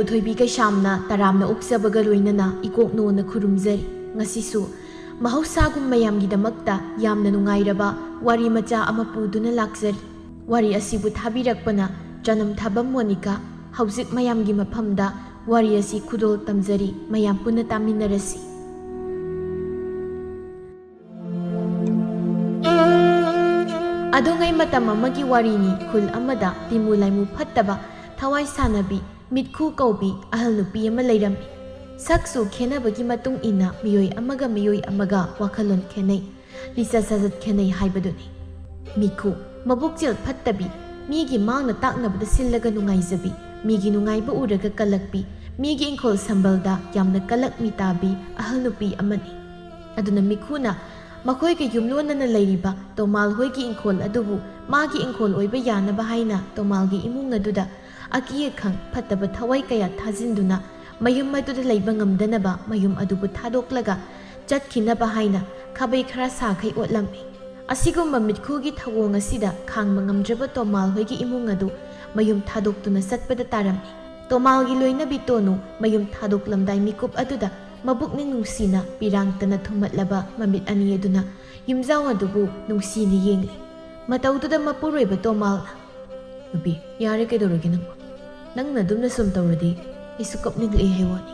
ꯊꯣꯏꯕꯤ ꯀꯩꯁꯥꯝꯅ ꯇꯔꯥꯝꯅ ꯑꯣꯛꯆꯕꯒ ꯂꯣꯏꯅꯅ ꯏꯀꯣꯛꯅꯣꯅ ꯈꯨꯔꯨꯝꯖꯔꯤ ꯉꯁꯤꯁꯨ ꯃꯍꯧꯁꯥꯒꯨꯝ ꯃꯌꯥꯝꯒꯤꯗꯃꯛꯇ ꯌꯥꯝꯅ ꯅꯨꯡꯉꯥꯏꯔꯕ ꯋꯥꯔꯤ ꯃꯆꯥ ꯑꯃ ꯄꯨꯗꯨꯅ ꯂꯥꯛꯆꯔꯤ ꯋꯥꯔꯤ ꯑꯁꯤꯕꯨ ꯊꯥꯕꯤꯔꯛꯄꯅ ꯆꯅꯝ ꯊꯥꯕꯝ ꯃꯣꯅꯤꯀꯥ ꯍꯧꯖꯤꯛ ꯃꯌꯥꯝꯒꯤ ꯃꯐꯝꯗ ꯋꯥꯔꯤ ꯑꯁꯤ ꯈꯨꯗꯣꯜ ꯇꯝꯖꯔꯤ ꯃꯌꯥꯝ ꯄꯨꯟꯅ ꯇꯥꯃꯤꯟꯅꯔꯁꯤ ꯑꯗꯨꯉꯩ ꯃꯇꯝ ꯑꯃꯒꯤ ꯋꯥꯔꯤꯅꯤ ꯈꯨꯜ ꯑꯃꯗ ꯇꯤꯃꯨ ꯂꯩꯃꯨ ꯐꯠꯇꯕ ꯊꯋꯥꯏ ꯁꯥꯟꯅꯕꯤ ꯃꯤꯠꯈꯨ ꯀꯧꯕꯤ ꯑꯍꯜ ꯅꯨꯄꯤ ꯑꯃ ꯂꯩꯔꯝꯃꯤ ꯁꯛꯁꯨ ꯈꯦꯟꯅꯕꯒꯤ ꯃꯇꯨꯡ ꯏꯟꯅ ꯃꯤꯑꯣꯏ ꯑꯃꯒ ꯋꯥꯈꯜꯂꯣꯟ ꯈꯦꯟꯅꯩ ꯂꯤꯆꯠ ꯁꯥꯖꯠ ꯈꯦꯟꯅꯩ ꯍꯥꯏꯕꯗꯨꯅꯤ ꯃꯤꯈꯨ ꯃꯕꯨꯛꯆꯦꯜ ꯐꯠꯇꯕꯤ ꯃꯤꯒꯤ ꯃꯥꯡꯅ ꯇꯥꯛꯅꯕꯗ ꯁꯤꯜꯂꯒ ꯅꯨꯡꯉꯥꯏꯖꯕꯤ ꯃꯤꯒꯤ ꯅꯨꯡꯉꯥꯏꯕ ꯎꯔꯒ ꯀꯜꯂꯛꯄꯤ ꯃꯤꯒꯤ ꯏꯪꯈꯣꯜ ꯁꯝꯕꯜꯗ ꯌꯥꯝꯅ ꯀꯜꯂꯛꯃꯤ ꯇꯥꯕꯤ ꯑꯍꯜ ꯅꯨꯄꯤ ꯑꯃꯅꯤ ꯑꯗꯨꯅ ꯃꯤꯈꯨꯅ ꯃꯈꯣꯏꯒ ꯌꯨꯝꯂꯣꯟꯅꯅ ꯂꯩꯔꯤꯕ ꯇꯣꯃꯥꯜ ꯍꯣꯏꯒꯤ ꯏꯪꯈꯣꯜ ꯑꯗꯨꯕꯨ ꯃꯥꯒꯤ ꯏꯪꯈꯣꯜ ꯑꯣꯏꯕ ꯌꯥꯅꯕ ꯍꯥꯏꯅ ꯇꯣꯃꯥꯜꯒꯤ ꯏꯃꯨꯡ ꯑꯗꯨꯗ ꯑꯀꯤ ꯑꯈꯪ ꯐꯠꯇꯕ ꯊꯋꯥꯏ ꯀꯌꯥ ꯊꯥꯖꯤꯟꯗꯨꯅ ꯃꯌꯨꯝ ꯑꯗꯨꯗ ꯂꯩꯕ ꯉꯝꯗꯅꯕ ꯃꯌꯨꯝ ꯑꯗꯨꯕꯨ ꯊꯥꯗꯣꯛꯂꯒ ꯆꯠꯈꯤꯅꯕ ꯍꯥꯏꯅ ꯈꯥꯕꯩ ꯈꯔ ꯁꯥꯈꯩ ꯑꯣꯠꯂꯝꯃꯤ ꯑꯁꯤꯒꯨꯝꯕ ꯃꯤꯠꯈꯨꯒꯤ ꯊꯧꯑꯣꯡ ꯑꯁꯤꯗ ꯈꯥꯡꯕ ꯉꯝꯗ꯭ꯔꯕ ꯇꯣꯃꯥꯜ ꯍꯣꯏꯒꯤ ꯏꯃꯨꯡ ꯑꯗꯨ ꯃꯌꯨꯝ ꯊꯥꯗꯣꯛꯇꯨꯅ ꯆꯠꯄꯗ ꯇꯥꯔꯝꯃꯤ ꯇꯣꯃꯥꯜꯒꯤ ꯂꯣꯏꯅꯕꯤ ꯇꯣꯅꯨ ꯃꯌꯨꯝ ꯊꯥꯗꯣꯛꯂꯝꯗꯥꯏ ꯃꯤꯀꯨꯞ ꯑꯗꯨꯗ ꯃꯕꯨꯛꯅꯤꯡ ꯅꯨꯡꯁꯤꯅ ꯄꯤꯔꯥꯡꯇꯅ ꯊꯨꯝꯃꯠꯂꯕ ꯃꯃꯤꯠ ꯑꯅꯤ ꯑꯗꯨꯅ ꯌꯨꯝꯖꯥꯎ ꯑꯗꯨꯕꯨ ꯅꯨꯡꯁꯤꯅ ꯌꯦꯡꯂꯤ ꯃꯇꯧꯗꯨꯗ ꯃꯄꯨꯔꯣꯏꯕ ꯇꯣꯃꯥꯜꯅ ꯅꯨꯄꯤ ꯌꯥꯔꯦ ꯀꯩꯗꯧꯔꯒꯦ ꯅꯪꯅ ꯑꯗꯨꯝꯅ ꯁꯨꯝ ꯇꯧꯔꯗꯤ ꯑꯩꯁꯨ ꯀꯞꯅꯤꯡꯂꯛꯑꯦ ꯍꯥꯏꯋꯥꯅꯤ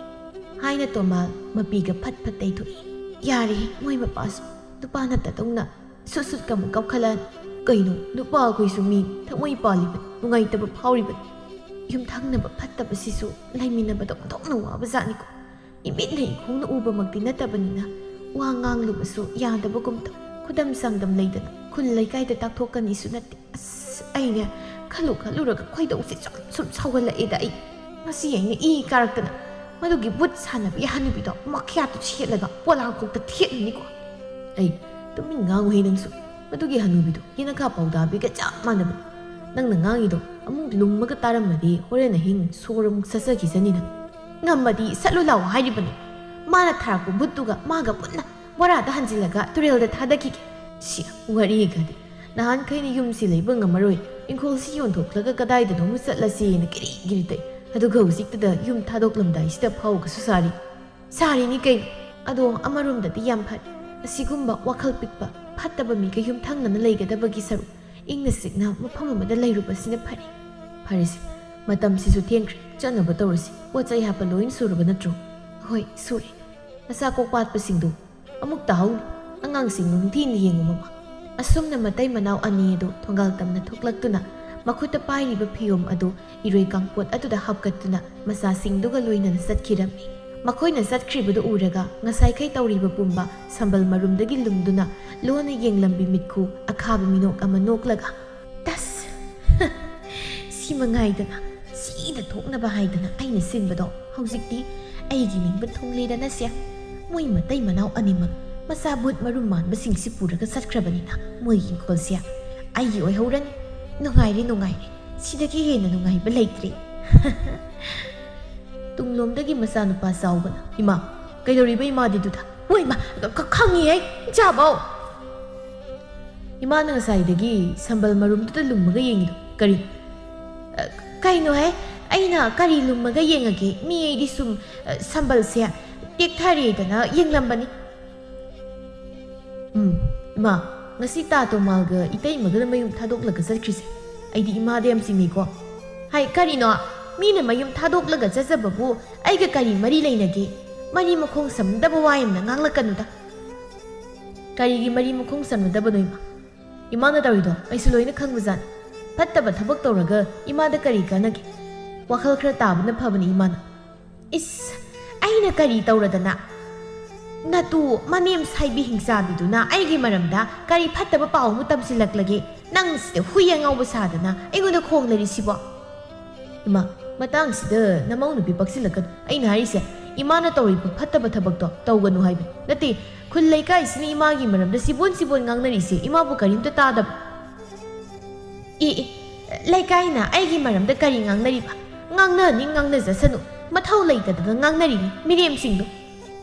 ꯍꯥꯏꯅ ꯇꯣꯃꯥꯜ ꯃꯄꯤꯒ ꯐꯠ ꯐꯠ ꯇꯩꯊꯣꯛꯏ ꯌꯥꯔꯦ ꯃꯣꯏ ꯃꯄꯥꯁꯨ ꯅꯨꯄꯥ ꯅꯠꯇꯗꯧꯅ ꯁꯨꯠ ꯁꯨꯠꯀ ꯑꯃꯨꯛ ꯀꯞꯈꯠꯂꯛꯑꯅꯤ ꯀꯩꯅꯣ ꯅꯨꯄꯥ ꯑꯩꯈꯣꯏꯁꯨ ꯃꯤ ꯊꯃꯣꯏ ꯄꯥꯜꯂꯤꯕꯅꯤ ꯅꯨꯡꯉꯥꯏꯇꯕ ꯐꯥꯎꯔꯤꯕꯅꯤ ꯌꯨꯝꯊꯪꯅꯕ ꯐꯠꯇꯕꯁꯤꯁꯨ ꯂꯩꯃꯤꯟꯅꯕꯗ ꯑꯣꯟꯊꯣꯛꯅ ꯋꯥꯕ ꯖꯥꯠꯅꯤꯀꯣ ꯏꯃꯤꯠꯅ ꯏꯈꯣꯡꯅ ꯎꯕꯃꯛꯇꯤ ꯅꯠꯇꯕꯅꯤꯅ ꯋꯥ ꯉꯥꯡꯂꯨꯕꯁꯨ ꯌꯥꯗꯕꯒꯨꯝ ꯇꯧ ꯈꯨꯗꯝ ꯆꯥꯡꯗꯝ ꯂꯩꯗꯅ ꯈꯨꯜ ꯂꯩꯀꯥꯏꯗ ꯇꯥꯛꯊꯣꯛꯀꯅꯤꯁꯨ ꯅꯠꯇꯦ ꯑꯁ ꯑꯩꯅꯦ ꯈꯜꯂꯨꯔꯒ ꯈꯣꯏꯗꯧꯁꯦ ꯁꯨꯝ ꯁꯥꯎꯒꯠꯂꯛꯑꯦꯗ ꯑꯩ ꯉꯁꯤ ꯑꯩꯅ ꯏ ꯀꯥꯔꯛꯇꯅ ꯃꯗꯨꯒꯤ ꯕꯨꯠ ꯁꯥꯟꯅꯕꯤ ꯍꯅꯨꯕꯤꯗꯣ ꯃꯈ꯭ꯌꯥꯠꯇꯨ ꯁꯦꯠꯂꯒ ꯄꯣꯂꯥꯡꯈꯣꯛꯇ ꯊꯦꯠꯂꯅꯤꯀꯣ ꯑꯩ ꯇꯨꯃꯤꯟ ꯉꯥꯡꯉꯨꯍꯦ ꯅꯪꯁꯨ ꯃꯗꯨꯒꯤ ꯍꯅꯨꯕꯤꯗꯣ ꯌꯦꯅꯈꯥ ꯄꯥꯎꯗꯥꯕꯤꯒ ꯆꯞ ꯃꯥꯟꯅꯕꯅꯤ ꯅꯪꯅ ꯉꯥꯡꯉꯤꯗꯣ ꯑꯃꯨꯛ ꯂꯨꯝꯃꯒ ꯇꯥꯔꯝꯃꯗꯤ ꯍꯣꯔꯦꯟ ꯑꯍꯤꯡ ꯁꯣꯔ ꯑꯃꯨꯛ ꯁꯠꯆꯈꯤꯖꯅꯤ ꯅꯪ ꯉꯝꯃꯗꯤ ꯁꯠꯂꯨ ꯂꯥꯎ ꯍꯥꯏꯔꯤꯕꯅꯤ ꯃꯥꯅ ꯊꯥꯔꯛꯄ ꯕꯨꯠꯇꯨꯒ ꯃꯥꯒ ꯄꯨꯟꯅ ꯕꯣꯔꯥꯗ ꯍꯟꯖꯤꯜꯂꯒ ꯇꯨꯔꯦꯜꯗ ꯊꯥꯗꯈꯤꯒꯦ ꯁꯤ ꯋꯥꯔꯤꯒꯗꯤ ꯅꯍꯥꯟꯈꯩꯅ ꯌꯨꯝꯁꯤ ꯂꯩꯕ ꯉꯝꯃꯔꯣꯏ ꯏꯪꯈꯣꯜꯁꯤ ꯌꯣꯟꯊꯣꯛꯂꯒ ꯀꯗꯥꯏꯗꯅꯣꯃ ꯆꯠꯂꯁꯦꯅ ꯀꯤꯔꯤ ꯇꯩ ꯑꯗꯨꯒ ꯍꯧꯖꯤꯛꯇꯨꯗ ꯌꯨꯝ ꯊꯥꯗꯣꯛꯂꯝꯗꯥꯏꯁꯤꯗ ꯐꯥꯎꯒꯁꯨ ꯁꯥꯔꯤꯅꯤ ꯀꯩꯅꯣ ꯑꯗꯣ ꯑꯃꯔꯣꯝꯗꯗꯤ ꯌꯥꯝ ꯐꯔꯦ ꯑꯁꯤꯒꯨꯝꯕ ꯋꯥꯈꯜ ꯄꯤꯛꯄ ꯐꯠꯇꯕ ꯃꯤꯒ ꯌꯨꯝꯊꯪꯅꯅ ꯂꯩꯒꯗꯕꯒꯤ ꯁꯔꯨꯛ ꯏꯪꯅ ꯆꯤꯛꯅ ꯃꯐꯝ ꯑꯃꯗ ꯂꯩꯔꯨꯕꯁꯤꯅ ꯐꯔꯦꯁꯦ ꯃꯇꯝꯁꯤꯁꯨ ꯊꯦꯡꯈ꯭ꯔꯦ ꯆꯠꯅꯕ ꯇꯧꯔꯁꯤ ꯄꯣꯠ ꯆꯩ ꯍꯥꯞꯄ ꯂꯣꯏꯅ ꯁꯨꯔꯕ ꯅꯠꯇ꯭ꯔꯣ ꯍꯣꯏ ꯁꯨꯔꯦ ꯅꯆꯥ ꯀꯣꯛ ꯄꯥꯠꯄꯁꯤꯡꯗꯨ ꯑꯃꯨꯛ ꯇꯥꯍꯧꯅꯤ ꯑꯉꯥꯡꯁꯤꯡ ꯅꯨꯡꯊꯤꯅ ꯌꯦꯡꯉꯨ ꯃꯃꯥ ꯑꯁꯨꯝꯅ ꯃꯇꯩ ꯃꯅꯥꯎ ꯑꯅꯤ ꯑꯗꯨ ꯊꯣꯡꯒꯥꯜ ꯇꯝꯅ ꯊꯣꯛꯂꯛꯇꯨꯅ ꯃꯈꯨꯠꯇ ꯄꯥꯏꯔꯤꯕ ꯐꯤꯌꯣꯝ ꯑꯗꯨ ꯏꯔꯣꯏ ꯀꯥꯡꯄꯣꯠ ꯑꯗꯨꯗ ꯍꯥꯞꯀꯠꯇꯨꯅ ꯃꯆꯥꯁꯤꯡꯗꯨꯒ ꯂꯣꯏꯅꯅ ꯆꯠꯈꯤꯔꯝꯃꯤ ꯃꯈꯣꯏꯅ ꯆꯠꯈ꯭ꯔꯤꯕꯗꯨ ꯎꯔꯒ ꯉꯁꯥꯏꯈꯩ ꯇꯧꯔꯤꯕ ꯄꯨꯝꯕ ꯁꯝꯕꯜ ꯃꯔꯨꯝꯗꯒꯤ ꯂꯨꯝꯗꯨꯅ ꯂꯣꯟꯅ ꯌꯦꯡꯂꯝꯕꯤ ꯃꯤꯠꯈꯨ ꯑꯈꯥꯕ ꯃꯤꯅꯣꯛ ꯑꯃ ꯅꯣꯛꯂꯒ ꯇꯁ ꯁꯤ ꯃꯉꯥꯏꯗꯅ ꯁꯤꯗ ꯊꯣꯛꯅꯕ ꯍꯥꯏꯗꯅ ꯑꯩꯅ ꯁꯤꯟꯕꯗꯣ ꯍꯧꯖꯤꯛꯇꯤ ꯑꯩꯒꯤ ꯅꯤꯡꯕ ꯊꯨꯡꯂꯦꯗꯅꯁꯦ ꯃꯣꯏ ꯃꯇꯩ ꯃꯅꯥꯎ ꯑꯅꯤꯃꯛ ꯃꯆꯥ ꯕꯨꯠ ꯃꯔꯨꯝ ꯃꯥꯟꯕꯁꯤꯡꯁꯤ ꯄꯨꯔꯒ ꯆꯠꯈ꯭ꯔꯕꯅꯤꯅ ꯃꯣꯏꯒꯤ ꯏꯪꯈꯣꯜꯁꯦ ꯑꯩꯒꯤ ꯑꯣꯏꯍꯧꯔꯅꯤ ꯅꯨꯡꯉꯥꯏꯔꯦ ꯁꯤꯗꯒꯤ ꯍꯦꯟꯅ ꯅꯨꯡꯉꯥꯏꯕ ꯂꯩꯇ꯭ꯔꯦ ꯇꯨꯡꯂꯣꯝꯗꯒꯤ ꯃꯆꯥꯅꯨꯄꯥ ꯆꯥꯎꯕꯅ ꯏꯃꯥ ꯀꯩꯗꯧꯔꯤꯕ ꯏꯃꯥꯗꯤꯗꯨꯗ ꯍꯣꯏ ꯏꯃꯥ ꯈꯪꯉꯤꯍꯦ ꯏꯆꯥꯕꯧ ꯏꯃꯥꯅ ꯉꯁꯥꯏꯗꯒꯤ ꯁꯝꯕꯜ ꯃꯔꯨꯝꯗꯨꯗ ꯂꯨꯝꯃꯒ ꯌꯦꯡꯉꯤꯗꯣ ꯀꯔꯤ ꯀꯩꯅꯣꯍꯦ ꯑꯩꯅ ꯀꯔꯤ ꯂꯨꯝꯃꯒ ꯌꯦꯡꯉꯒꯦ ꯃꯤ ꯑꯩꯗꯤ ꯁꯨꯝ ꯁꯝꯕꯜꯁꯦ ꯇꯦꯛꯊꯔꯦꯗꯅ ꯌꯦꯡꯂꯝꯕꯅꯤ ꯏꯃꯥ ꯉꯁꯤ ꯇꯥ ꯇꯣꯃꯥꯜꯒ ꯏꯇꯩꯃꯒꯅ ꯃꯌꯨꯝ ꯊꯥꯗꯣꯛꯂꯒ ꯆꯠꯈ꯭ꯔꯤꯁꯦ ꯑꯩꯗꯤ ꯏꯃꯥꯗ ꯌꯥꯝ ꯆꯤꯡꯅꯩꯀꯣ ꯍꯥꯏ ꯀꯔꯤꯅꯣ ꯃꯤꯅ ꯃꯌꯨꯝ ꯊꯥꯗꯣꯛꯂꯒ ꯆꯠꯆꯕꯕꯨ ꯑꯩꯒ ꯀꯔꯤ ꯃꯔꯤ ꯂꯩꯅꯒꯦ ꯃꯔꯤ ꯃꯈꯣꯡ ꯁꯝꯅꯗꯕ ꯋꯥ ꯌꯥꯝꯅ ꯉꯥꯡꯂꯛꯀꯅꯨꯗ ꯀꯔꯤꯒꯤ ꯃꯔꯤ ꯃꯈꯣꯡ ꯁꯝꯅꯗꯕꯅꯣ ꯏꯃꯥꯅ ꯇꯧꯔꯤꯗꯣ ꯑꯩꯁꯨ ꯂꯣꯏꯅ ꯈꯪꯕꯖꯥꯠꯅꯤ ꯐꯠꯇꯕ ꯊꯕꯛ ꯇꯧꯔꯒ ꯏꯃꯥꯗ ꯀꯔꯤ ꯀꯥꯟꯅꯒꯦ ꯋꯥꯈꯜ ꯈꯔ ꯇꯥꯕꯅ ꯐꯕꯅꯤ ꯏꯃꯥꯅ ꯏꯁ ꯑꯩꯅ ꯀꯔꯤ ꯇꯧꯔꯗꯅ ꯅꯇꯨ ꯃꯅꯦꯝ ꯁꯥꯏꯕꯤ ꯍꯤꯡꯆꯥꯕꯤꯗꯨꯅ ꯑꯩꯒꯤ ꯃꯔꯝꯗ ꯀꯔꯤ ꯐꯠꯇꯕ ꯄꯥꯎ ꯑꯃ ꯇꯝꯁꯤꯜꯂꯛꯂꯒꯦ ꯅꯪ ꯁꯤꯗ ꯍꯨꯏ ꯑꯉꯥꯎꯕ ꯁꯥꯗꯅ ꯑꯩꯉꯣꯟꯗ ꯈꯣꯡꯂꯔꯤꯁꯤꯕꯣ ꯏꯃꯥ ꯃꯇꯥꯡꯁꯤꯗ ꯅꯃꯧ ꯅꯨꯄꯤ ꯄꯛꯁꯤꯜꯂꯛꯀꯅꯨ ꯑꯩꯅ ꯍꯥꯏꯔꯤꯁꯦ ꯏꯃꯥꯅ ꯇꯧꯔꯤꯕ ꯐꯠꯇꯕ ꯊꯕꯛꯇꯣ ꯇꯧꯒꯅꯨ ꯍꯥꯏꯕꯅꯤ ꯅꯠꯇꯦ ꯈꯨꯜ ꯂꯩꯀꯥꯏꯁꯤꯅ ꯏꯃꯥꯒꯤ ꯃꯔꯝꯗ ꯁꯤꯕꯣꯟ ꯉꯥꯡꯅꯔꯤꯁꯦ ꯏꯃꯥꯕꯨ ꯀꯔꯤꯝꯇ ꯇꯥꯗꯕ ꯂꯩꯀꯥꯏꯅ ꯑꯩꯒꯤ ꯃꯔꯝꯗ ꯀꯔꯤ ꯉꯥꯡꯅꯔꯤꯕ ꯉꯥꯡꯅꯅꯤ ꯉꯥꯡꯅꯖꯁꯅꯨ ꯃꯊꯧ ꯂꯩꯇꯗꯅ ꯉꯥꯡꯅꯔꯤꯅꯤ ꯃꯤꯔꯦꯝꯁꯤꯡꯗꯣ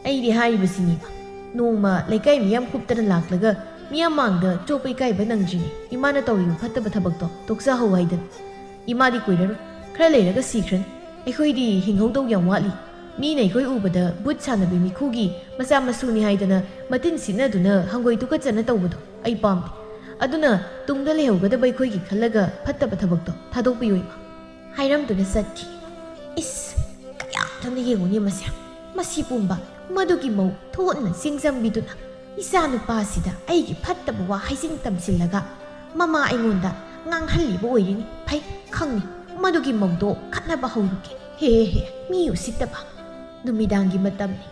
ꯑꯩꯗꯤ ꯍꯥꯏꯔꯤꯕꯁꯤꯅꯤ ꯅꯣꯡꯃ ꯂꯩꯀꯥꯏ ꯃꯤꯌꯥꯝ ꯀꯨꯞꯇꯅ ꯂꯥꯛꯂꯒ ꯃꯤꯌꯥꯝ ꯃꯥꯡꯗ ꯆꯣꯞꯄ ꯏꯀꯥꯏꯕ ꯅꯪꯗ꯭ꯔꯤꯅꯤ ꯏꯃꯥꯅ ꯇꯧꯔꯤꯕ ꯐꯠꯇꯕ ꯊꯕꯛꯇꯣ ꯇꯣꯛꯆꯍꯧ ꯍꯥꯏꯗꯅ ꯏꯃꯥꯗꯤ ꯀꯨꯏꯔꯔꯣꯏ ꯈꯔ ꯂꯩꯔꯒ ꯁꯤꯈ꯭ꯔꯅꯤ ꯑꯩꯈꯣꯏꯗꯤ ꯍꯤꯡꯍꯧꯗꯧ ꯌꯥꯝ ꯋꯥꯠꯂꯤ ꯃꯤꯅ ꯑꯩꯈꯣꯏ ꯎꯕꯗ ꯕꯨꯠ ꯁꯥꯟꯅꯕꯤ ꯃꯤꯈꯨꯒꯤ ꯃꯆꯥ ꯃꯁꯨꯅꯤ ꯍꯥꯏꯗꯅ ꯃꯇꯤꯟ ꯁꯤꯠꯅꯗꯨꯅ ꯍꯪꯒꯣꯏ ꯇꯨꯀꯠꯆꯅ ꯇꯧꯕꯗꯣ ꯑꯩ ꯄꯥꯝꯗꯦ ꯑꯗꯨꯅ ꯇꯨꯡꯗ ꯂꯩꯍꯧꯒꯗꯕ ꯑꯩꯈꯣꯏꯒꯤ ꯈꯜꯂꯒ ꯐꯠꯇꯕ ꯊꯕꯛꯇꯣ ꯊꯥꯗꯣꯛꯄꯤꯌꯨ ꯏꯃꯥ ꯍꯥꯏꯔꯝꯗꯨꯅ ꯆꯠꯈꯤ ꯏꯁ ꯀꯌꯥꯝꯇꯪꯅ ꯌꯦꯡꯉꯨꯅꯤ ꯃꯁꯤ ꯄꯨꯝꯕ ꯃꯗꯨꯒꯤ ꯃꯧ ꯊꯣꯠꯅ ꯆꯤꯡꯖꯝꯕꯤꯗꯨꯅ ꯏꯆꯥ ꯅꯨꯄꯥꯁꯤꯗ ꯑꯩꯒꯤ ꯐꯠꯇꯕ ꯋꯥ ꯍꯩꯖꯤꯟ ꯇꯝꯁꯤꯜꯂꯒ ꯃꯃꯥ ꯑꯩꯉꯣꯟꯗ ꯉꯥꯡꯍꯜꯂꯤꯕ ꯑꯣꯏꯔꯤꯅꯤ ꯐꯩ ꯈꯪꯅꯤ ꯃꯗꯨꯒꯤ ꯃꯧꯗꯣ ꯈꯠꯅꯕ ꯍꯧꯔꯨꯒꯦ ꯍꯦ ꯃꯤ ꯎꯁꯤꯠꯇꯕ ꯅꯨꯃꯤꯗꯥꯡꯒꯤ ꯃꯇꯝꯅꯤ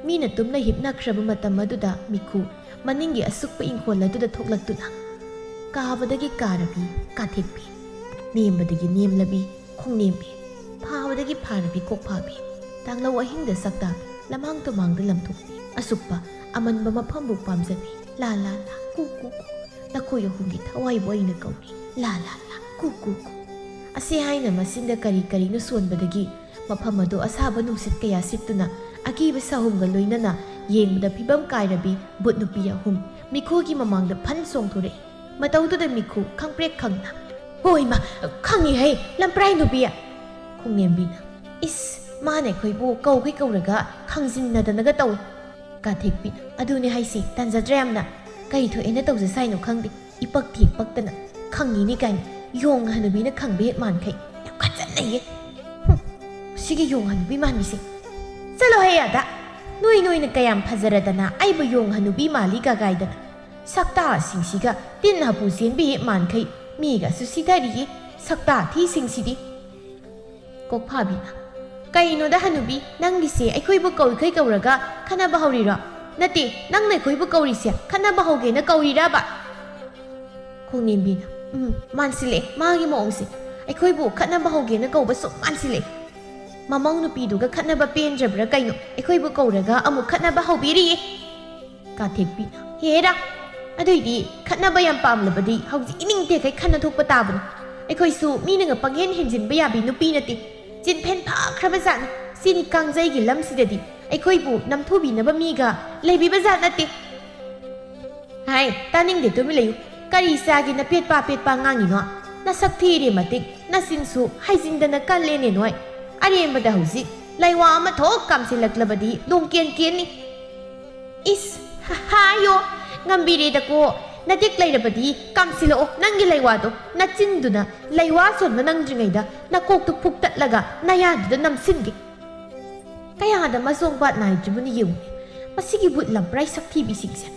ꯃꯤꯅ ꯇꯨꯝꯅ ꯍꯤꯞꯅꯈ꯭ꯔꯕ ꯃꯇꯝ ꯑꯗꯨꯗ ꯃꯤꯈꯨ ꯃꯅꯤꯡꯒꯤ ꯑꯁꯨꯛꯄ ꯏꯪꯈꯣꯜ ꯑꯗꯨꯗ ꯊꯣꯛꯂꯛꯇꯨꯅ ꯀꯥꯕꯗꯒꯤ ꯀꯥꯔꯕꯤ ꯀꯥꯊꯦꯛꯄꯤ ꯅꯦꯝꯕꯗꯒꯤ ꯅꯦꯝꯂꯕꯤ ꯈꯣꯡꯅꯦꯝꯕꯤ ꯐꯥꯕꯗꯒꯤ ꯐꯥꯔꯕꯤ ꯀꯣꯛꯐꯥꯕꯤ ꯇꯥꯡꯂꯧ ꯑꯍꯤꯡꯗ ꯁꯛꯇꯥꯕꯤ ꯂꯝꯍꯥꯡ ꯇꯨꯃꯥꯡꯗ ꯂꯝꯊꯣꯛꯄꯤ ꯑꯁꯨꯛꯄ ꯑꯃꯟꯕ ꯃꯐꯝꯕꯨ ꯄꯥꯝꯖꯕꯤ ꯂꯥ ꯂꯥ ꯂꯥ ꯀꯨ ꯀꯨ ꯀꯨ ꯂꯈꯣꯏ ꯑꯍꯨꯝꯒꯤ ꯊꯋꯥꯏꯕꯨ ꯑꯩꯅ ꯀꯧꯔꯤ ꯂꯥ ꯂꯥ ꯂꯥ ꯀꯨ ꯀꯨ ꯀꯨ ꯑꯁꯤ ꯍꯥꯏꯅ ꯃꯆꯤꯟꯗ ꯀꯔꯤ ꯀꯔꯤꯅꯣ ꯁꯣꯟꯕꯗꯒꯤ ꯃꯐꯝ ꯑꯗꯨ ꯑꯁꯥꯕ ꯅꯨꯡꯁꯤꯠ ꯀꯌꯥ ꯁꯤꯠꯇꯨꯅ ꯑꯀꯤꯕ ꯁahumꯒ ꯂꯣꯏꯅꯅ ꯌꯦꯡꯕꯗ ꯐꯤꯕꯝ ꯀꯥꯏꯔꯕꯤ ꯕꯨꯠ ꯅꯨꯄꯤ ꯑꯍꯨꯝ ꯃꯤꯈꯨꯒꯤ ꯃꯃꯥꯡꯗ ꯐꯟ ꯆꯣꯡꯊꯣꯔꯛꯏ ꯃꯇꯧꯗꯨꯗ ꯃꯤꯈꯨ ꯈꯪꯄ꯭ꯔꯦꯛ ꯈꯪꯅ ꯍꯣꯏ ꯃꯥ ꯈꯪꯉꯤꯍꯩ ꯂꯝꯄ꯭ꯔꯥꯏ ꯅꯨꯄꯤ ꯈꯣꯡꯅꯦꯝꯕꯤꯅ ꯏꯁ ꯃꯥꯅ ꯑꯩꯈꯣꯏꯕꯨ ꯀꯧꯒꯩ ꯀꯧꯔꯒ ꯈꯪꯖꯤꯟꯅꯗꯅꯒ ꯇꯧꯏ ꯀꯥꯊꯦꯛꯄꯤꯅ ꯑꯗꯨꯅꯦ ꯍꯥꯏꯁꯤ ꯇꯟꯖꯗ꯭ꯔꯦ ꯌꯥꯝꯅ ꯀꯩ ꯊꯣꯛꯑꯦꯅ ꯇꯧꯖꯁꯥꯏꯅꯣ ꯈꯪꯗꯦ ꯏꯄꯛ ꯊꯦꯛ ꯄꯛꯇꯅ ꯈꯪꯉꯤꯅꯤ ꯀꯥꯏꯅ ꯌꯣꯡ ꯍꯅꯨꯕꯤꯅ ꯈꯪꯕ ꯍꯦꯛ ꯃꯥꯟꯈꯩ ꯌꯥꯝ ꯈꯠꯆꯟꯅꯩꯌꯦ ꯁꯤꯒꯤ ꯌꯣꯡ ꯍꯅꯨꯕꯤ ꯃꯥꯟꯕꯤꯁꯦ ꯆꯠꯂꯣ ꯍꯦ ꯑꯗ ꯅꯣꯏꯅ ꯀꯌꯥꯝ ꯐꯖꯔꯗꯅ ꯑꯩꯕꯨ ꯌꯣꯡ ꯍꯅꯨꯕꯤ ꯃꯥꯜꯂꯤ ꯒꯥꯏꯗꯅ ꯁꯛꯇꯥꯁꯤꯡꯁꯤꯒ ꯇꯤꯟ ꯍꯥꯄꯨ ꯆꯦꯟꯕꯤ ꯍꯦꯛ ꯃꯥꯟꯈꯩ ꯃꯤꯒꯁꯨ ꯁꯤꯊꯔꯤꯌꯦ ꯁꯛꯇꯥ ꯊꯤꯁꯤꯡꯁꯤꯗꯤ ꯀꯣꯛꯐꯥꯕꯤꯅ ꯀꯩꯅꯣꯗ ꯍꯅꯨꯕꯤ ꯅꯪꯒꯤꯁꯦ ꯑꯩꯈꯣꯏꯕꯨ ꯀꯧꯏꯈꯩ ꯀꯧꯔꯒ ꯈꯟꯅꯕ ꯍꯧꯔꯤꯔꯣ ꯅꯠꯇꯦ ꯅꯪꯅ ꯑꯩꯈꯣꯏꯕꯨ ꯀꯧꯔꯤꯁꯦ ꯈꯟꯅꯕ ꯍꯧꯒꯦꯅ ꯀꯧꯔꯤꯔꯕ ꯈꯣꯡꯅꯦꯝꯕꯤꯅ ꯃꯥꯟꯁꯤꯜꯂꯛꯑꯦ ꯃꯥꯒꯤ ꯃꯑꯣꯡꯁꯦ ꯑꯩꯈꯣꯏꯕꯨ ꯈꯠꯅꯕ ꯍꯧꯒꯦꯅ ꯀꯧꯕ ꯁꯨꯝ ꯃꯥꯟꯁꯤꯜꯂꯛꯑꯦ ꯃꯃꯧ ꯅꯨꯄꯤꯗꯨꯒ ꯈꯠꯅꯕ ꯄꯦꯟꯗ꯭ꯔꯕ꯭ꯔꯥ ꯀꯩꯅꯣ ꯑꯩꯈꯣꯏꯕꯨ ꯀꯧꯔꯒ ꯑꯃꯨꯛ ꯈꯠꯅꯕ ꯍꯧꯕꯤꯔꯤꯌꯦ ꯀꯥꯊꯦꯛꯄꯤꯅ ꯍꯦꯔꯥ ꯑꯗꯨꯏꯗꯤ ꯈꯠꯅꯕ ꯌꯥꯝ ꯄꯥꯝꯂꯕꯗꯤ ꯍꯧꯖꯤꯛ ꯏꯅꯤꯡꯇꯦꯈꯩ ꯈꯟꯅ ꯊꯣꯛꯄ ꯇꯥꯕꯅꯤ ꯑꯩꯈꯣꯏꯁꯨ ꯃꯤꯅꯒ ꯄꯪꯍꯦꯟ ꯍꯦꯟꯖꯤꯟꯕ ꯌꯥꯕꯤ ꯅꯨꯄꯤ ꯅꯠꯇꯦ ꯆꯤꯟꯐꯦꯟ ꯐꯈ꯭ꯔꯕ ꯖꯥꯠꯅꯤ ꯆꯤꯟ ꯀꯥꯡꯖꯩꯒꯤ ꯂꯝꯁꯤꯗꯗꯤ ꯑꯩꯈꯣꯏꯕꯨ ꯅꯝꯊꯨꯕꯤꯅꯕ ꯃꯤꯒ ꯂꯩꯕꯤꯕ ꯖꯥꯠ ꯅꯠꯇꯦ ꯍꯥꯏ ꯇꯥꯅꯤꯡꯗꯦ ꯇꯨꯃꯤꯟ ꯂꯩꯌꯨ ꯀꯔꯤ ꯆꯥꯒꯦꯅ ꯄꯦꯠꯄꯥ ꯉꯥꯡꯉꯤꯅꯣ ꯅꯁꯛ ꯊꯤꯔꯦ ꯃꯇꯤꯛ ꯅꯆꯤꯟꯁꯨ ꯍꯥꯏꯖꯤꯟꯗꯅ ꯀꯜꯂꯦꯅꯦ ꯅꯣꯏ ꯑꯔꯦꯝꯕꯗ ꯍꯧꯖꯤꯛ ꯂꯩꯋꯥ ꯑꯃ ꯊꯣꯛ ꯀꯥꯝꯁꯤꯜꯂꯛꯂꯕꯗꯤ ꯂꯣꯡꯀꯦꯟ ꯀꯦꯟꯅꯤ ꯏꯁ ꯍꯥꯏꯌꯣ ꯉꯝꯕꯤꯔꯦꯗꯀꯣ ꯅꯇꯦꯛ ꯂꯩꯔꯕꯗꯤ ꯀꯥꯝꯁꯤꯜꯂꯛꯑꯣ ꯅꯪꯒꯤ ꯂꯩꯋꯥꯗꯣ ꯅꯆꯤꯟꯗꯨꯅ ꯂꯩꯋꯥ ꯁꯣꯟꯕ ꯅꯪꯗ꯭ꯔꯤꯉꯩꯗ ꯅꯀꯣꯛꯇꯨ ꯐꯨꯛꯇꯠꯂꯒ ꯅꯌꯥꯗꯨꯗ ꯅꯝꯁꯤꯟꯒꯦ ꯀꯌꯥꯗ ꯃꯆꯣꯡꯄꯥꯠ ꯅꯥꯏꯗ꯭ꯔꯤꯕꯅꯤ ꯌꯦꯡꯉꯨꯅꯦ ꯃꯁꯤꯒꯤ ꯕꯨꯠ ꯂꯝꯄ꯭ꯔꯥꯏ ꯁꯛꯊꯤꯕꯤꯁꯤꯡꯁꯦ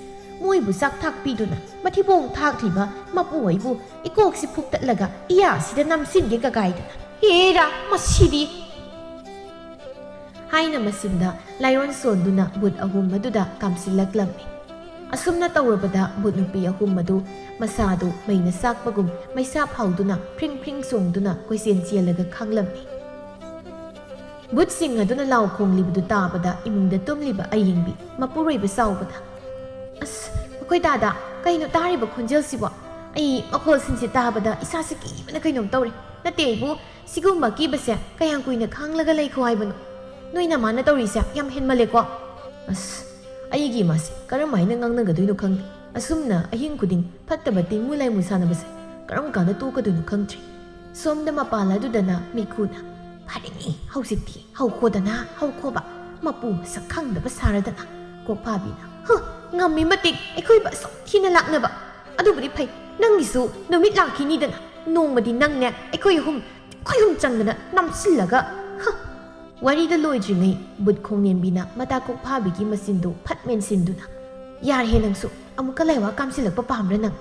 ꯃꯣꯏꯕꯨ ꯆꯥꯛ ꯊꯥꯛꯄꯤꯗꯨꯅ ꯃꯊꯤꯕꯣꯡ ꯊꯥꯛꯂꯤꯕ ꯃꯄꯨ ꯑꯩꯕꯨ ꯏꯀꯣꯛꯁꯤ ꯐꯨꯛꯇꯠꯂꯒ ꯏꯌꯥꯁꯤꯗ ꯅꯝꯁꯤꯟꯒꯦ ꯀꯒꯥꯏꯗꯅ ꯍꯦꯔꯥ ꯃꯁꯤꯗꯤ ꯍꯥꯏꯅ ꯃꯆꯤꯟꯗ ꯂꯥꯏꯔꯣꯟ ꯁꯣꯟꯗꯨꯅ ꯕꯨꯠ ꯑꯍꯨꯝ ꯑꯗꯨꯗ ꯀꯥꯝꯁꯤꯜꯂꯛꯂꯝꯃꯤ ꯑꯁꯨꯝꯅ ꯇꯧꯔꯕꯗ ꯕꯨꯠ ꯅꯨꯄꯤ ꯑꯍꯨꯝ ꯑꯗꯨ ꯃꯁꯥꯗꯨ ꯃꯩꯅ ꯆꯥꯛꯄꯒꯨꯝ ꯃꯩꯁꯥ ꯐꯥꯎꯗꯨꯅ ꯐ꯭ꯔꯤꯡ ꯐ꯭ꯔꯤꯡ ꯆꯣꯡꯗꯨꯅ ꯀꯣꯏꯆꯦꯟ ꯆꯦꯜꯂꯒ ꯈꯥꯡꯂꯝꯃꯤ ꯕꯨꯠꯁꯤꯡ ꯑꯗꯨꯅ ꯂꯥꯎ ꯈꯣꯡꯂꯤꯕꯗꯨ ꯇꯥꯕꯗ ꯏꯃꯨꯡꯗ ꯇꯨꯝꯂꯤꯕ ꯑꯌꯤꯡꯕꯤ ꯃꯄꯨꯔꯣꯏꯕ ꯆꯥꯎꯕꯗ ꯑꯁ ꯑꯩꯈꯣꯏ ꯗꯥꯗꯥ ꯀꯩꯅꯣ ꯇꯥꯔꯤꯕ ꯈꯣꯟꯖꯦꯜꯁꯤꯕꯣ ꯑꯩ ꯃꯈꯣꯜꯁꯤꯡꯁꯦ ꯇꯥꯕꯗ ꯏꯁꯥꯁꯦ ꯀꯤꯕꯅ ꯀꯩꯅꯣꯝ ꯇꯧꯔꯦ ꯅꯠꯇꯦ ꯑꯩꯕꯨ ꯁꯤꯒꯨꯝꯕ ꯀꯤꯕꯁꯦ ꯀꯌꯥꯝ ꯀꯨꯏꯅ ꯈꯥꯡꯂꯒ ꯂꯩꯈꯣ ꯍꯥꯏꯕꯅꯣ ꯅꯣꯏ ꯅꯃꯥꯅ ꯇꯧꯔꯤꯁꯦ ꯌꯥꯝ ꯍꯦꯟꯃꯜꯂꯦꯀꯣ ꯑꯁ ꯑꯩꯒꯤ ꯏꯃꯥꯁꯦ ꯀꯔꯝꯍꯥꯏꯅ ꯉꯥꯡꯅꯒꯗꯣꯏꯅꯣ ꯈꯪꯗꯦ ꯑꯁꯨꯝꯅ ꯑꯍꯤꯡ ꯈꯨꯗꯤꯡ ꯐꯠꯇꯕ ꯇꯤꯡꯃꯨ ꯂꯥꯏꯃꯨ ꯁꯥꯟꯅꯕꯁꯦ ꯀꯔꯝ ꯀꯥꯟꯗ ꯇꯣꯛꯀꯗꯣꯏꯅꯣ ꯈꯪꯗ꯭ꯔꯤ ꯁꯣꯝꯗ ꯃꯄꯥꯟ ꯑꯗꯨꯗꯅ ꯃꯤꯈꯨꯅ ꯐꯔꯦꯅꯤ ꯍꯧꯖꯤꯛꯇꯤ ꯍꯧꯈꯣꯗꯅ ꯍꯧꯈꯣꯕ ꯃꯄꯨ ꯃꯁꯛ ꯈꯪꯗꯕ ꯁꯥꯔꯗꯅ ꯀꯣꯛꯐꯥꯕꯤꯅ ꯉꯝꯃꯤ ꯃꯇꯤꯛ ꯑꯩꯈꯣꯏꯕ ꯑꯁꯨꯛ ꯊꯤꯅ ꯂꯥꯛꯅꯕ ꯑꯗꯨꯕꯨꯗꯤ ꯐꯩ ꯅꯪꯒꯤꯁꯨ ꯅꯨꯃꯤꯠ ꯂꯥꯛꯈꯤꯅꯤꯗꯅ ꯅꯣꯡꯃꯗꯤ ꯅꯪꯅꯦ ꯑꯩꯈꯣꯏ ꯑꯍꯨꯝ ꯆꯪꯗꯅ ꯅꯝꯁꯤꯜꯂꯒ ꯋꯥꯔꯤꯗ ꯂꯣꯏꯗ꯭ꯔꯤꯉꯩ ꯕꯨꯠ ꯈꯣꯡꯅꯦꯝꯕꯤꯅ ꯃꯇꯥ ꯀꯣꯛꯐꯥꯕꯤꯒꯤ ꯃꯆꯤꯟꯗꯨ ꯐꯠ ꯃꯦꯟꯁꯤꯟꯗꯨꯅ ꯌꯥꯔꯦ ꯅꯪꯁꯨ ꯑꯃꯨꯛꯀ ꯂꯩꯋꯥ ꯀꯥꯝꯁꯤꯜꯂꯛꯄ ꯄꯥꯝꯕ꯭ꯔꯥ ꯅꯪ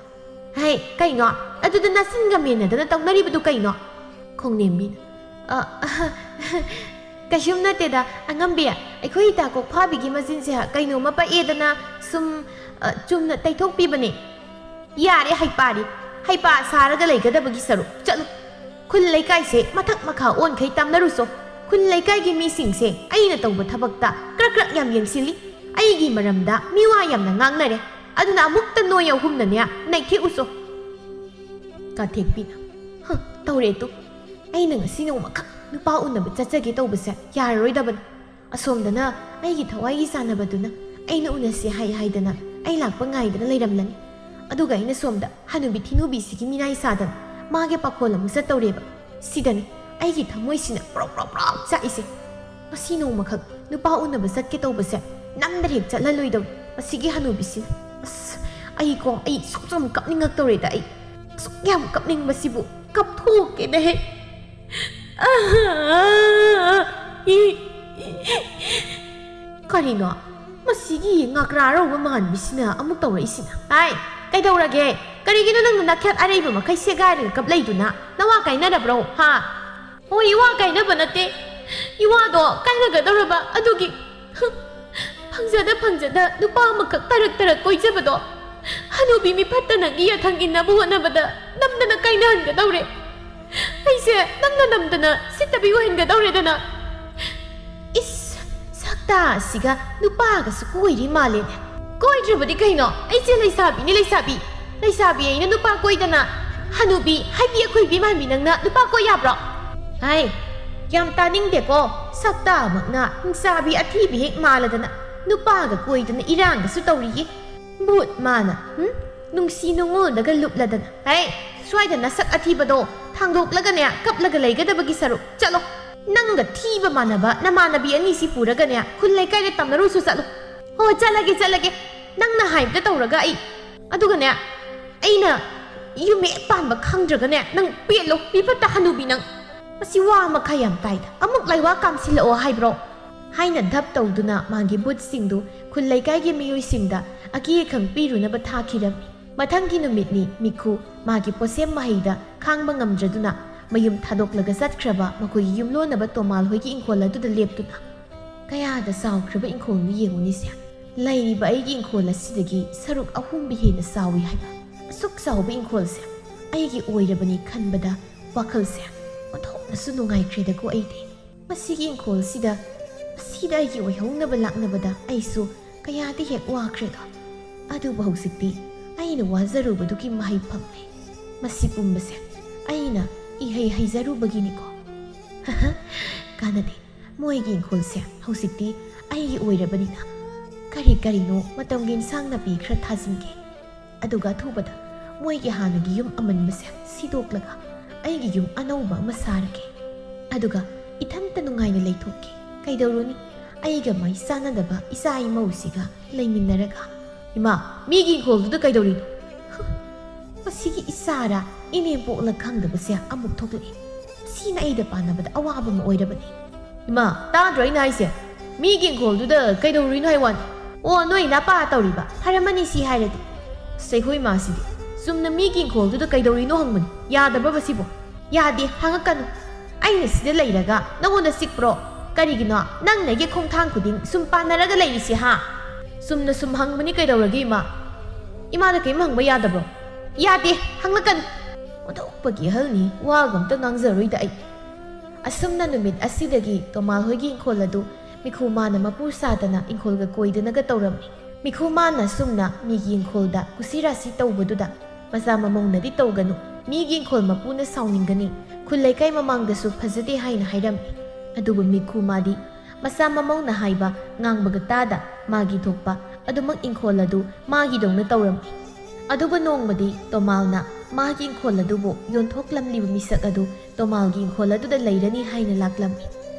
ꯍꯩ ꯀꯩꯅꯣ ꯑꯗꯨꯗ ꯅꯆꯤꯟꯒ ꯃꯦꯟꯅꯗꯅ ꯇꯧꯅꯔꯤꯕꯗꯨ ꯀꯩꯅꯣ ꯈꯣꯡꯅꯦꯝꯕꯤꯅ ꯀꯩꯁꯨꯝ ꯅꯠꯇꯦꯗ ꯑꯉꯝꯕꯤ ꯑꯩꯈꯣꯏ ꯏꯇꯥ ꯀꯣꯛꯐꯥꯕꯤꯒꯤ ꯃꯆꯤꯟꯁꯦ ꯀꯩꯅꯣꯝꯃ ꯄꯛꯑꯦꯗꯅ ꯁꯨꯝ ꯆꯨꯝꯅ ꯇꯩꯊꯣꯛꯄꯤꯕꯅꯦ ꯌꯥꯔꯦ ꯍꯩꯄꯥ ꯁꯥꯔꯒ ꯂꯩꯒꯗꯕꯒꯤ ꯁꯔꯨꯛ ꯆꯠꯂꯨ ꯈꯨꯜ ꯂꯩꯀꯥꯏꯁꯦ ꯃꯊꯛ ꯃꯈꯥ ꯑꯣꯟꯈꯩ ꯇꯝꯅꯔꯨꯁꯣ ꯈꯨꯜ ꯂꯩꯀꯥꯏꯒꯤ ꯃꯤꯁꯤꯡꯁꯦ ꯑꯩꯅ ꯇꯧꯕ ꯊꯕꯛꯇ ꯀ꯭ꯔꯛ ꯌꯥꯝ ꯌꯦꯡꯁꯤꯜꯂꯤ ꯑꯩꯒꯤ ꯃꯔꯝꯗ ꯃꯤꯋꯥ ꯌꯥꯝꯅ ꯉꯥꯡꯅꯔꯦ ꯑꯗꯨꯅ ꯑꯃꯨꯛꯇ ꯅꯣꯏ ꯑꯍꯨꯝꯅꯅꯦ ꯅꯩꯊꯦꯛꯎꯁꯣ ꯀꯥꯊꯦꯛꯄꯤꯅ ꯇꯧꯔꯦ ꯇꯨ ꯑꯩꯅ ꯉꯁꯤ ꯅꯣꯡꯃꯈꯛ ꯅꯨꯄꯥ ꯎꯅꯕ ꯆꯠꯆꯒꯦ ꯇꯧꯕꯁꯦ ꯌꯥꯔꯔꯣꯏꯗꯕꯅꯤ ꯑꯁꯣꯝꯗꯅ ꯑꯩꯒꯤ ꯊꯋꯥꯏꯒꯤ ꯆꯥꯟꯅꯕꯗꯨꯅ ꯑꯩꯅ ꯎꯅꯁꯦ ꯍꯥꯏꯗꯅ ꯑꯩ ꯂꯥꯛꯄ ꯉꯥꯏꯗꯅ ꯂꯩꯔꯝꯂꯅꯤ ꯑꯗꯨꯒ ꯑꯩꯅ ꯁꯣꯝꯗ ꯍꯅꯨꯕꯤ ꯊꯤꯅꯨꯕꯤꯁꯤꯒꯤ ꯃꯤꯅꯥꯏ ꯁꯥꯗꯅ ꯃꯥꯒꯤ ꯄꯥꯈꯣꯜ ꯑꯃꯨꯛ ꯆꯠꯇꯧꯔꯦꯕ ꯁꯤꯗꯅꯤ ꯑꯩꯒꯤ ꯊꯃꯣꯏꯁꯤꯅ ꯄ꯭ꯔꯣꯛ ꯄ꯭ꯔꯣꯛ ꯄ꯭ꯔꯣꯛ ꯆꯥꯛꯏꯁꯦ ꯉꯁꯤ ꯅꯣꯡꯃꯈꯛ ꯅꯨꯄꯥ ꯎꯅꯕ ꯆꯠꯀꯦ ꯇꯧꯕꯁꯦ ꯅꯝꯗꯅ ꯍꯦꯛ ꯆꯠꯍꯜꯂꯣꯏꯗꯧꯅꯤ ꯃꯁꯤꯒꯤ ꯍꯅꯨꯕꯤꯁꯤꯅ ꯑꯁ ꯑꯩ ꯁꯨꯝ ꯀꯞꯅꯤꯡꯉꯛꯇꯧꯔꯦꯗ ꯑꯩ ꯑꯁꯨꯛ ꯌꯥꯝ ꯀꯞꯅꯤꯡꯕꯁꯤꯕꯨ ꯀꯞꯊꯣꯛꯀꯦꯅ ꯍꯦꯛ ꯀꯔꯤꯅꯣ ꯃꯁꯤꯒꯤ ꯉꯥꯀ꯭ꯔꯥꯔꯧꯕ ꯃꯥꯟꯕꯤꯁꯤꯅ ꯑꯃꯨꯛ ꯇꯧꯔꯛꯏꯁꯤꯅ ꯍꯥꯏ ꯀꯩꯗꯧꯔꯒꯦ ꯀꯔꯤꯒꯤꯅꯣ ꯅꯪꯅ ꯅꯥꯈꯦꯠ ꯑꯔꯩꯕ ꯃꯈꯩ ꯁꯦꯒꯥꯏꯔꯒ ꯀꯞꯂꯩꯗꯨꯅ ꯅꯋꯥ ꯀꯥꯏꯅꯔꯕ꯭ꯔꯣ ꯍꯥ ꯍꯣꯏ ꯏꯋꯥ ꯀꯥꯏꯅꯕ ꯅꯠꯇꯦ ꯏꯋꯥꯗꯣ ꯀꯥꯏꯅꯒꯗꯧꯔꯕ ꯑꯗꯨꯒꯤ ꯐꯪꯖꯗ ꯅꯨꯄꯥ ꯑꯃꯈꯛ ꯇꯔꯛ ꯀꯣꯏꯖꯕꯗꯣ ꯍꯅꯨꯕꯤ ꯃꯤꯐꯠꯇꯅꯒꯤ ꯌꯥꯊꯪ ꯏꯟꯅꯕ ꯍꯣꯠꯅꯕꯗ ꯅꯝꯗꯅ ꯀꯥꯏꯅꯍꯟꯒꯗꯧꯔꯦ ꯑꯩꯁꯦ ꯅꯪꯅ ꯅꯝꯗꯅ ꯁꯤꯠꯇꯕꯤ ꯑꯣꯏꯍꯟꯒꯗꯧꯔꯦꯗꯅ ꯏꯁ ꯁꯛꯇꯥ ꯑꯁꯤꯒ ꯅꯨꯄꯥꯒꯁꯨ ꯀꯣꯏꯔꯤ ꯃꯥꯜꯂꯦꯅꯦ ꯀꯣꯏꯗ꯭ꯔꯕꯗꯤ ꯀꯩꯅꯣ ꯑꯩꯁꯦ ꯂꯩꯁꯥꯕꯤꯅꯤ ꯂꯩꯁꯥꯕꯤ ꯑꯩꯅ ꯅꯨꯄꯥ ꯀꯣꯏꯗꯅ ꯍꯅꯨꯕꯤ ꯍꯥꯏꯕꯤ ꯑꯩꯈꯣꯏꯕꯤ ꯃꯥꯟꯕꯤ ꯅꯪꯅ ꯅꯨꯄꯥ ꯀꯣꯏ ꯌꯥꯕ꯭ꯔꯣ ꯍꯥꯏ ꯌꯥꯝ ꯇꯥꯅꯤꯡꯗꯦꯀꯣ ꯁꯛꯇꯥꯃꯛꯅ ꯍꯤꯡꯆꯥꯕꯤ ꯑꯊꯤꯕꯤ ꯍꯦꯛ ꯃꯥꯜꯂꯗꯅ ꯅꯨꯄꯥꯒ ꯀꯣꯏꯗꯅ ꯏꯔꯥꯡꯒꯁꯨ ꯇꯧꯔꯤꯌꯦ ꯚꯨꯠ ꯃꯥꯅ ꯅꯨꯡꯁꯤ ꯅꯨꯡꯉꯣꯜꯗꯒ ꯂꯨꯞꯂꯗꯅ ꯍꯩ ꯁ꯭ꯋꯥꯏꯗ ꯅꯁꯛ ꯑꯊꯤꯕꯗꯣ ꯊꯥꯡꯗꯣꯛꯂꯒꯅꯦ ꯀꯞꯂꯒ ꯂꯩꯒꯗꯕꯒꯤ ꯁꯔꯨꯛ ꯆꯠꯂꯣ ꯅꯪꯒ ꯊꯤꯕ ꯃꯥꯟꯅꯕ ꯅꯃꯥꯟꯅꯕꯤ ꯑꯅꯤꯁꯤ ꯄꯨꯔꯒꯅꯦ ꯈꯨꯜ ꯂꯩꯀꯥꯏꯗ ꯇꯝꯅꯔꯨꯁꯨ ꯆꯠꯂꯣ ꯍꯣꯏ ꯆꯠꯂꯒꯦ ꯅꯪꯅ ꯍꯥꯏꯕꯗ ꯇꯧꯔꯒ ꯑꯗꯨꯒꯅꯦ ꯑꯩꯅ ꯌꯨꯝ ꯍꯦꯛ ꯄꯥꯟꯕ ꯈꯪꯗ꯭ꯔꯒꯅꯦ ꯅꯪ ꯄꯦꯠꯂꯣ ꯄꯤꯐꯠꯇ ꯍꯅꯨꯕꯤ ꯅꯪ ꯃꯁꯤ ꯋꯥ ꯃꯈꯥ ꯌꯥꯝ ꯇꯥꯏꯗ ꯑꯃꯨꯛ ꯂꯩꯋꯥ ꯀꯥꯝꯁꯤꯜꯂꯛꯑꯣ ꯍꯥꯏꯕ꯭ꯔꯣ ꯍꯥꯏꯅ ꯙꯞ ꯇꯧꯗꯨꯅ ꯃꯥꯒꯤ ꯕꯨꯠꯁꯤꯡꯗꯨ ꯈꯨꯜ ꯂꯩꯀꯥꯏꯒꯤ ꯃꯤꯑꯣꯏꯁꯤꯡꯗ ꯑꯀꯤ ꯑꯈꯪ ꯄꯤꯔꯨꯅꯕ ꯊꯥꯈꯤꯔꯝꯃꯤ ꯃꯊꯪꯒꯤ ꯅꯨꯃꯤꯠꯅꯤ ꯃꯤꯈꯨ ꯃꯥꯒꯤ ꯄꯣꯠꯁꯦꯝ ꯃꯍꯩꯗ ꯈꯥꯡꯕ ꯉꯝꯗ꯭ꯔꯗꯨꯅ ꯃꯌꯨꯝ ꯊꯥꯗꯣꯛꯂꯒ ꯆꯠꯈ꯭ꯔꯕ ꯃꯈꯣꯏꯒꯤ ꯌꯨꯝꯂꯣꯟꯅꯕ ꯇꯣꯃꯥꯜ ꯍꯣꯏꯒꯤ ꯏꯪꯈꯣꯜ ꯑꯗꯨꯗ ꯂꯦꯞꯇꯨꯅ ꯀꯌꯥꯗ ꯆꯥꯎꯈ꯭ꯔꯕ ꯏꯪꯈꯣꯜꯅꯤ ꯌꯦꯡꯉꯨꯅꯤꯁꯦ ꯂꯩꯔꯤꯕ ꯑꯩꯒꯤ ꯏꯪꯈꯣꯜ ꯑꯁꯤꯗꯒꯤ ꯁꯔꯨꯛ ꯑꯍꯨꯝꯕꯤ ꯍꯦꯟꯅ ꯆꯥꯎꯏ ꯍꯥꯏꯕ ꯑꯁꯨꯛ ꯆꯥꯎꯕ ꯏꯪꯈꯣꯜꯁꯦ ꯑꯩꯒꯤ ꯑꯣꯏꯔꯕꯅꯤ ꯈꯟꯕꯗ ꯋꯥꯈꯜꯁꯦ ꯑꯣꯟꯊꯣꯛꯅꯁꯨ ꯅꯨꯡꯉꯥꯏꯈ꯭ꯔꯦꯗꯀꯣ ꯑꯩꯗꯤ ꯃꯁꯤꯒꯤ ꯏꯪꯈꯣꯜꯁꯤꯗ ꯑꯩꯒꯤ ꯑꯣꯏꯍꯧꯅꯕ ꯂꯥꯛꯅꯕꯗ ꯑꯩꯁꯨ ꯀꯌꯥꯗꯤ ꯍꯦꯛ ꯋꯥꯈ꯭ꯔꯦꯗꯣ ꯑꯗꯨꯕꯨ ꯍꯧꯖꯤꯛꯇꯤ ꯑꯩꯅ ꯋꯥꯖꯔꯨꯕꯗꯨꯒꯤ ꯃꯍꯩ ꯐꯪꯂꯦ ꯃꯁꯤ ꯄꯨꯝꯕꯁꯦ ꯑꯩꯅ ꯏꯍꯩ ꯍꯩꯖꯔꯨꯕꯒꯤꯅꯤꯀꯣ ꯀꯥꯟꯅꯗꯦ ꯃꯣꯏꯒꯤ ꯏꯪꯈꯣꯜꯁꯦ ꯍꯧꯖꯤꯛꯇꯤ ꯑꯩꯒꯤ ꯑꯣꯏꯔꯕꯅꯤꯅ ꯀꯔꯤꯅꯣ ꯃꯇꯝꯒꯤ ꯏꯟꯁꯥꯡ ꯅꯥꯄꯤ ꯈꯔ ꯊꯥꯖꯤꯟꯒꯦ ꯑꯗꯨꯒ ꯑꯊꯨꯕꯗ ꯃꯣꯏꯒꯤ ꯍꯥꯟꯅꯒꯤ ꯌꯨꯝ ꯑꯃꯟꯕꯁꯦ ꯁꯤꯗꯣꯛꯂꯒ ꯑꯩꯒꯤ ꯌꯨꯝ ꯑꯅꯧꯕ ꯑꯃ ꯁꯥꯔꯒꯦ ꯑꯗꯨꯒ ꯏꯊꯟꯇ ꯅꯨꯡꯉꯥꯏꯅ ꯂꯩꯊꯣꯛꯀꯦ ꯀꯩꯗꯧꯔꯨꯅꯤ ꯑꯩꯒ ꯃꯩ ꯆꯥꯟꯅꯗꯕ ꯏꯆꯥ ꯏꯃꯧꯁꯤꯒ ꯂꯩꯃꯤꯟꯅꯔꯒ ꯏꯃꯥ ꯃꯤꯒꯤ ꯏꯪꯈꯣꯜꯗꯨꯗ ꯀꯩꯗꯧꯔꯤꯅꯣ ꯃꯁꯤꯒꯤ ꯏꯆꯥꯔ ꯏꯅꯦꯝꯄꯣꯛꯅ ꯈꯪꯗꯕꯁꯦ ꯑꯃꯨꯛ ꯊꯣꯛꯂꯛꯏ ꯁꯤꯅ ꯑꯩꯗ ꯄꯥꯟꯅꯕꯗ ꯑꯋꯥꯕ ꯑꯃ ꯑꯣꯏꯔꯕꯅꯤ ꯏꯃꯥ ꯇꯥꯗ꯭ꯔꯣ ꯑꯩꯅ ꯍꯥꯏꯁꯦ ꯃꯤꯒꯤ ꯏꯪꯈꯣꯜꯗꯨꯗ ꯀꯩꯗꯧꯔꯤꯅꯣ ꯍꯥꯏꯋꯥꯅꯤ ꯑꯣ ꯅꯣꯏ ꯅꯄꯥ ꯇꯧꯔꯤꯕ ꯐꯔꯝꯃꯅꯤ ꯁꯤ ꯍꯥꯏꯔꯗꯤ ꯑꯩꯈꯣꯏ ꯃꯥꯁꯤꯗꯤ ꯆꯨꯝꯅ ꯃꯤꯒꯤ ꯏꯪꯈꯣꯜꯗꯨꯗ ꯀꯩꯗꯧꯔꯤꯅꯣ ꯍꯪꯕꯅꯤ ꯌꯥꯗꯕ꯭ꯔꯕ ꯁꯤꯕꯣ ꯌꯥꯗꯦ ꯍꯪꯉꯛꯀꯅꯨ ꯑꯩꯅ ꯁꯤꯗ ꯂꯩꯔꯒ ꯅꯪꯉꯣꯟꯗ ꯆꯤꯛꯄ꯭ꯔꯣ ꯀꯔꯤꯒꯤꯅꯣ ꯅꯪ ꯅꯩꯒꯤ ꯈꯣꯡꯊꯥꯡ ꯈꯨꯗꯤꯡ ꯁꯨꯝ ꯄꯥꯟꯅꯔꯒ ꯂꯩꯔꯤꯁꯤ ꯍꯥ ꯆꯨꯝꯅ ꯁꯨꯝ ꯍꯪꯕꯅꯤ ꯀꯩꯗꯧꯔꯒꯦ ꯏꯃꯥꯗ ꯀꯔꯤꯝ ꯍꯪꯕ ꯌꯥꯗꯕ꯭ꯔꯣ ꯌꯥꯗꯦ ꯍꯪꯂꯛꯀꯅꯨ ꯑꯣꯟꯊꯣꯛꯄꯒꯤ ꯑꯍꯜꯅꯤ ꯋꯥꯒ ꯑꯝꯇ ꯉꯥꯡꯖꯔꯣꯏꯗ ꯑꯩ ꯑꯁꯨꯝꯅ ꯅꯨꯃꯤꯠ ꯑꯁꯤꯗꯒꯤ ꯇꯣꯃꯥꯜ ꯍꯣꯏꯒꯤ ꯏꯪꯈꯣꯜ ꯑꯗꯨ ꯃꯤꯈꯨ ꯃꯥꯅ ꯃꯄꯨ ꯁꯥꯗꯅ ꯏꯪꯈꯣꯜꯒ ꯀꯣꯏꯗꯅꯒ ꯇꯧꯔꯝꯃꯤ ꯃꯤꯈꯨ ꯃꯥꯅ ꯁꯨꯝꯅ ꯃꯤꯒꯤ ꯏꯪꯈꯣꯜꯗ ꯀꯨꯁꯤꯔꯥꯁꯤ ꯇꯧꯕꯗꯨꯗ ꯃꯆꯥ ꯃꯃꯧꯅꯗꯤ ꯇꯧꯒꯅꯨ ꯃꯤꯒꯤ ꯏꯪꯈꯣꯜ ꯃꯄꯨꯅ ꯁꯥꯎꯅꯤꯡꯒꯅꯤ ꯈꯨꯜ ꯂꯩꯀꯥꯏ ꯃꯃꯥꯡꯗꯁꯨ ꯐꯖꯗꯦ ꯍꯥꯏꯅ ꯍꯥꯏꯔꯝꯃꯤ ꯑꯗꯨꯕꯨ ꯃꯤꯈꯨ ꯃꯥꯗꯤ ꯃꯆꯥ ꯃꯃꯧꯅ ꯍꯥꯏꯕ ꯉꯥꯡꯕꯒ ꯇꯥꯗ ꯃꯥꯒꯤ ꯊꯣꯛꯄ ꯑꯗꯨꯃꯛ ꯏꯪꯈꯣꯜ ꯑꯗꯨ ꯃꯥꯒꯤꯗꯧꯅ ꯇꯧꯔꯝꯃꯤ ꯑꯗꯨꯕꯨ ꯅꯣꯡꯃꯗꯤ ꯇꯣꯃꯥꯜꯅ ꯃꯥꯒꯤ ꯏꯪꯈꯣꯜ ꯑꯗꯨꯕꯨ ꯌꯣꯟꯊꯣꯛꯂꯝꯂꯤꯕ ꯃꯤꯁꯛ ꯑꯗꯨ ꯇꯣꯃꯥꯜꯒꯤ ꯏꯪꯈꯣꯜ ꯑꯗꯨꯗ ꯂꯩꯔꯅꯤ ꯍꯥꯏꯅ ꯂꯥꯛꯂꯝꯃꯤ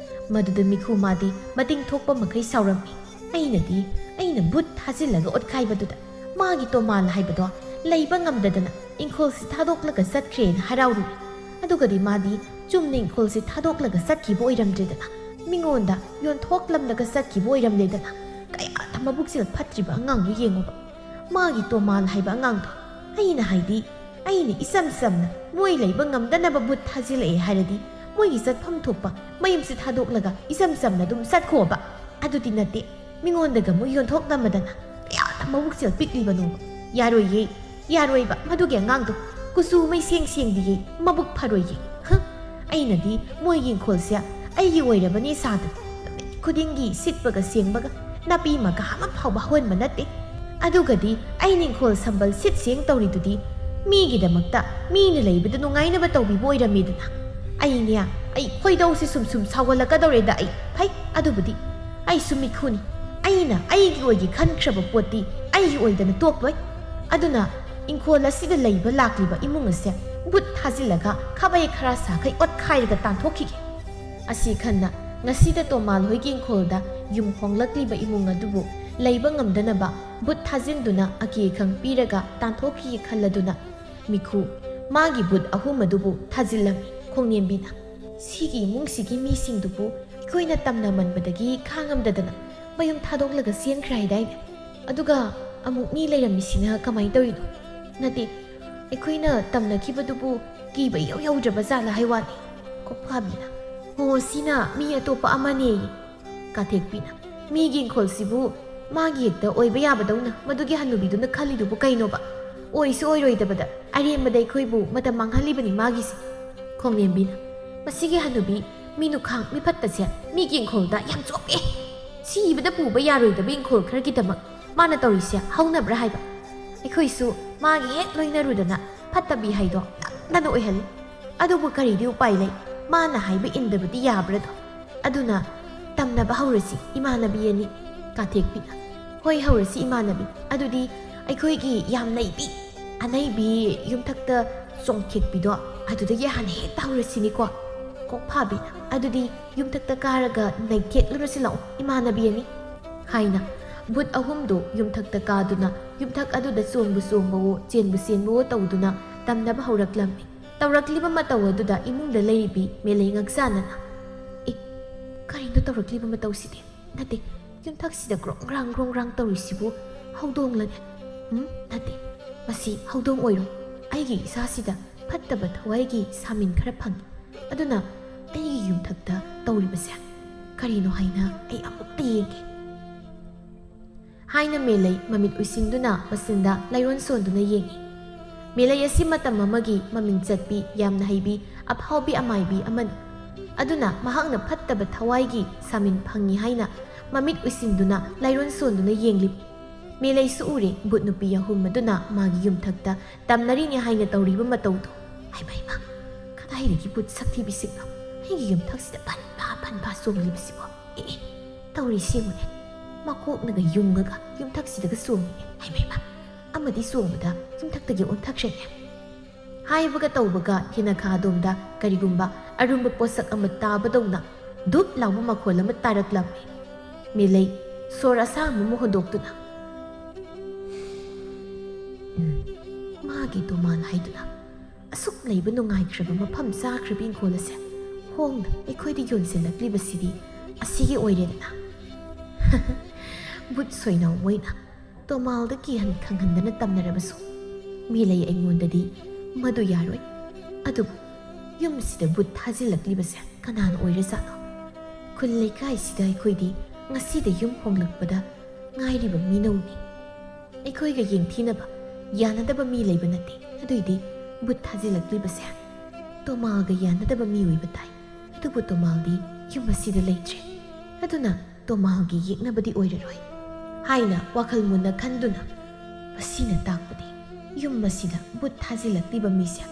ꯃꯗꯨꯗ ꯃꯤꯈꯨ ꯃꯥꯗꯤ ꯃꯇꯤꯡ ꯊꯣꯛꯄ ꯃꯈꯩ ꯁꯥꯎꯔꯝꯃꯤ ꯑꯩꯅ ꯕꯨꯠ ꯊꯥꯖꯤꯜꯂꯒ ꯑꯣꯠꯈꯥꯏꯕꯗꯨꯗ ꯃꯥꯒꯤ ꯇꯣꯃꯥꯜ ꯍꯥꯏꯕꯗꯣ ꯂꯩꯕ ꯉꯝꯗꯗꯅ ꯏꯪꯈꯣꯜꯁꯤ ꯊꯥꯗꯣꯛꯂꯒ ꯆꯠꯈ꯭ꯔꯦꯅ ꯍꯔꯥꯎꯔꯨꯏ ꯑꯗꯨꯒꯗꯤ ꯃꯥꯗꯤ ꯆꯨꯝꯅ ꯏꯪꯈꯣꯜꯁꯤ ꯊꯥꯗꯣꯛꯂꯒ ꯆꯠꯈꯤꯕ ꯑꯣꯏꯔꯝꯗ꯭ꯔꯦꯗꯅ ꯃꯤꯉꯣꯟꯗ ꯌꯣꯟꯊꯣꯛꯂꯝꯂꯒ ꯆꯠꯈꯤꯕ ꯑꯣꯏꯔꯝꯂꯦꯗꯅ ꯀꯌꯥꯗ ꯃꯕꯨꯛꯆꯦꯜ ꯐꯠꯇ꯭ꯔꯤꯕ ꯑꯉꯥꯡꯗꯨ ꯌꯦꯡꯉꯨꯕ ꯃꯥꯒꯤ ꯇꯣꯃꯥꯜ ꯍꯥꯏꯕ ꯑꯉꯥꯡꯗꯣ ꯑꯩꯅ ꯏꯆꯝ ꯆꯝꯅ ꯃꯣꯏ ꯂꯩꯕ ꯉꯝꯗꯅꯕ ꯕꯨꯠ ꯊꯥꯖꯤꯜꯂꯛꯑꯦ ꯍꯥꯏꯔꯗꯤ ꯃꯣꯏꯒꯤ ꯆꯠꯐꯝ ꯊꯣꯛꯄ ꯃꯌꯨꯝꯁꯤ ꯊꯥꯗꯣꯛꯂꯒ ꯏꯆꯝ ꯆꯝꯅ ꯑꯗꯨꯝ ꯆꯠꯈꯣꯕ ꯑꯗꯨꯗꯤ ꯅꯠꯇꯦ ꯃꯤꯉꯣꯟꯗꯒ ꯃꯣꯏ ꯌꯣꯟꯊꯣꯛꯂꯝꯃꯗꯅ ꯀꯌꯥꯗ ꯃꯕꯨꯛꯆꯦꯜ ꯄꯤꯛꯂꯤꯕꯅꯣꯕ ꯌꯥꯔꯣꯏꯕ ꯃꯗꯨꯒꯤ ꯑꯉꯥꯡꯗꯣ ꯀꯨꯆꯨ ꯃꯩ ꯁꯦꯡꯗꯤꯌꯦ ꯃꯕꯨꯛ ꯐꯔꯣꯏꯌꯦ ꯑꯩꯅꯗꯤ ꯃꯣꯏꯒꯤ ꯏꯪꯈꯣꯜꯁꯦ ꯑꯩꯒꯤ ꯑꯣꯏꯔꯕꯅꯤ ꯁꯥꯗꯅ ꯅꯨꯃꯤꯠ ꯈꯨꯗꯤꯡꯒꯤ ꯁꯤꯠꯄꯒ ꯁꯦꯡꯕꯒ ꯅꯥꯄꯤ ꯃꯀꯥ ꯑꯃ ꯐꯥꯎꯕ ꯍꯧꯍꯟꯕ ꯅꯠꯇꯦ ꯑꯗꯨꯒꯗꯤ ꯑꯩꯅ ꯏꯪꯈꯣꯜ ꯁꯝꯕꯜ ꯁꯤꯠ ꯁꯦꯡ ꯇꯧꯔꯤꯗꯨꯗꯤ ꯃꯤꯒꯤꯗꯃꯛꯇ ꯃꯤꯅ ꯂꯩꯕꯗ ꯅꯨꯡꯉꯥꯏꯅꯕ ꯇꯧꯕꯤꯕ ꯑꯣꯏꯔꯝꯃꯤꯗꯅ ꯑꯩ ꯈꯣꯏꯗꯧꯁꯤ ꯁꯨꯝ ꯁꯥꯎꯒꯠꯂꯛꯀꯗꯧꯔꯦꯗ ꯐꯩ ꯑꯗꯨꯕꯨꯗꯤ ꯑꯩꯁꯨ ꯃꯤꯈꯨꯅꯤ ꯑꯩꯅ ꯑꯩꯒꯤ ꯑꯣꯏꯒꯤ ꯈꯟꯈ꯭ꯔꯕ ꯄꯣꯠꯇꯤ ꯑꯩꯒꯤ ꯑꯣꯏꯗꯅ ꯇꯣꯛꯂꯣꯏ ꯑꯗꯨꯅ ꯏꯪꯈꯣꯜ ꯑꯁꯤꯗ ꯂꯩꯕ ꯂꯥꯛꯂꯤꯕ ꯏꯃꯨꯡ ꯑꯁꯦ ꯕꯨꯠ ꯊꯥꯖꯤꯜꯂꯒ ꯈꯥꯕꯩ ꯈꯔ ꯁꯥꯈꯩ ꯑꯣꯠꯈꯥꯏꯔꯒ ꯇꯥꯟꯊꯣꯛꯈꯤꯒꯦ꯫ ꯑꯁꯤ ꯈꯟꯅ ꯉꯁꯤꯗ ꯇꯣꯃꯥꯜ ꯍꯣꯏꯒꯤ ꯏꯪꯈꯣꯜꯗ ꯌꯨꯝ ꯍꯣꯡꯂꯛꯂꯤꯕ ꯏꯃꯨꯡ ꯑꯗꯨꯕꯨ ꯂꯩꯕ ꯉꯝꯗꯅꯕ ꯕꯨꯠ ꯊꯥꯖꯤꯟꯗꯨꯅ ꯑꯀꯤ-ꯑꯈꯪ ꯄꯤꯔꯒ ꯇꯥꯟꯊꯣꯛꯈꯤꯒꯦ ꯈꯜꯂꯗꯨꯅ ꯃꯤꯈꯨ ꯃꯥꯒꯤ ꯕꯨꯠ ꯑꯍꯨꯝ ꯑꯗꯨꯕꯨ ꯊꯥꯖꯤꯜꯂꯝꯃꯤ꯫ ꯈꯣꯡꯅꯦꯝꯕꯤꯅ ꯁꯤꯒꯤ ꯏꯃꯨꯡꯁꯤꯒꯤ ꯃꯤꯁꯤꯡꯗꯨꯕꯨ ꯑꯩꯈꯣꯏꯅ ꯇꯝꯅꯃꯟꯕꯗꯒꯤ ꯈꯥꯡꯉꯝꯗꯗꯅ ꯃꯌꯨꯝ ꯊꯥꯗꯣꯛꯂꯒ ꯆꯦꯟꯈ꯭ꯔꯦ ꯍꯥꯏꯗꯥꯏꯅꯦ? ꯑꯗꯨꯒ ꯑꯃꯨꯛ ꯃꯤ ꯂꯩꯔꯝꯃꯤꯁꯤꯅ ꯀꯃꯥꯏꯅ ꯇꯧꯔꯤꯅꯣ? ꯅꯠꯇꯦ, ꯑꯩꯈꯣꯏꯅ ꯇꯝꯅꯈꯤꯕꯗꯨꯕу ꯀꯤꯕ ꯏꯌꯧ ꯌꯧꯗ꯭ꯔꯕ ꯖꯥꯠꯂ ꯍꯥꯏ ꯋꯥꯅꯤ꯫ ꯀꯣꯛꯐꯥꯕꯤꯅ ꯑꯣ ꯁꯤꯅ ꯃꯤ ꯑꯇꯣꯞꯄ ꯑꯃꯅꯦꯌꯦ꯫ ꯀꯥꯊꯦꯛꯄꯤꯅ ꯃꯤꯒꯤ ꯏꯪꯈꯣꯜꯁꯤꯕꯨ ꯃꯥꯒꯤ ꯍꯦꯛꯇ ꯑꯣꯏꯕ ꯌꯥꯕꯗꯧꯅ ꯃꯗꯨꯒꯤ ꯍꯟꯅꯨꯕꯤꯗꯨꯅ ꯈꯜꯂꯤꯗꯨꯕꯨ ꯀꯩꯅꯣꯕ? ꯑꯣꯏꯁꯨ ꯑꯣꯏꯔꯣꯏꯗꯕꯗ ꯑꯔꯦꯝꯕꯗ ꯑꯩꯈꯣꯏꯕꯨ ꯃꯇꯝ ꯃꯥꯡꯍꯜꯂꯤꯕꯅꯤ ꯃꯥꯒꯤꯁꯦ꯫ ꯈꯣꯡꯅꯦꯝꯕꯤꯅ ꯃꯁꯤꯒꯤ ꯍꯟꯅꯨꯕꯤ ꯃꯤꯅꯨꯈꯥꯡ ꯃꯤꯐꯠꯇꯁꯦ ꯃꯤꯒꯤ ꯏꯪꯈꯣꯜꯗ ꯌꯥꯝ ꯆꯣꯞꯄꯦ꯫ ꯁꯤꯕꯗ ꯄꯨꯕ ꯌꯥꯔꯣꯏꯗꯕ ꯏꯪꯈꯣꯜ ꯈꯔꯒꯤꯗꯃꯛ ꯃꯥꯅ ꯇꯧꯔꯤꯁꯦ ꯍꯧꯅꯕ꯭ꯔꯥ ꯍꯥꯏꯕ? ꯑꯩꯈꯣꯏꯁꯨ ꯃꯥꯒꯤ ꯍꯦꯛ ꯂꯣꯏꯅꯔꯨꯗꯅ ꯐꯠꯇꯕꯤ ꯍꯥꯏꯗꯣ ꯅꯝꯗꯅ ꯑꯣꯏꯍꯜꯂꯤ꯫ ꯑꯗꯨꯕꯨ ꯀꯔꯤꯗꯤ ꯎꯄꯥꯏ ꯂꯩ? ꯃꯥꯅ ꯍꯥꯏꯕ ꯏꯟꯗꯕꯗꯤ ꯌꯥꯕ꯭ꯔꯥꯗꯣ? ꯑꯗꯨꯅ ꯇꯝꯅꯕ ꯍꯧꯔꯁꯤ ꯏꯃꯥꯟꯅꯕꯤ ꯑꯅꯤ꯫ ꯀꯥꯊꯦꯛꯄꯤꯅ ꯍꯣꯏ ꯍꯧꯔꯁꯤ ꯏꯃꯥꯟꯅꯕꯤ, ꯑꯗꯨꯗꯤ ꯑꯩꯈꯣꯏꯒꯤ ꯌꯥꯝ ꯅꯩꯕꯤ ꯑꯅꯩꯕꯤ ꯌꯨꯝꯊꯛꯇ ꯆꯣꯡꯊꯦꯛꯄꯤꯗꯣ ꯑꯗꯨꯗꯒꯤ ꯍꯥꯟꯅ ꯍꯦꯛꯇ ꯍꯧꯔꯁꯤꯅꯤꯀꯣ꯫ ꯀꯣꯛꯐꯥꯕꯤꯅ ꯑꯗꯨꯗꯤ ꯌꯨꯝꯊꯛꯇ ꯀꯥꯔꯒ ꯅꯩꯊꯦꯛꯂꯨꯔꯁꯤ ꯂꯥꯛꯑꯣ ꯏꯃꯥꯟꯅꯕꯤ ꯑꯅꯤ ꯍꯥꯏꯅ ꯕꯨꯠ ꯑꯍꯨꯝꯗꯨ ꯌꯨꯝꯊꯛꯇ ꯀꯥꯗꯨꯅ ꯌꯨꯝꯊꯛ ꯑꯗꯨꯗ ꯆꯣꯡꯕꯨ ꯆꯣꯡꯕꯋꯣ ꯆꯦꯟꯕꯨ ꯆꯦꯟꯕꯋꯣ ꯇꯧꯗꯨꯅ ꯇꯝꯅꯕ ꯍꯧꯔꯛꯂꯝꯃꯤ꯫ ꯇꯧꯔꯛꯂꯤꯕ ꯃꯇꯧ ꯑꯗꯨꯗ ꯏꯃꯨꯡꯗ ꯂꯩꯔꯤꯕꯤ ꯃꯦꯂꯩ ꯉꯛꯆꯥꯅꯅ ꯀꯔꯤꯅꯣ ꯇꯧꯔꯛꯂꯤꯕ ꯃꯇꯧꯁꯤꯗꯤ? ꯅꯠꯇꯦ, ꯌꯨꯝꯊꯛꯁꯤꯗ ꯒ꯭ꯔꯣꯡ ꯒ꯭ꯔꯥꯡ ꯇꯧꯔꯤꯁꯤꯕꯨ ꯍꯧꯗꯣꯡꯂꯅꯦ? ꯅꯠꯇꯦ, ꯃꯁꯤ ꯍꯧꯗꯣꯡ ꯑꯣꯏꯔꯣ꯫ ꯑꯩꯒꯤ ꯏꯁꯥꯁꯤꯗ ꯐꯠꯇꯕ ꯊꯋꯥꯏꯒꯤ ꯁꯥꯃꯤꯟ ꯈꯔ ꯐꯪꯏ꯫ ꯑꯗꯨꯅ ꯑꯩꯒꯤ ꯌꯨꯝꯊꯛꯇ ꯇꯧꯔꯤꯕꯁꯦ ꯀꯔꯤꯅꯣ ꯍꯥꯏꯅ ꯑꯩ ꯑꯃꯨꯛꯇ ꯌꯦꯡꯒꯦ ꯍꯥꯏꯅ ꯃꯦꯂꯩ ꯃꯃꯤꯠ ꯎꯏꯁꯤꯟꯗꯨꯅ ꯃꯆꯤꯟꯗ ꯂꯩꯔꯣꯟ ꯁꯣꯟꯗꯨꯅ ꯌꯦꯡꯉꯤ꯫ ꯃꯦꯂꯩ ꯑꯁꯤ ꯃꯇꯝ ꯑꯃꯒꯤ ꯃꯃꯤꯡ ꯆꯠꯄꯤ ꯌꯥꯝꯅ ꯍꯩꯕꯤ ꯑꯐꯥꯎꯕꯤ ꯑꯃꯥꯏꯕꯤ ꯑꯃꯅꯤ꯫ ꯑꯗꯨꯅ ꯃꯍꯥꯛꯅ ꯐꯠꯇꯕ ꯊꯋꯥꯏꯒꯤ ꯁꯥꯃꯤꯟ ꯐꯪꯏ ꯍꯥꯏꯅ ꯃꯃꯤꯠ ꯎꯏꯁꯤꯟꯗꯨꯅ ꯂꯩꯔꯣꯟ ꯁꯣꯟꯗꯨꯅ ꯌꯦꯡꯂꯤꯕ ꯃꯦꯂꯩꯁꯨ ꯎꯔꯦ ꯕꯨꯠ ꯅꯨꯄꯤ ꯑꯍꯨꯝ ꯑꯗꯨꯅ ꯃꯥꯒꯤ ꯌꯨꯝꯊꯛꯇ ꯇꯝꯅꯔꯤꯅꯦ ꯍꯥꯏꯅ ꯇꯧꯔꯤꯕ ꯃꯇꯧꯗꯣ꯫ ꯍꯩꯃ ꯀꯗꯥꯏꯗꯒꯤ ꯕꯨꯠ ꯁꯛꯊꯤꯕꯤꯁꯤꯡꯅꯣ ꯑꯩꯒꯤ ꯌꯨꯝꯊꯛꯁꯤꯗ ꯐꯟꯐꯥ ꯆꯣꯡꯂꯤꯕꯁꯤꯕꯣ? ꯇꯧꯔꯤꯁꯤ ꯌꯦꯡꯉꯨꯅꯦ, ꯃꯀꯣꯛꯅꯒ ꯌꯨꯡꯉꯒ ꯌꯨꯝꯊꯛꯁꯤꯗꯒ ꯆꯣꯡꯉꯤꯅꯦ꯫ ꯍꯩꯃ ꯑꯃꯗꯤ ꯆꯣꯡꯕꯗ ꯌꯨꯝꯊꯛꯇꯒꯤ ꯑꯣꯟꯊꯈ꯭ꯔꯦꯅꯦ꯫ ꯍꯥꯏꯕꯒ ꯇꯧꯕꯒ ꯌꯦꯅꯈꯥꯗꯣꯝꯗ ꯀꯔꯤꯒꯨꯝꯕ ꯑꯔꯨꯝꯕ ꯄꯣꯠꯁꯛ ꯑꯃ ꯇꯥꯕꯗꯧꯅ ꯙꯨꯞ ꯂꯥꯎꯕ ꯃꯈꯣꯜ ꯑꯃ ꯇꯥꯔꯛꯂꯝꯃꯤ꯫ ꯃꯦꯂꯩ ꯁꯣꯔ ꯑꯁꯥꯡꯕ ꯑꯃ ꯍꯣꯟꯗꯣꯛꯇꯨꯅ ꯃꯥꯒꯤ ꯇꯣꯃꯥꯜ ꯍꯥꯏꯗꯨꯅ ꯑꯁꯨꯛ ꯂꯩꯕ ꯅꯨꯡꯉꯥꯏꯈ꯭ꯔꯕ ꯃꯐꯝ ꯆꯥꯈ꯭ꯔꯕ ꯏꯪꯈꯣꯜ ꯑꯁꯦ ꯍꯣꯡꯅ ꯑꯩꯈꯣꯏꯗ ꯌꯣꯟꯁꯤꯜꯂꯛꯂꯤꯕꯁꯤꯗꯤ ꯑꯁꯤꯒꯤ ꯑꯣꯏꯔꯦꯗꯅ꯫ ꯕꯨꯠ ꯁꯣꯏꯅꯥꯎ ꯃꯣꯏꯅ ꯇꯣꯃꯥꯜꯗ ꯀꯤꯍꯟ ꯈꯪꯍꯟꯗꯅ ꯇꯝꯅꯔꯕꯁꯨ ꯃꯦꯂꯩ ꯑꯩꯉꯣꯟꯗꯗꯤ ꯃꯗꯨ ꯌꯥꯔꯣꯏ꯫ ꯑꯗꯨꯕꯨ ꯌꯨꯝꯁꯤꯗ ꯕꯨꯠ ꯊꯥꯖꯤꯜꯂꯛꯂꯤꯕꯁꯦ ꯀꯅꯥꯅ ꯑꯣꯏꯔꯖꯥꯠꯅꯣ? ꯈꯨꯜ ꯂꯩꯀꯥꯏꯁꯤꯗ ꯑꯩꯈꯣꯏꯗꯤ ꯉꯁꯤꯗ ꯌꯨꯝ ꯍꯣꯡꯂꯛꯄꯗ ꯉꯥꯏꯔꯤꯕ ꯃꯤꯅꯧꯅꯤ꯫ ꯑꯩꯈꯣꯏꯒ ꯌꯦꯡꯊꯤꯅꯕ ꯌꯥꯅꯗꯕ ꯃꯤ ꯂꯩꯕ ꯅꯠꯇꯦ꯫ ꯑꯗꯨꯏꯗꯤ ꯕꯨꯠ ꯊꯥꯖꯤꯜꯂꯛꯂꯤꯕꯁꯦ ꯇꯣꯃꯥꯜꯒ ꯌꯥꯅꯗꯕ ꯃꯤ ꯑꯣꯏꯕ ꯇꯥꯏ꯫ ꯑꯗꯨꯕꯨ ꯇꯣꯃꯥꯜꯗꯤ ꯌꯨꯝ ꯑꯁꯤꯗ ꯂꯩꯇ꯭ꯔꯦ꯫ ꯑꯗꯨꯅ ꯇꯣꯃꯥꯜꯒꯤ ꯌꯦꯛꯅꯕꯗꯤ ꯑꯣꯏꯔꯔꯣই ꯍꯥꯏꯅ ꯋꯥꯈꯜ ꯃꯨꯟꯅ ꯈꯟꯗꯨꯅ ꯃꯁꯤꯅ ꯇꯥꯛꯄꯗꯤ ꯌꯨꯝ ꯑꯁꯤꯗ ꯕꯨꯠ ꯊꯥꯖꯤꯜꯂꯛꯂꯤꯕ ꯃꯤꯁꯦ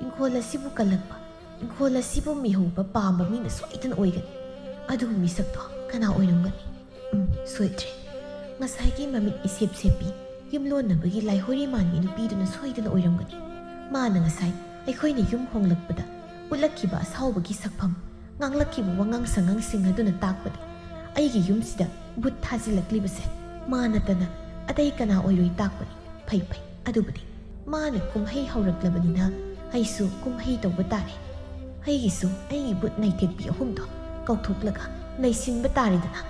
ꯏꯪꯈꯣꯜ ꯑꯁꯤꯕꯨ ꯀꯜꯂꯛꯄ, ꯏꯪꯈꯣꯜ ꯑꯁꯤꯕꯨ ꯃꯤꯍꯧꯕ ꯄꯥꯝꯕ ꯃꯤꯅ ꯁꯣꯏꯗꯅ ꯑꯣꯏꯒꯅꯤ꯫ ꯑꯗꯨꯕꯨ ꯃꯤꯁꯛꯇꯣ ꯀꯅꯥ ꯑꯣꯏꯔꯝꯒꯅꯤ? ꯁꯣꯏꯗ꯭ꯔꯦ, ꯉꯁꯥꯏꯒꯤ ꯃꯃꯤꯠ ꯏꯁꯦꯞ ꯁꯦꯞꯄꯤ ꯌꯨꯝꯂꯣꯟꯅꯕꯒꯤ ꯂꯥꯏꯍꯣꯔꯤ ꯃꯥꯟꯕꯤ ꯅꯨꯄꯤꯗꯨꯅ ꯁꯣꯏꯗꯅ ꯑꯣꯏꯔꯝꯒꯅꯤ꯫ ꯃꯥꯅ ꯉꯁꯥꯏ ꯑꯩꯈꯣꯏꯅ ꯌꯨꯝ ꯍꯣꯡꯂꯛꯄꯗ ꯎꯠꯂꯛꯈꯤꯕ ꯑꯁꯥꯎꯕꯒꯤ ꯁꯛꯐꯝ, ꯉꯥꯡꯂꯛꯈꯤꯕ ꯋꯥꯉꯥꯡ ꯁꯉꯥꯡꯁꯤꯡ ꯑꯗꯨꯅ ꯇꯥꯛꯄꯗꯤ ꯑꯩꯒꯤ ꯌꯨꯝꯁꯤꯗ ꯕꯨꯠ ꯊꯥꯖꯤꯜꯂꯛꯂꯤꯕꯁꯦ ꯃꯥ ꯅꯠꯇꯅ ꯑꯇꯩ ꯀꯅꯥ ꯑꯣꯏꯔꯣꯏ ꯇꯥꯛꯄꯅꯤ꯫ ꯐꯩ ꯑꯗꯨꯕꯨꯗꯤ ꯃꯥꯅ ꯀꯨꯝꯍꯩ ꯍꯧꯔꯛꯂꯕꯅꯤꯅ ꯑꯩꯁꯨ ꯀꯨꯝꯍꯩ ꯇꯧꯕ ꯇꯥꯔꯦ꯫ ꯑꯩꯒꯤꯁꯨ ꯑꯩꯒꯤ ꯕꯨꯠ ꯅꯩꯊꯦꯛꯄꯤ ꯑꯍꯨꯝꯗꯣ ꯀꯧꯊꯣꯛꯂꯒ ꯅꯩꯁꯤꯟꯕ ꯇꯥꯔꯦꯗꯅ꯫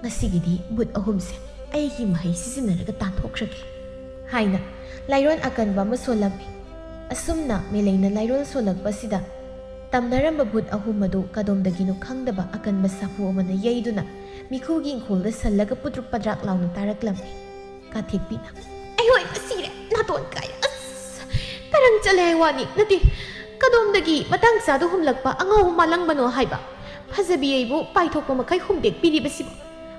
ꯉꯁꯤꯒꯤꯗꯤ ꯕꯨꯠ ꯑꯍꯨꯝꯁꯦ ꯑꯩꯒꯤ ꯃꯍꯩ ꯁꯤꯖꯤꯟꯅꯔꯒ ꯇꯥꯟꯊꯣꯛꯈ꯭ꯔꯒꯦ ꯍꯥꯏꯅ ꯂꯩꯔꯣꯟ ꯑꯀꯟꯕ ꯑꯃ ꯁꯣꯜꯂꯝꯃꯤ꯫ ꯑꯁꯨꯝꯅ ꯃꯦꯂꯩꯅ ꯂꯩꯔꯣꯟ ꯁꯣꯜꯂꯛꯄꯁꯤꯗ ꯇꯝꯅꯔꯝꯕ ꯕꯨꯠ ꯑꯍꯨꯝ ꯑꯗꯨ ꯀꯗꯣꯝꯗꯒꯤꯅꯣ ꯈꯪꯗꯕ ꯑꯀꯟꯕ ꯁꯥꯐꯨ ꯑꯃꯅ ꯌꯩꯗꯨꯅ ꯃꯤꯈꯨꯒꯤ ꯏꯪꯈꯣꯜꯗ ꯁꯜꯂꯒ ꯄꯨꯗ꯭ꯔꯨꯞ ꯄꯗ꯭ꯔꯥꯛ ꯂꯥꯎꯅ ꯇꯥꯔꯛꯂꯝꯃꯤ꯫ ꯀꯥꯊꯦꯛꯄꯤꯅ ꯑꯩꯍꯣꯏ ꯁꯤꯔꯦ, ꯅꯥꯇꯣꯟ ꯀꯥꯏꯔꯦ, ꯇꯔꯪ ꯆꯠꯂꯦ ꯍꯥꯏ ꯋꯥꯅꯤ ꯅꯠꯇꯦ, ꯀꯗꯣꯝꯗꯒꯤ ꯃꯇꯥꯡ ꯆꯥꯗ ꯍꯨꯝꯂꯛꯄ ꯑꯉꯥꯎꯕ ꯃꯥꯂꯪꯕꯅꯣ ꯍꯥꯏꯕ? ꯐꯖꯕꯤ ꯑꯩꯕꯨ ꯄꯥꯏꯊꯣꯛꯄ ꯃꯈꯩ ꯍꯨꯝꯗꯦꯛꯄꯤꯔꯤꯕꯁꯤꯕꯨ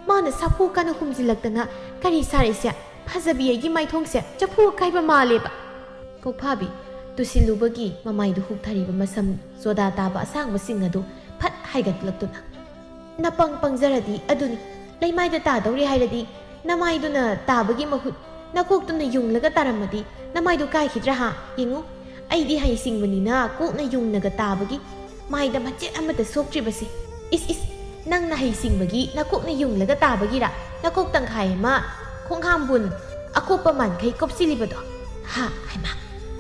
ꯃꯥꯅ ꯁꯥꯐꯨ ꯀꯟꯅ ꯍꯨꯝꯖꯤꯜꯂꯛꯇꯅ ꯀꯔꯤ ꯁꯥꯔꯤꯁꯦ? ꯐꯖꯕꯤ ꯑꯩꯒꯤ ꯃꯥꯏꯊꯣꯡꯁꯦ ꯆꯐꯨ ꯑꯀꯥꯏꯕ ꯃꯥꯜꯂꯦꯕ꯫ ꯀꯣꯛꯐꯥꯕꯤ ꯇꯨꯁꯤꯜꯂꯨꯕꯒꯤ ꯃꯃꯥꯏꯗꯨ ꯍꯨꯛꯊꯔꯤꯕ ꯃꯁꯝ ꯆꯣꯗꯥ ꯇꯥꯕ ꯑꯁꯥꯡꯕꯁꯤꯡ ꯑꯗꯨ ꯐꯠ ꯍꯥꯏꯒꯠꯂꯛꯇꯨꯅ ꯅꯄꯪ ꯄꯪꯖꯔꯗꯤ ꯑꯗꯨꯅꯤ, ꯂꯩꯃꯥꯏꯗ ꯇꯥꯗꯧꯔꯦ ꯍꯥꯏꯔꯗꯤ ꯅꯃꯥꯏꯗꯨꯅ ꯇꯥꯕꯒꯤ ꯃꯍꯨꯠ นาโคกตุนในยุงแล้วก็ตารามาดีน้ำไม่ดูใกล้คิดระหะยังงูไอ้ดีให้สิ่งวันนี้นะกูในยุงนกตาบกี้ไม่ดำมาเจ็ดมาแต่ซกจีบสิอิสนั่งในสิ่งบกี้นาโคกในยุงแล้วก็ตาบกี้ละนาโคกตั้งไข่มาคงห้ามบุญอากูประมาณใครกบสิลิบดอฮะให้มา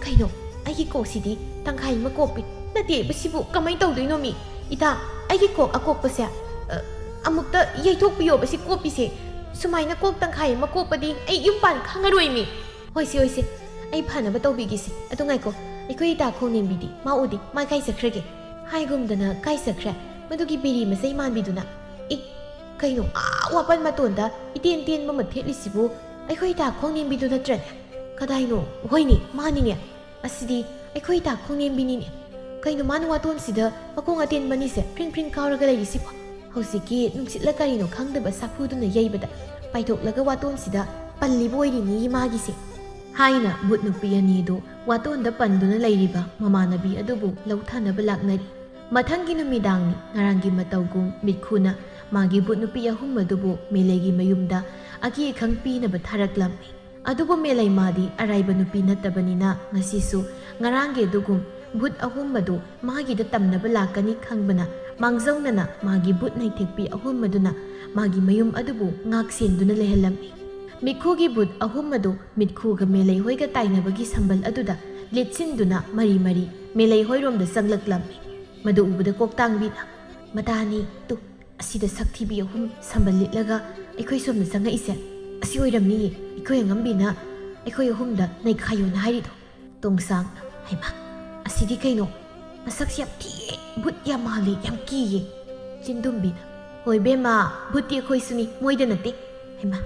ใครโนไอ้กี่โกสิดีตั้งไข่มากบปิดนาเดียบสิบุก็ไม่ต้องดูโนมีอีตาไอ้กี่โกอากบปะเสียอามุกตะยัยทุกประโยชน์ไปสิกบปิเสสมัยนักกบตั้งไข่มากบปะดีไอ้ยุ่งปั่นข้างรวยมีโอ้ยสิไอ้ผ่านมาตัวบิกิสิไอ้ตรงไงก็ไอ้คุยตาคงเนียนบิดีมาอุดิมาใครสักครั้งให้กุมดนะใครสักครั้งมาดูกี่บิดีมาใส่มันบิดูนะอีใครหนูว่าปั่นมาตัวนั้นอีเตียนมาหมดเทลิสิบุไอ้คุยตาคงเนียนบิดูนะจันก็ได้หนูโอ้ยนี่มานี่เนี่ยอาสิดีไอ้คุยตาคงเนียนบินี่เนี่ยใครหนูมาหนูว่าตัวสิเด้อมาคงอาเตียนมันนี่เสพริ้งข้าวแล้วก็เลยสิบเฮาสิกี้นุ่มสิละกันหนูข้างเดิมสักพูดตัวเนี่ยยัยบดไปถูกแล้วก็ว่าตัวสิเด้อปันลิบวยดีนี้มากิสิให้นะบุตรนุปีอันนี้ดูว่าตัวนั้นปันดูนั่นเลยรีบะมามานาบีอดูบุแล้วท่านนับลักนัดมาทั้งกินมีดังนี่งารังกินมาเตากุงมิดคุณนะมากิบุตรนุปีอาหุ่มมาดูบุเมเลกิมายุมดาอากีขังปีนับทารักลำนี่อดูบุเมลัยมาดีอะไรบันุปีนัตบันินะงาซิสุงารังเกดูกุมบุตรอาหุ่มมาดูมากิดตั้มนับลักกันนี่ขังบนะมังจงนั่นนะมากิบุตรในเทกปีอาหุ่มมาดูนะมากิมายุมอดูบุงักเสียนดูนั่นเลยลำนี่มิคูกิบุตรอาหุ่มมาดูมิดคูกับเมลัยห้อยก็ไตนับกิสัมบัลอดูดาเล็ดสินดูนะมารีเมลัยห้อยรวมเดสังลักลำนี่มาดูอุบดกกตังบินะมาดานี่ตุอสิเดสักทีบีอาหุ่มสัมบัลลิแล้วก็ไอ้คุยสมเดสังไงเสียอสิโอยดำนี่ไอ้คุยงั้มบินะไอ้คุยอาหุ่มดาในขยนให้ดิดูตรงสังให้มาอสิดีใครโนมาสักเสียบที่บุตรยามาเลยยำกี้จินดุมบินะโอยเบมาบุตรที่คุยสุนีมวยเดนติให้มา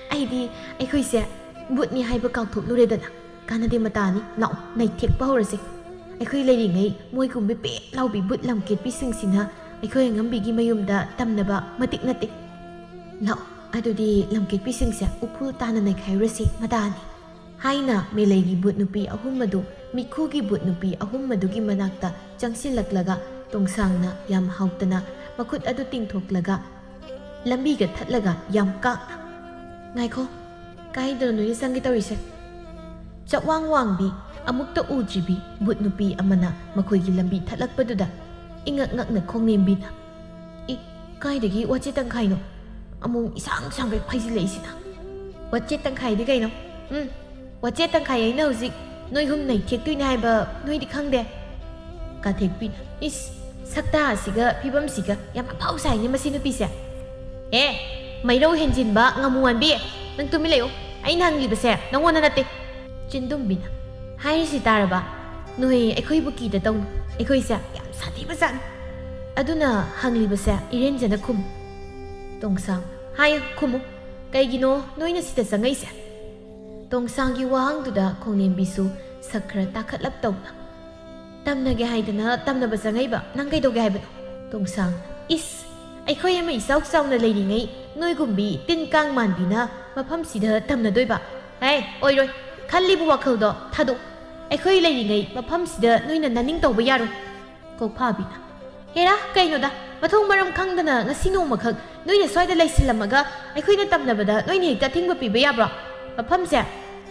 ไอ้ดีไอ้คุยเสียบุตรนี่ให้ประกอบถูกรู้เรื่องนะการนั่นเดมาตานี่เนาะในเทคเป้าเลยสิไอ้คุยเลยยังไงมวยกุมไปเป๊ะเราบีบุตรลำเกตพิซึ่งสินะไอ้คุยงั้มบีกิมายุมดาตำนะบะมาติกนาติเราไอ้ดูดีลำเกตพิซึ่งเสียอุพูตานันในใครรู้สิมาตานี่ให้นะเมลัยกิบุตรนุปีอาหุ่มมาดูมิคูกิบุตรนุปีอาหุ่มมาดูกิมานักตาจังสิลักละกะตรงสังนะยามหาวตนะมาคุดอดุติงทกละกะลำบีกัดทัดละกะยามกักไงเขาไกด์เดินหนุ่ยสังกิตอริเซจะวางบีอามุกตะอูจีบีบุตรนุปีอามานะมาคุยกิลำบีทัดลักปะดุดะอิงักนะคงเนียมบินะอีไกด์เด็กว่าเจตังไข่เนาะอามุงอีสังไปไพ่สิเลยสินะว่าเจตังไข่ได้ไงเนาะว่าเจตังไข่ไอ้เนาสิน้อยหุ่มไหนเทกตุยนายบ่น้อยดิคังเดะกาเทกบินอิสสักตาสิกะพี่บัมสิกะยามเผาใส่เนี่ยมาสินุปีเสียไม่รู้เห็นจินบ้างามวนบีนั่งตุ้มไม่เลวไอ้นางรีบเสียน้องวันนั้นติจินตุ้มบินให้สิตาระบะหนุ่ยไอ้คุยบุกี้แต่ตรงไอ้คุยเสียยามสัตย์ที่ประจันอดุน่ะหังรีบเสียอีเรนจะนักคุมตรงสังให้คุมไกกิโนน้อยน่ะสิแต่สังไงเสียตรงสังกีว่าหังตุดาคงเนียนบิสูสักคราตาขัดลับตรงนะตำน่ะแกให้แต่นะตำน่ะภาษาไงบ่นั่งไกตัวแกให้บ่ตรงสังอิสไอ้คุยยังไม่เศร้าๆน่ะเลยดีไงน้อยกุมบีตินกลางมันบีนะมาพัมสีเธอทำน่ะด้วยบ่เฮ้ยโอ้ยด้วยคันรีบว่าเขาดอทัดไอ้คุยเลยดีไงมาพัมสีเธอน้อยน่ะนั่นนิ่งตัวไปยารุก็พาบีนะเฮ้ยนะไกโนดามาทุ่งมารำคังดนะงั้นสิโนมาคักน้อยน่ะสวยแต่เลยสิละมากะไอ้คุยน่ะทำน่ะบ่ได้น้อยนี่จะทิ้งไปปีไปยาบ่มาพัมเสีย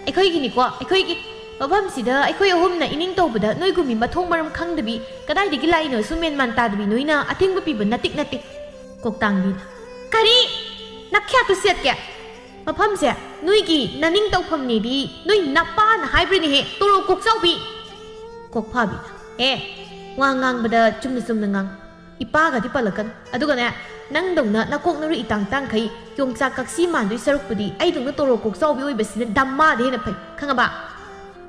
ไอ้คุยกินดีกว่าไอ้คุยกินมาพัมสีเธอไอ้คุยหุ่มน่ะอินิ่งตัวบ่ได้น้อยกุมบีมาทุ่งมารำคังดบีก็ได้ดิกิไลเนอสุเมนมันตาดบีน้อยน่ะทิ้งไปปีบ่นาติกกตังบินกะรีนักแค่ตัวเสียดแกมาพัมเสียนุยกีนันนิ่งเต้าพัมนี่ดีนุยนับป้านหายไปนี่เหตัวเรากกเจ้าบีกกพาบินวางงังบดาจุ่มในซุ่มงังอีป้ากับที่ปลกันอะดูกันเนี่ยนั่งดงนะนักกกนรุอีตังใครยงจากกักซีมันด้วยสรุปพอดีไอ้ดงนั้นตัวเรากกเจ้าบีไว้แบบนี้ดำมาเดี๋ยวนะไปข้างบ่า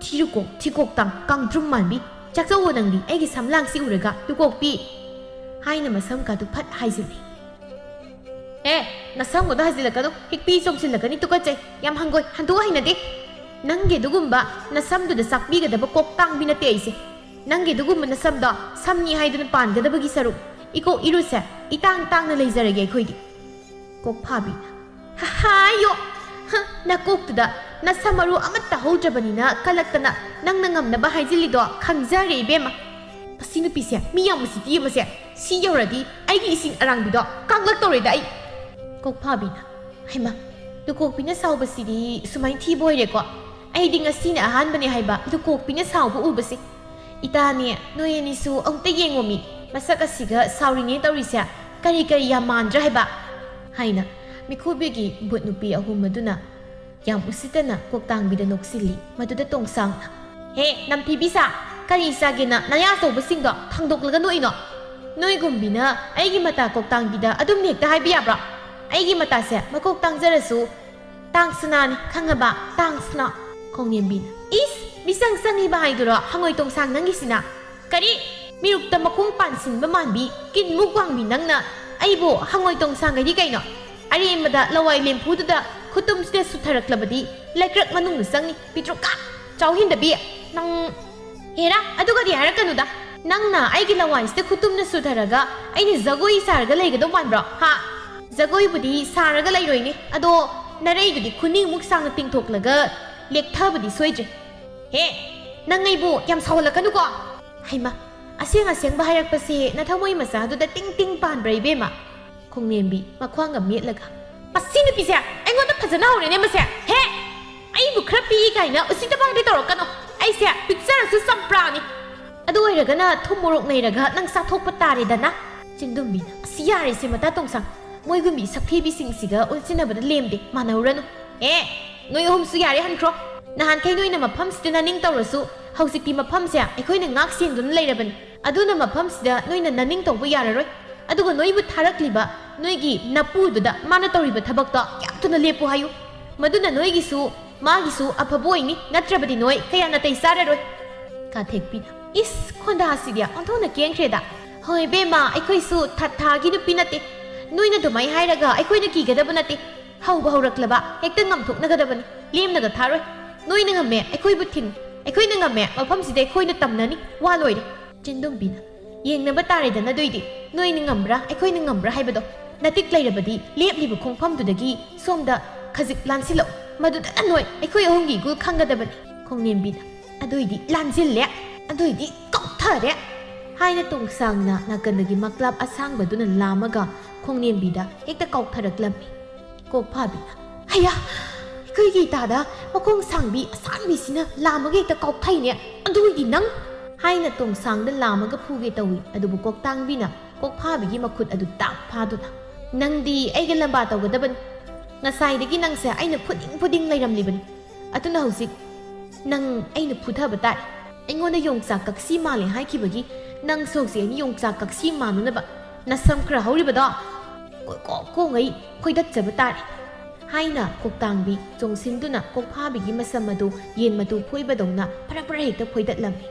ที่กกตังกังจุ่มมันบีจากเจ้าวันนั้นดีไอ้กิสำลังสิอุระกะดูกกบีให้น่ะมาซ้ำกันทุกพัดให้สิน่าซ้ำก็ได้สิละกันดูฮิกปีส่งสิละกันนี่ตุกเจยามหังกอยหันตัวให้น่ะดินั่งเกดูกุมบะน่าซ้ำดูเดสักบีกันแต่บกกตังบินเตยสินั่งเกดูกุมมันน่าซ้ำดอซ้ำนี่ให้ดูนปานกันแต่บกิสรุอีโกอีรุเสอีตังน่ะเลยจะเรียกคุยดิกกพาบินฮ่าโยนักกกตุดะน่าซ้ำมารู้อามัตตาโฮจับนี่นะกัลกันนะนั่งงำน่ะบ่ให้จิลิดอขังจารีเบมาภาษีนุปิเสียมีอย่างมาสิที่มาเสียสิยาวระดีไอ้กี่สิ่งอรังบิดอกังลักตัวเลยได้กกพาบินให้มา ꯂꯨꯀꯣꯛꯄꯤꯅ ꯁꯥꯎꯕꯁꯤꯗꯤ ꯁꯨꯃꯥꯏꯅ ꯊꯤꯕ ꯑꯣꯏꯔꯦꯀꯣ ꯑꯩꯗꯤ ꯉꯁꯤꯅ ꯑꯍꯥꯟꯕꯅꯦ ꯍꯥꯏꯕ ꯂꯨꯀꯣꯛꯄꯤꯅ ꯁꯥꯎꯕ ꯎꯕꯁꯤ ꯏꯇꯥꯅꯦ ꯅꯣꯏ ꯑꯅꯤꯁꯨ ꯑꯃꯨꯛꯇ ꯌꯦꯡꯉꯣꯃꯤ ꯃꯁꯛ ꯑꯁꯤꯒ ꯁꯥꯎꯔꯤꯅꯦ ꯇꯧꯔꯤꯁꯦ ꯀꯔꯤ ꯌꯥꯝ ꯃꯥꯟꯗ꯭ꯔꯥ ꯍꯥꯏꯕ ꯍꯥꯏꯅ ꯃꯤꯈꯨꯕꯤꯒꯤ ꯚꯨꯠ ꯅꯨꯄꯤ ꯑꯍꯨꯝ ꯑꯗꯨꯅ ꯌꯥꯝ ꯎꯁꯤꯠꯇꯅ ꯀꯣꯛꯇꯥꯡꯕꯤꯗ ꯅꯣꯛꯁꯤꯜꯂꯤ ꯃꯗꯨꯗ ꯇꯣꯡꯁꯥꯡꯅ ꯍꯦ ꯅꯝꯊꯤꯕꯤꯁꯥ ꯀꯔꯤ ꯆꯥꯒꯦꯅ ꯅꯌꯥ ꯑꯆꯧꯕꯁꯤꯡꯗꯣ ꯊꯥꯡꯗꯣꯛꯂꯒ ꯅꯣꯛꯏꯅꯣ ꯅꯣꯏꯒꯨꯝꯕꯤꯅ ꯑꯩꯒꯤ ꯃꯇꯥ ꯀꯣꯛꯇꯥꯡꯕꯤꯗ ꯑꯗꯨꯝ ꯍꯦꯛꯇ ꯍꯥꯏꯕ ꯌꯥꯕ꯭ꯔꯣ ꯑꯩꯒꯤ ꯃꯇꯥꯁꯦ ꯃꯀꯣꯛ ꯇꯥꯡꯖꯔꯁꯨ ꯇꯥꯡꯁꯅꯥꯅꯤ ꯈꯪꯉꯕ ꯇꯥꯡꯁꯅꯥ ꯈꯣꯡꯅꯦꯝꯕꯤꯅ ꯏꯁ ꯃꯤꯆꯪ ꯆꯪꯉꯤꯕ ꯍꯥꯏꯗꯨꯔꯣ ꯍꯪꯉꯣꯏ ꯇꯣꯡꯁꯥꯡ ꯅꯪꯒꯤꯁꯤꯅ ꯀꯔꯤ ꯃꯤꯔꯨꯛꯇ ꯃꯈꯣꯡ ꯄꯥꯟꯁꯤꯟꯕ ꯃꯥꯟꯕꯤ ꯀꯤꯟꯃꯨꯛ ꯋꯥꯡꯕꯤ ꯅꯪꯅ ꯑꯩꯕꯨ ꯍꯪꯉꯣꯏ ꯇꯣꯡꯁꯥꯡꯒꯩꯗꯤ ꯀꯩꯅꯣ ꯑꯔꯦꯝꯕꯗ ꯂꯋꯥꯏ ꯂꯦꯝꯐꯨꯗꯨꯗ ꯈꯨꯇꯨꯝꯁꯤꯗ ꯁꯨꯊꯔꯛꯂꯕꯗꯤ ꯂꯩꯀ꯭ꯔꯛ ꯃꯅꯨꯡꯗ ꯆꯪꯅꯤ ꯄꯤꯇ꯭ꯔꯨꯛꯀ ꯆꯥꯎꯍꯤꯟꯗꯕꯤ ꯅꯪ ꯍꯦꯔꯥ ꯑꯗꯨꯒꯗꯤ ꯍꯥꯏꯔꯛꯀꯅꯨꯗ ꯅꯪꯅ ꯑꯩꯒꯤ ꯂꯋꯥꯏꯁꯤꯗ ꯈꯨꯇꯨꯝꯅ ꯁꯨꯊꯔꯒ ꯑꯩꯅ ꯖꯒꯣꯏ ꯁꯥꯔꯒ ꯂꯩꯒꯗꯧ ꯃꯥꯟꯕ꯭ꯔꯣ ꯍꯥ ꯖꯒꯣꯏꯕꯨꯗꯤ ꯁꯥꯔꯒ ꯂꯩꯔꯣꯏꯅꯦ ꯑꯗꯣ ꯅꯔꯩꯗꯨꯗꯤ ꯈꯨꯅꯤꯡꯃꯨꯛ ꯁꯥꯡꯅ ꯇꯤꯡꯊꯣꯛꯂꯒ ꯂꯦꯛꯊꯕꯗꯤ ꯁꯣꯏꯗ꯭ꯔꯦ ꯍꯦ ꯅꯪ ꯑꯩꯕꯨ ꯌꯥꯝ ꯁꯥꯎꯍꯜꯂꯛꯀꯅꯨꯀꯣ ꯍꯩꯃ ꯑꯁꯦꯡꯕ ꯍꯥꯏꯔꯛꯄꯁꯦ ꯅꯊꯃꯣꯏ ꯃꯆꯥꯗꯨꯗ ꯇꯤꯡ ꯇꯤꯡ ꯄꯥꯟꯕ꯭ꯔꯥ ꯏꯕꯦꯝꯃ ꯈꯣꯡꯅꯦꯝꯕꯤ ꯃꯈ꯭ꯋꯥꯡꯒ ꯃꯦꯠꯂꯒ ꯃꯁꯤ ꯅꯨꯄꯤꯁꯦ ꯑꯩꯉꯣꯟꯗ ꯐꯖꯅ ꯍꯧꯔꯦꯅꯦ ꯃꯁꯦ ꯍꯦ ꯑꯩꯕꯨ ꯈꯔ ꯄꯤꯛꯏ ꯀꯥꯏꯅ ꯎꯁꯤꯠꯇꯕ ꯍꯥꯏꯗꯤ ꯇꯧꯔꯛꯀꯅꯣ ꯑꯩꯁꯦ ꯄꯤꯛꯆꯔꯁꯨ ꯆꯝꯄ꯭ꯔꯥꯅꯤ ꯑꯗꯨ ꯑꯣꯏꯔꯒꯅ ꯊꯨꯝ ꯃꯣꯔꯣꯛ ꯅꯩꯔꯒ ꯅꯪ ꯆꯥꯊꯣꯛꯄ ꯇꯥꯔꯦꯗꯅ ꯆꯤꯟꯗꯨꯝꯕꯤꯅ ꯑꯁꯤ ꯌꯥꯔꯦꯁꯦ ꯃꯇꯥ ꯇꯣꯡꯁꯥꯡ ꯃꯣꯏꯒꯨꯝꯕꯤ ꯁꯛꯊꯤꯕꯤꯁꯤꯡꯁꯤꯒ ꯑꯣꯟꯁꯤꯟꯅꯕꯗ ꯂꯦꯝꯗꯦ ꯃꯥꯟꯅꯧꯔꯅꯨ ꯅꯣꯏ ꯑꯍꯨꯝꯁꯨ ꯌꯥꯔꯦ ꯍꯟꯈ꯭ꯔꯣ ꯅꯍꯥꯟꯈꯩ ꯅꯣꯏꯅ ꯃꯐꯝꯁꯤꯗ ꯅꯅꯤꯡ ꯇꯧꯔꯁꯨ ꯍꯧꯖꯤꯛꯇꯤ ꯃꯐꯝꯁꯦ ꯑꯩꯈꯣꯏꯅ ꯉꯥꯛ ꯁꯦꯡꯗꯨꯅ ꯂꯩꯔꯕꯅꯤ ꯑꯗꯨꯅ ꯃꯐꯝꯁꯤꯗ ꯅꯣꯏꯅ ꯅꯅꯤꯡ ꯇꯧꯕ ꯌꯥꯔꯔꯣꯏ ꯑꯗꯨꯒ ꯅꯣꯏꯕꯨ ꯊꯥꯔꯛꯂꯤꯕ ꯅꯣꯏꯒꯤ ꯅꯄꯨꯗꯨꯗ ꯃꯥꯅ ꯇꯧꯔꯤꯕ ꯊꯕꯛꯇꯣ ꯌꯥꯝ ꯊꯨꯅ ꯂꯦꯞꯄꯨ ꯍꯥꯏꯌꯨ ꯃꯗꯨꯅ ꯅꯣꯏꯒꯤꯁꯨ ꯃꯥꯒꯤꯁꯨ ꯑꯐꯕ ꯑꯣꯏꯅꯤ ꯅꯠꯇ꯭ꯔꯕꯗꯤ ꯅꯣꯏ ꯀꯌꯥ ꯅꯥꯇꯩ ꯆꯥꯔꯔꯣꯏ ꯀꯥꯊꯦꯛꯄꯤꯅ ꯏꯁ ꯈꯣꯟꯗꯥꯁꯤꯗꯤ ꯑꯣꯟꯊꯣꯛꯅ ꯀꯦꯟꯈ꯭ꯔꯦꯗ ꯍꯣꯏ ꯕꯦꯝꯃ ꯑꯩꯈꯣꯏꯁꯨ ꯊꯥꯒꯤ ꯅꯨꯄꯤ ꯅꯠꯇꯦ ꯅꯣꯏꯅ ꯑꯗꯨꯃꯥꯏ ꯍꯥꯏꯔꯒ ꯑꯩꯈꯣꯏꯅ ꯀꯤꯒꯗꯕ ꯅꯠꯇꯦ ꯍꯧꯕ ꯍꯧꯔꯛꯂꯕ ꯍꯦꯛꯇ ꯉꯝꯊꯣꯛꯅꯒꯗꯕꯅꯤ ꯂꯦꯝꯅꯒ ꯊꯥꯔꯣꯏ ꯅꯣꯏꯅ ꯉꯝꯃꯦ ꯑꯩꯈꯣꯏꯕꯨ ꯊꯤꯟ ꯑꯩꯈꯣꯏꯅ ꯉꯝꯃꯦ ꯃꯐꯝꯁꯤꯗ ꯑꯩꯈꯣꯏꯅ ꯇꯝꯅꯅꯤ ꯋꯥ ꯂꯣꯏꯔꯦ ꯆꯤꯟꯗꯨꯝꯕꯤꯅ ꯌꯦꯡꯅꯕ ꯇꯥꯔꯦꯗꯅ ꯑꯗꯨꯏꯗꯤ ꯅꯣꯏꯅ ꯉꯝꯕ꯭ꯔꯥ ꯑꯩꯈꯣꯏꯅ ꯉꯝꯕ꯭ꯔꯥ ꯍꯥꯏꯕꯗꯣ ꯅꯇꯤꯛ ꯂꯩꯔꯕꯗꯤ ꯂꯦꯞꯂꯤꯕ ꯈꯣꯡꯐꯝꯗꯨꯗꯒꯤ ꯁꯣꯝꯗ ꯈꯖꯤꯛ ꯂꯥꯟꯁꯤꯜꯂꯛꯎ ꯃꯗꯨꯗ ꯅꯣꯏ ꯑꯩꯈꯣꯏ ꯑꯍꯨꯝꯒꯤ ꯒꯨꯜ ꯈꯪꯒꯗꯕꯅꯤ ꯈꯣꯡꯅꯦꯝꯕꯤꯅ ꯑꯗꯨꯏꯗꯤ ꯂꯥꯟꯁꯤꯜꯂꯦ ꯑꯗꯨꯏꯗꯤ ꯀꯧꯊꯔꯦ ꯍꯥꯏꯅ ꯇꯣꯡꯁꯥꯡꯅ ꯅꯥꯀꯟꯗꯒꯤ ꯃꯀ꯭ꯂꯥꯞ ꯑꯁꯥꯡꯕꯗꯨꯅ ꯂꯥꯝꯃꯒ ꯈꯣꯡꯅꯦꯝꯕꯤꯗ ꯍꯦꯛꯇ ꯀꯥꯎꯊꯔꯛꯂꯝꯃꯤ ꯀꯣꯛꯐꯥꯕꯤꯅ ꯍꯩꯌꯥ ꯑꯩꯈꯣꯏꯒꯤ ꯏꯇꯥꯗ ꯃꯈꯣꯡ ꯁꯥꯡꯕꯤ ꯑꯁꯥꯡꯕꯤꯁꯤꯅ ꯂꯥꯝꯃꯒ ꯍꯦꯛꯇ ꯀꯥꯎꯊꯩꯅꯦ ꯑꯗꯨꯏꯗꯤ ꯅꯪ ꯍꯥꯏꯅ ꯇꯣꯡꯁꯥꯡꯗ ꯂꯥꯝꯃꯒ ꯐꯨꯒꯦ ꯇꯧꯏ ꯑꯗꯨꯕꯨ ꯀꯣꯛꯇꯥꯡꯕꯤꯅ ꯀꯣꯛꯐꯥꯕꯤꯒꯤ ꯃꯈꯨꯠ ꯑꯗꯨ ꯇꯥꯛ ꯐꯥꯗꯨꯅ ꯅꯪꯗꯤ ꯑꯩꯒ ꯂꯝꯕꯥ ꯇꯧꯒꯗꯕꯅꯤ ꯉꯁꯥꯏꯗꯒꯤ ꯅꯪꯁꯦ ꯑꯩꯅ ꯐꯨꯗꯤꯡ ꯂꯩꯔꯝꯂꯤꯕꯅꯤ ꯑꯗꯨꯅ ꯍꯧꯖꯤꯛ ꯅꯪ ꯑꯩꯅ ꯐꯨꯊꯕ ꯇꯥꯔꯦ ꯑꯩꯉꯣꯟꯗ ꯌꯣꯡꯆꯥꯛ ꯀꯛꯁꯤ ꯃꯥꯜꯂꯦ ꯍꯥꯏꯈꯤꯕꯒꯤ ꯅꯪꯁꯨ ꯍꯧꯖꯤꯛ ꯑꯩꯅ ꯌꯣꯡꯆꯥꯛ ꯀꯛꯁꯤ ꯃꯥꯟꯅꯅꯕ ꯅꯁꯝ ꯈꯔ ꯍꯧꯔꯤꯕꯗꯣ ꯀꯣꯡꯉꯩ ꯈꯣꯏꯗꯠꯆꯕ ꯇꯥꯔꯦ ꯍꯥꯏꯅ ꯀꯣꯛꯇꯥꯡꯕꯤ ꯆꯣꯡꯁꯤꯟꯗꯨꯅ ꯀꯣꯛꯐꯥꯕꯤꯒꯤ ꯃꯁꯝ ꯑꯗꯨ ꯌꯦꯟ ꯃꯇꯨ ꯐꯣꯏꯕꯗꯧꯅ ꯐꯔꯛ ꯍꯦꯛꯇ ꯐꯣꯏꯗꯠꯂꯝꯃꯤ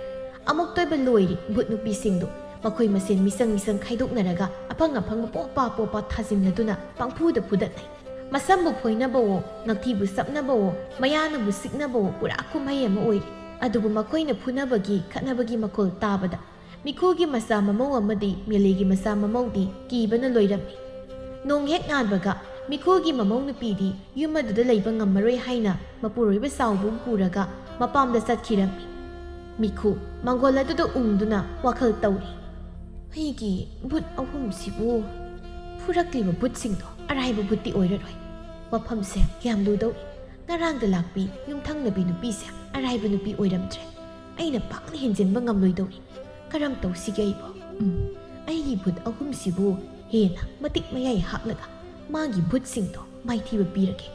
ꯑꯃꯨꯛꯇꯣꯏꯕ ꯂꯣꯏꯔꯤ ꯚꯨꯠ ꯅꯨꯄꯤꯁꯤꯡꯗꯨ ꯃꯈꯣꯏ ꯃꯁꯦꯟ ꯃꯤꯆꯪ ꯈꯥꯏꯗꯣꯛꯅꯔꯒ ꯑꯐꯪ ꯄꯣꯄꯥ ꯊꯥꯖꯤꯟꯅꯗꯨꯅ ꯄꯪꯐꯨꯗ ꯐꯨꯗꯠꯅꯩ ꯃꯁꯝꯕꯨ ꯐꯣꯏꯅꯕꯋꯣ ꯉꯛꯊꯤꯕꯨ ꯁꯞꯅꯕꯋꯣ ꯃꯌꯥꯅꯕꯨ ꯁꯤꯛꯅꯕꯋꯣ ꯄꯨꯔꯥ ꯀꯨꯝꯍꯩ ꯑꯃ ꯑꯣꯏꯔꯤ ꯑꯗꯨꯕꯨ ꯃꯈꯣꯏꯅ ꯐꯨꯅꯕꯒꯤ ꯈꯠꯅꯕꯒꯤ ꯃꯈꯣꯜ ꯇꯥꯕꯗ ꯃꯤꯈꯨꯒꯤ ꯃꯆꯥ ꯃꯃꯧ ꯑꯃꯗꯤ ꯃꯦꯂꯩꯒꯤ ꯃꯆꯥ ꯃꯃꯧꯗꯤ ꯀꯤꯕꯅ ꯂꯣꯏꯔꯝꯃꯤ ꯅꯣꯡ ꯍꯦꯛ ꯉꯥꯟꯕꯒ ꯃꯤꯈꯨꯒꯤ ꯃꯃꯧ ꯅꯨꯄꯤꯗꯤ ꯌꯨꯝ ꯑꯗꯨꯗ ꯂꯩꯕ ꯉꯝꯃꯔꯣꯏ ꯍꯥꯏꯅ ꯃꯄꯨꯔꯣꯏꯕ ꯆꯥꯎꯕꯨ ꯄꯨꯔꯒ ꯃꯄꯥꯝꯗ ꯆꯠꯈꯤꯔꯝꯃꯤ ꯃꯤꯈꯨ ꯃꯥꯡꯒꯣꯜ ꯑꯗꯨꯗ ꯎꯪꯗꯨꯅ ꯋꯥꯈꯜ ꯇꯧꯔꯤ ꯑꯩꯒꯤ ꯚꯨꯠ ꯑꯍꯨꯝꯁꯤꯕꯨ ꯐꯨꯔꯛꯂꯤꯕ ꯚꯨꯠꯁꯤꯡꯗꯣ ꯑꯔꯥꯏꯕ ꯚꯨꯠꯇꯤ ꯑꯣꯏꯔꯔꯣꯏ ꯋꯥꯐꯝꯁꯦ ꯌꯥꯝ ꯂꯨꯗꯧꯔꯤ ꯉꯔꯥꯡꯗ ꯂꯥꯛꯄꯤ ꯌꯨꯝꯊꯪꯅꯕꯤ ꯅꯨꯄꯤꯁꯦ ꯑꯔꯥꯏꯕ ꯅꯨꯄꯤ ꯑꯣꯏꯔꯝꯗ꯭ꯔꯦ ꯑꯩꯅ ꯄꯥꯛꯅ ꯍꯦꯟꯖꯤꯟꯕ ꯉꯝꯂꯣꯏꯗꯧꯔꯤ ꯀꯔꯝ ꯇꯧꯁꯤꯒꯦ ꯑꯩꯕꯣ ꯑꯩꯒꯤ ꯚꯨꯠ ꯑꯍꯨꯝꯁꯤꯕꯨ ꯍꯦꯟꯅ ꯃꯇꯤꯛ ꯃꯌꯥꯏ ꯍꯥꯞꯂꯒ ꯃꯥꯒꯤ ꯚꯨꯠꯁꯤꯡꯗꯣ ꯃꯥꯏꯊꯤꯕ ꯄꯤꯔꯒꯦ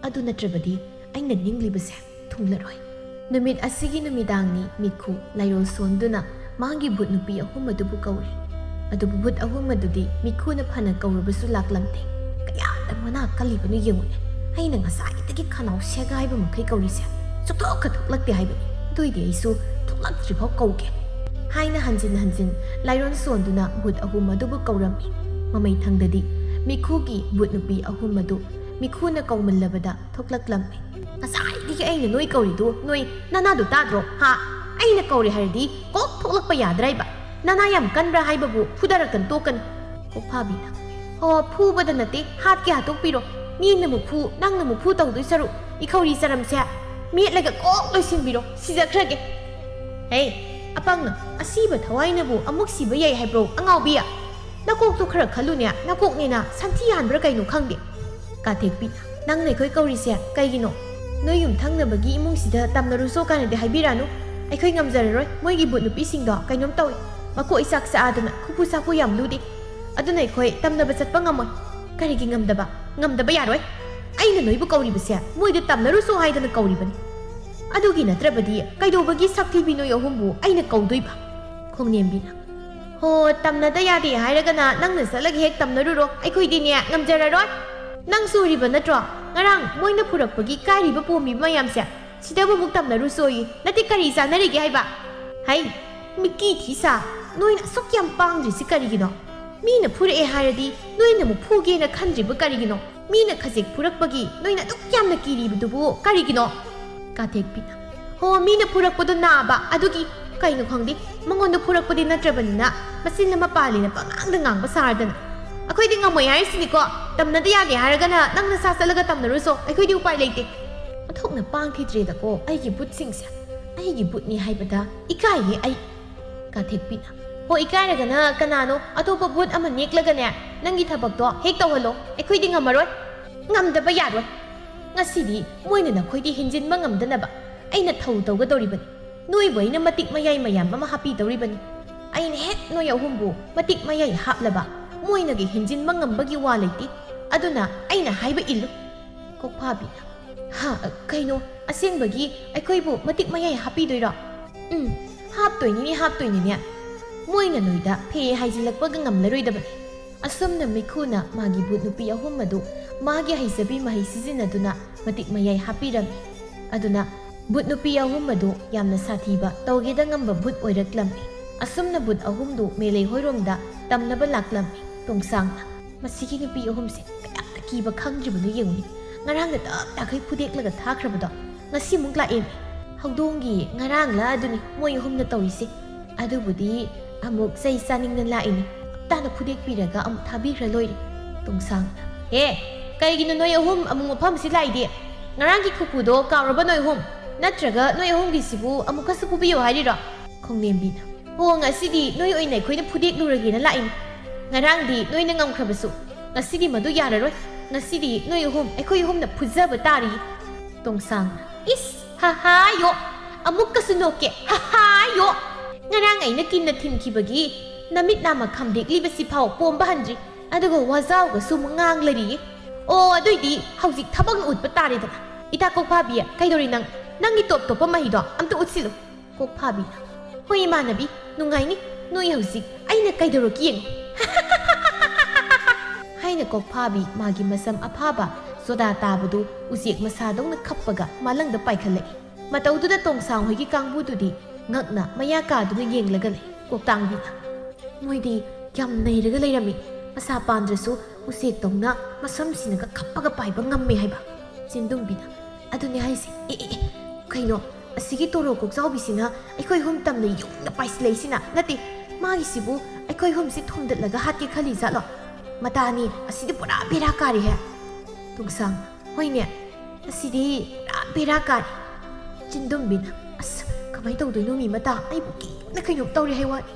ꯑꯗꯨ ꯅꯠꯇ꯭ꯔꯕꯗꯤ ꯑꯩꯅ ꯅꯤꯡꯂꯤꯕꯁꯦ ꯊꯨꯡꯂꯔꯣꯏ ꯅꯨꯃꯤꯠ ꯑꯁꯤꯒꯤ ꯅꯨꯃꯤꯗꯥꯡꯅꯤ ꯃꯤꯈꯨ ꯂꯥꯏꯔꯣꯜ ꯁꯣꯟꯗꯨꯅ ꯃꯥꯒꯤ ꯚꯨꯠ ꯅꯨꯄꯤ ꯑꯍꯨꯝ ꯑꯗꯨꯕꯨ ꯀꯧꯔꯤ ꯑꯗꯨꯕꯨ ꯚꯨꯠ ꯑꯍꯨꯝ ꯑꯗꯨꯗꯤ ꯃꯤꯈꯨꯅ ꯐꯅ ꯀꯧꯔꯕꯁꯨ ꯂꯥꯛꯂꯝꯗꯦ ꯀꯌꯥꯗ ꯃꯅꯥ ꯀꯜꯂꯤꯕꯅꯣ ꯌꯦꯡꯉꯨꯅꯦ ꯑꯩꯅ ꯉꯁꯥꯏꯗꯒꯤ ꯈꯅꯥꯎ ꯁꯦꯒꯥꯏꯕ ꯃꯈꯩ ꯀꯧꯔꯤꯁꯦ ꯁꯨꯛꯊꯣꯛꯀ ꯊꯣꯛꯂꯛꯇꯦ ꯍꯥꯏꯕꯅꯤ ꯑꯗꯨꯏꯗꯤ ꯑꯩꯁꯨ ꯊꯣꯛꯂꯛꯇ꯭ꯔꯤꯐꯥꯎ ꯀꯧꯒꯦ ꯍꯥꯏꯅ ꯍꯟꯖꯤꯟ ꯂꯥꯏꯔꯣꯟ ꯁꯣꯟꯗꯨꯅ ꯚꯨꯠ ꯑꯍꯨꯝ ꯑꯗꯨꯕꯨ ꯀꯧꯔꯝꯃꯤ ꯃꯃꯩꯊꯪꯗꯗꯤ ꯃꯤꯈꯨꯒꯤ ꯚꯨꯠ ꯅꯨꯄꯤ ꯑꯍꯨꯝ ꯑꯗꯨ ꯃꯤꯈꯨꯅ ꯀꯧꯃꯜꯂꯕꯗ ꯊꯣꯛꯂꯛꯂꯝꯃꯤ ꯉꯁꯥꯏꯗꯒꯤ ꯑꯩꯅ ꯅꯣꯏ ꯀꯧꯔꯤꯗꯨ ꯅꯣꯏ ꯅꯅꯥꯗꯨ ꯇꯥꯗ꯭ꯔꯣ ꯍꯥ ꯑꯩꯅ ꯀꯧꯔꯦ ꯍꯥꯏꯔꯗꯤ ꯀꯣꯛ ꯊꯣꯛꯂꯛꯄ ꯌꯥꯗ꯭ꯔꯥꯏꯕ ꯅꯅꯥ ꯌꯥꯝ ꯀꯟꯕ꯭ꯔꯥ ꯍꯥꯏꯕꯕꯨ ꯐꯨꯗꯔꯛꯇꯅ ꯇꯣꯛꯀꯅꯤ ꯀꯣꯛꯐꯥꯕꯤꯅ ꯍꯣ ꯐꯨꯕꯗ ꯅꯠꯇꯦ ꯍꯥꯠꯀꯦ ꯍꯥꯠꯇꯣꯛꯄꯤꯔꯣ ꯃꯤꯅ ꯃꯨꯛꯐꯨ ꯅꯪꯅ ꯃꯨꯛꯐꯨ ꯇꯧꯗꯣꯏ ꯁꯔꯨꯛ ꯏꯈꯧꯔꯤ ꯆꯔꯝꯁꯦ ꯃꯦꯠꯂꯒ ꯀꯣꯛ ꯂꯣꯏꯁꯤꯟꯕꯤꯔꯣ ꯁꯤꯖꯈ꯭ꯔꯒꯦ ꯍꯦ ꯑꯄꯪꯅ ꯑꯁꯤꯕ ꯊꯋꯥꯏꯅꯕꯨ ꯑꯃꯨꯛ ꯁꯤꯕ ꯌꯥꯏ ꯍꯥꯏꯕ꯭ꯔꯣ ꯑꯉꯥꯎꯕꯤꯌꯥ ꯅꯀꯣꯛꯇꯣ ꯈꯔ ꯈꯜꯂꯨꯅꯦ ꯅꯀꯣꯛꯅꯦꯅ ꯁꯟꯊꯤ ꯍꯥꯟꯕ꯭ꯔꯥ ꯀꯩꯅꯣ ꯈꯪꯗꯦ ꯀꯥꯊꯦꯛꯄꯤꯅ ꯅꯪꯅ ꯑꯩꯈꯣꯏ ꯀꯧꯔꯤꯁꯦ ꯀꯩꯒꯤꯅꯣ ꯅꯣꯏ ꯌꯨꯝꯊꯪꯅꯕꯒꯤ ꯏꯃꯨꯡꯁꯤꯗ ꯇꯝꯅꯔꯨꯁꯣ ꯀꯥꯏꯅꯗꯤ ꯍꯥꯏꯕꯤꯔꯛꯑꯅꯨ ꯑꯩꯈꯣꯏ ꯉꯝꯖꯔꯔꯣꯏ ꯃꯣꯏꯒꯤ ꯕꯨꯠ ꯅꯨꯄꯤꯁꯤꯡꯗꯣ ꯀꯩꯅꯣꯝ ꯇꯧꯏ ꯃꯀꯣꯛ ꯏꯆꯥꯛ ꯆꯥꯛꯑꯗꯅ ꯈꯨꯄꯨ ꯁꯥꯄꯨ ꯌꯥꯝ ꯂꯨꯗꯦ ꯑꯗꯨꯅ ꯑꯩꯈꯣꯏ ꯇꯝꯅꯕ ꯆꯠꯄ ꯉꯝꯃꯣꯏ ꯀꯔꯤꯒꯤ ꯉꯝꯗꯕ ꯌꯥꯔꯣꯏ ꯑꯩꯅ ꯅꯣꯏꯕꯨ ꯀꯧꯔꯤꯕꯁꯦ ꯃꯣꯏꯗ ꯇꯝꯅꯔꯨꯁꯣ ꯍꯥꯏꯗꯅ ꯀꯧꯔꯤꯕꯅꯤ ꯑꯗꯨꯒꯤ ꯅꯠꯇ꯭ꯔꯕꯗꯤ ꯀꯩꯗꯧꯕꯒꯤ ꯁꯛꯊꯤꯕꯤ ꯅꯣꯏ ꯑꯍꯨꯝꯕꯨ ꯑꯩꯅ ꯀꯧꯗꯣꯏꯕ ꯈꯣꯡꯅꯦꯝꯕꯤꯅ ꯍꯣ ꯇꯝꯅꯗ ꯌꯥꯗꯦ ꯍꯥꯏꯔꯒꯅ ꯅꯪꯅ ꯆꯠꯂꯒ ꯍꯦꯛ ꯇꯝꯅꯔꯨꯔꯣ ꯑꯩꯈꯣꯏꯗꯤꯅꯦ ꯉꯝꯖꯔꯔꯣꯏ ꯅꯪ ꯁꯨꯔꯤꯕ ꯅꯠꯇ꯭ꯔꯣ ꯉꯔꯥꯡ ꯃꯣꯏꯅ ꯄꯨꯔꯛꯄꯒꯤ ꯀꯥꯏꯔꯤꯕ ꯄꯣꯝꯃꯤꯕ ꯃꯌꯥꯝꯁꯦ ꯁꯤꯗꯕꯨ ꯑꯃꯨꯛ ꯇꯝꯅꯔꯨꯁꯣꯌꯦ ꯅꯠꯇꯦ ꯀꯔꯤ ꯆꯥꯅꯔꯤꯒꯦ ꯍꯥꯏꯕ ꯍꯩ ꯃꯤꯀꯤ ꯊꯤꯁꯥ ꯅꯣꯏꯅ ꯑꯁꯨꯛ ꯌꯥꯝ ꯄꯥꯡꯗ꯭ꯔꯤꯁꯤ ꯀꯔꯤꯒꯤꯅꯣ ꯃꯤꯅ ꯐꯨꯔꯛꯑꯦ ꯍꯥꯏꯔꯗꯤ ꯅꯣꯏꯅ ꯑꯃꯨꯛ ꯐꯨꯒꯦꯅ ꯈꯟꯗ꯭ꯔꯤꯕ ꯀꯔꯤꯒꯤꯅꯣ ꯃꯤꯅ ꯈꯖꯤꯛ ꯐꯨꯔꯛꯄꯒꯤ ꯅꯣꯏꯅ ꯑꯗꯨꯛ ꯌꯥꯝꯅ ꯀꯤꯔꯤꯕꯗꯨꯕꯨ ꯀꯔꯤꯒꯤꯅꯣ ꯀꯥꯊꯦꯛꯄꯤꯅ ꯍꯣ ꯃꯤꯅ ꯐꯨꯔꯛꯄꯗꯣ ꯅꯥꯕ ꯑꯗꯨꯒꯤ ꯀꯩꯅꯣ ꯈꯪꯗꯦ ꯃꯉꯣꯟꯗ ꯐꯨꯔꯛꯄꯗꯤ ꯅꯠꯇ꯭ꯔꯕꯅꯤꯅ ꯃꯆꯤꯟ ꯑꯃ ꯄꯥꯜꯂꯤꯅ ꯄꯉꯥꯡꯗ ꯉꯥꯡꯕ ꯁꯥꯔꯗꯅ ꯑꯩꯈꯣꯏꯗꯤ ꯉꯝꯃꯣꯏ ꯍꯥꯏꯔꯤꯁꯤꯅꯤꯀꯣ ꯇꯝꯅꯗ ꯌꯥꯗꯦ ꯍꯥꯏꯔꯒꯅ ꯅꯪ ꯅꯁꯥ ꯆꯠꯂꯒ ꯇꯝꯅꯔꯨꯁꯣ ꯑꯩꯈꯣꯏꯗꯤ ꯎꯄꯥꯏ ꯂꯩꯇꯦ ꯑꯣꯟꯊꯣꯛꯅ ꯄꯥꯡꯈꯤꯗ꯭ꯔꯦꯗꯀꯣ ꯑꯩꯒꯤ ꯕꯨꯠꯁꯤꯡꯁꯦ ꯑꯩꯒꯤ ꯕꯨꯠꯅꯤ ꯍꯥꯏꯕꯗ ꯏꯀꯥꯏꯌꯦ ꯑꯩ ꯀꯥꯊꯦꯛꯄꯤꯅ ꯍꯣ ꯏꯀꯥꯏꯔꯒꯅ ꯀꯅꯥꯅꯣ ꯑꯇꯣꯞꯄ ꯕꯨꯠ ꯑꯃ ꯅꯦꯛꯂꯒꯅꯦ ꯅꯪꯒꯤ ꯊꯕꯛꯇꯣ ꯍꯦꯛ ꯇꯧꯍꯜꯂꯣ ꯑꯩꯈꯣꯏꯗꯤ ꯉꯝꯃꯔꯣꯏ ꯉꯝꯗꯕ ꯌꯥꯔꯣꯏ ꯉꯁꯤꯗꯤ ꯃꯣꯏꯅ ꯅꯈꯣꯏꯗꯤ ꯍꯦꯟꯖꯤꯟꯕ ꯉꯝꯗꯅꯕ ꯑꯩꯅ ꯊꯧ ꯇꯧꯒꯗꯧꯔꯤꯕꯅꯤ ꯅꯣꯏꯕꯨ ꯑꯩꯅ ꯃꯇꯤꯛ ꯃꯌꯥꯏ ꯃꯌꯥꯝ ꯑꯃ ꯍꯥꯞꯄꯤꯗꯧꯔꯤꯕꯅꯤ ꯑꯩꯅ ꯍꯦꯛ ꯅꯣꯏ ꯑꯍꯨꯝꯕꯨ ꯃꯇꯤꯛ ꯃꯌꯥꯏ ꯍꯥꯞꯂꯕ ꯃꯣꯏꯅꯒꯤ ꯍꯦꯟꯖꯤꯟꯕ ꯉꯝꯕꯒꯤ ꯋꯥ ꯂꯩꯇꯦ ꯑꯗꯨꯅ ꯑꯩꯅ ꯍꯥꯏꯕ ꯏꯜꯂꯨ ꯀꯣꯛꯐꯥꯕꯤꯅ ꯀꯩꯅꯣ ꯑꯁꯦꯡꯕꯒꯤ ꯑꯩꯈꯣꯏꯕꯨ ꯃꯇꯤꯛ ꯃꯌꯥꯏ ꯍꯥꯞꯄꯤꯗꯣꯏꯔꯣ ꯍꯥꯞꯇꯣꯏꯅꯤꯅꯦ ꯃꯣꯏꯅ ꯅꯣꯏꯗ ꯐꯦ ꯍꯥꯏꯖꯤꯜꯂꯛꯄꯒ ꯉꯝꯂꯔꯣꯏꯗꯕꯅꯤ ꯑꯁꯨꯝꯅ ꯃꯤꯈꯨꯅ ꯃꯥꯒꯤ ꯕꯨꯠ ꯅꯨꯄꯤ ꯑꯍꯨꯝ ꯑꯗꯨ ꯃꯥꯒꯤ ꯍꯩꯖꯕꯤ ꯃꯍꯩ ꯁꯤꯖꯤꯟꯅꯗꯨꯅ ꯃꯇꯤꯛ ꯃꯌꯥꯏ ꯍꯥꯞꯄꯤꯔꯝꯃꯤ ꯑꯗꯨꯅ ꯕꯨꯠ ꯅꯨꯄꯤ ꯑꯍꯨꯝ ꯑꯗꯨ ꯌꯥꯝꯅ ꯁꯥꯊꯤꯕ ꯇꯧꯒꯦꯗ ꯉꯝꯕ ꯕꯨꯠ ꯑꯣꯏꯔꯛꯂꯝꯃꯤ ꯑꯁꯨꯝꯅ ꯕꯨꯠ ꯑꯍꯨꯝꯗꯨ ꯃꯦꯂꯩ ꯍꯣꯏꯔꯣꯝꯗ ꯇꯝꯅꯕ ꯂꯥꯛꯂꯝꯃꯤ ꯇꯣꯡꯁꯥꯡꯅ ꯃꯁꯤꯒꯤ ꯅꯨꯄꯤ ꯑꯍꯨꯝꯁꯦ ꯀꯌꯥꯝꯇ ꯀꯤꯕ ꯈꯪꯗ꯭ꯔꯤꯕꯅꯣ ꯌꯦꯡꯉꯨꯅꯤ ꯉꯔꯥꯡꯅ ꯇꯞ ꯐꯨꯗꯦꯛꯂꯒ ꯊꯥꯈ꯭ꯔꯕꯗꯣ ꯉꯁꯤꯃꯨꯛ ꯂꯥꯛꯑꯦꯅꯦ ꯍꯧꯗꯣꯡꯒꯤ ꯉꯔꯥꯡꯂ ꯑꯗꯨꯅꯤ ꯃꯣꯏ ꯑꯍꯨꯝꯅ ꯇꯧꯔꯤꯁꯦ ꯑꯗꯨꯕꯨꯗꯤ ꯑꯃꯨꯛ ꯆꯩ ꯆꯥꯅꯤꯡꯅ ꯂꯥꯛꯏꯅꯤ ꯇꯞꯇꯥꯅ ꯐꯨꯗꯦꯛꯄꯤꯔꯒ ꯑꯃꯨꯛ ꯊꯥꯕꯤꯈ꯭ꯔ ꯂꯣꯏꯔꯦ ꯇꯣꯡꯁꯥꯡꯅ ꯀꯩꯒꯤꯅꯣ ꯅꯣꯏ ꯑꯍꯨꯝ ꯑꯃꯨꯛ ꯃꯐꯝꯁꯤ ꯂꯥꯛꯏꯗꯤ ꯉꯔꯥꯡꯒꯤ ꯈꯨꯄꯨꯗꯣ カウꯔꯕ ꯅꯣꯏ ꯑꯍꯨꯝ ꯅꯠꯇ꯭ꯔꯒ ꯅꯣꯏ ꯑꯍꯨꯝꯒꯤꯁꯤꯕꯨ ꯑꯃꯨꯛꯀꯁꯨ ꯄꯨꯕꯤꯌꯣ ꯍꯥꯏꯔꯤꯔꯣ ꯈꯣꯡꯅꯦꯝꯕꯤꯅ ꯍꯣ ꯉꯁꯤꯗꯤ ꯅꯣꯏ ꯑꯣꯏꯅ ꯑꯩꯈꯣꯏꯅ ꯐꯨꯗꯦꯛꯂꯨꯔꯒꯦꯅ ꯂꯥꯛꯏꯅꯤ ꯉꯔꯥꯡꯗꯤ ꯅꯣꯏꯅ ꯉꯝꯈ꯭ꯔꯕꯁꯨ ꯉꯁꯤꯗꯤ ꯃꯗꯨ ꯌꯥꯔꯔꯣꯏ ꯉꯁꯤꯗꯤ ꯅꯣꯏ ꯑꯍꯨꯝ ꯑꯩꯈꯣꯏ ꯑꯍꯨꯝꯅ ꯐꯨꯖꯕ ꯇꯥꯔꯤ ꯇꯣꯡꯁꯥꯡꯅ ꯍꯥꯍꯥꯌꯣ ꯑꯃꯨꯛꯀꯁꯨ ꯅꯣꯛꯀꯦ ꯍꯥꯍꯥꯌꯣ ꯉꯔꯥꯡ ꯑꯩꯅ ꯀꯤꯟꯅ ꯊꯤꯟꯈꯤꯕꯒꯤ ꯅꯃꯤꯠ ꯅꯥꯝꯃ ꯈꯝꯗꯦꯛꯂꯤꯕꯁꯤ ꯐꯥꯎ ꯄꯣꯝꯕ ꯍꯟꯗ꯭ꯔꯤ ꯑꯗꯨꯒ ꯋꯥꯖꯥꯎꯒꯁꯨ ꯑꯃꯨꯛ ꯉꯥꯡꯂꯔꯤꯌꯦ ꯑꯣ ꯑꯗꯨꯏꯗꯤ ꯍꯧꯖꯤꯛ ꯊꯕꯛꯅ ꯎꯠꯄ ꯇꯥꯔꯦꯗꯅ ꯏꯇꯥ ꯀꯣꯛꯐꯥꯕꯤ ꯀꯩꯗꯧꯔꯤ ꯅꯪꯒꯤ ꯇꯣꯞ ꯇꯣꯞꯄ ꯃꯍꯤꯗꯣ ꯑꯝꯇ ꯎꯠꯁꯤꯜꯂꯨ ꯀꯣꯛꯐꯥꯕꯤꯅ ꯍꯣꯏ ꯏꯃꯥꯟꯅꯕꯤ ꯅꯨꯡꯉꯥꯏꯅꯤ ꯅꯣꯏ ꯍꯧꯖꯤꯛ ꯑꯩꯅ ꯀꯩꯗꯧꯔꯛꯀꯦ ꯌꯦꯡꯉꯨ ꯍꯥꯏꯅ ꯀꯣꯛꯐꯥꯕꯤ ꯃꯥꯒꯤ ꯃꯁꯝ ꯑꯐꯥꯕ ꯁꯣꯗꯥ ꯇꯥꯕꯗꯨ ꯎꯆꯦꯛ ꯃꯁꯥꯗꯧꯅ ꯈꯞꯄꯒ ꯃꯥꯂꯪꯗ ꯄꯥꯏꯈꯠꯂꯛꯏ ꯃꯇꯧꯗꯨꯗ ꯇꯣꯡꯁꯥꯡ ꯍꯣꯏꯒꯤ ꯀꯥꯡꯕꯨꯗꯨꯗꯤ ꯉꯛꯅ ꯃꯌꯥ ꯀꯥꯗꯨꯅ ꯌꯦꯡꯂꯒ ꯂꯩ ꯀꯣꯛꯇꯥꯡꯕꯤꯅ ꯃꯣꯏꯗꯤ ꯌꯥꯝ ꯅꯩꯔꯒ ꯂꯩꯔꯝꯃꯤ ꯃꯁꯥ ꯄꯥꯟꯗ꯭ꯔꯁꯨ ꯎꯆꯦꯛꯇꯧꯅ ꯃꯁꯝꯁꯤꯅꯒ ꯈꯞꯄꯒ ꯄꯥꯏꯕ ꯉꯝꯃꯦ ꯍꯥꯏꯕ ꯆꯤꯟꯗꯨꯝꯕꯤꯅ ꯑꯗꯨꯅꯦ ꯍꯥꯏꯁꯦ ꯀꯩꯅꯣ ꯑꯁꯤꯒꯤ ꯇꯣꯔꯣ ꯀꯣꯛꯆꯥꯎꯕꯤꯁꯤꯅ ꯑꯩꯈꯣꯏ ꯍꯨꯝ ꯇꯝꯅ ꯌꯨꯡꯅ ꯄꯥꯏꯁꯤꯜꯂꯛꯏꯁꯤꯅ ꯅꯠꯇꯦ ꯃꯥꯒꯤꯁꯤꯕꯨ ꯑꯩꯈꯣꯏ ꯍꯨꯝꯁꯤ ꯊꯣꯝꯗꯠꯂꯒ ꯍꯥꯠꯀꯦ ꯈꯜꯂꯤ ꯖꯥꯠꯂꯣ ꯃꯇꯥꯅꯤ ꯑꯁꯤꯗꯤ ꯄꯨꯔꯥ ꯕꯦꯔꯥ ꯀꯥꯔꯤꯍꯦ ꯇꯣꯡꯁꯥꯡ ꯍꯣꯏꯅꯦ ꯑꯁꯤꯗꯤ ꯄꯨꯔꯥ ꯕꯦꯔꯥ ꯀꯥꯔꯤ ꯆꯤꯟꯗꯨꯝꯕꯤꯅ ꯀꯃꯥꯏꯅ ꯇꯧꯗꯣꯏꯅꯣ ꯃꯤ ꯃꯇꯥ ꯑꯩꯕꯨ ꯀꯤꯅ ꯀꯩꯅꯣꯝ ꯇꯧꯔꯦ ꯍꯥꯏ ꯋꯥꯅꯤ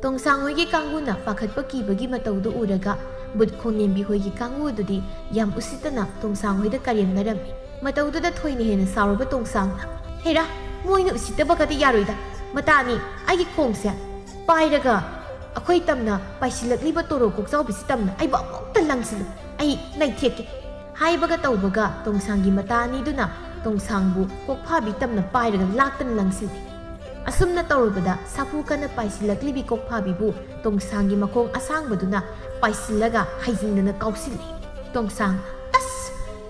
ꯇꯣꯡꯁꯥꯡ ꯍꯣꯏꯒꯤ ꯀꯥꯡꯕꯨꯅ ꯄꯥꯈꯠꯄ ꯀꯤꯕꯒꯤ ꯃꯇꯧꯗꯨ ꯎꯔꯒ ꯕꯨꯠ ꯈꯣꯡꯅꯦꯝꯕꯤ ꯍꯣꯏꯒꯤ ꯀꯥꯡꯕꯨꯗꯨꯗꯤ ꯌꯥꯝ ꯎꯁꯤꯠꯇꯅ ꯇꯣꯡꯁꯥꯡ ꯍꯣꯏꯗ ꯀꯔꯦꯝꯅꯔꯝꯃꯤ ꯃꯇꯧꯗꯨꯗ ꯊꯣꯏꯅ ꯍꯦꯟꯅ ꯁꯥꯎꯔꯕ ꯇꯣꯡꯁꯥꯡꯅ ꯍꯦꯔꯥ ꯃꯣꯏꯅ ꯎꯁꯤꯠꯇꯕꯒꯗꯤ ꯌꯥꯔꯣꯏꯗ ꯃꯇꯥꯅꯤ ꯑꯩꯒꯤ ꯈꯣꯡꯁꯦ ꯄꯥꯏꯔꯒ ꯑꯩꯈꯣꯏ ꯇꯝꯅ ꯄꯥꯏꯁꯤꯜꯂꯛꯂꯤꯕ ꯇꯣꯔꯣ ꯀꯣꯛꯆꯥꯎꯕꯤꯁꯤ ꯇꯝꯅ ꯑꯩꯕꯨ ꯑꯃꯨꯛꯇ ꯂꯪꯁꯤꯜꯂꯨ ꯑꯩ ꯅꯩꯊꯦꯛꯀꯦ ꯍꯥꯏꯕꯒ ꯇꯧꯕꯒ ꯇꯣꯡꯁꯥꯡꯒꯤ ꯃꯇꯥ ꯑꯅꯤꯗꯨꯅ ꯇꯣꯡꯁꯥꯡꯕꯨ ꯀꯣꯛꯐꯥꯕꯤ ꯇꯝꯅ ꯄꯥꯏꯔꯒ ꯂꯥꯛꯇꯅ ꯂꯪꯁꯤꯜꯂꯤ ꯑꯁꯨꯝꯅ ꯇꯧꯔꯨꯕꯗ ꯁꯥꯐꯨ ꯀꯟꯅ ꯄꯥꯏꯁꯤꯜꯂꯛꯂꯤꯕꯤ ꯀꯣꯛꯐꯥꯕꯤꯕꯨ ꯇꯣꯡꯁꯥꯡꯒꯤ ꯃꯈꯣꯡ ꯑꯁꯥꯡꯕꯗꯨꯅ ꯄꯥꯏꯁꯤꯜꯂꯒ ꯍꯩꯖꯤꯟꯗꯅ ꯀꯥꯎꯁꯤꯜꯂꯤ ꯇꯣꯡꯁꯥꯡ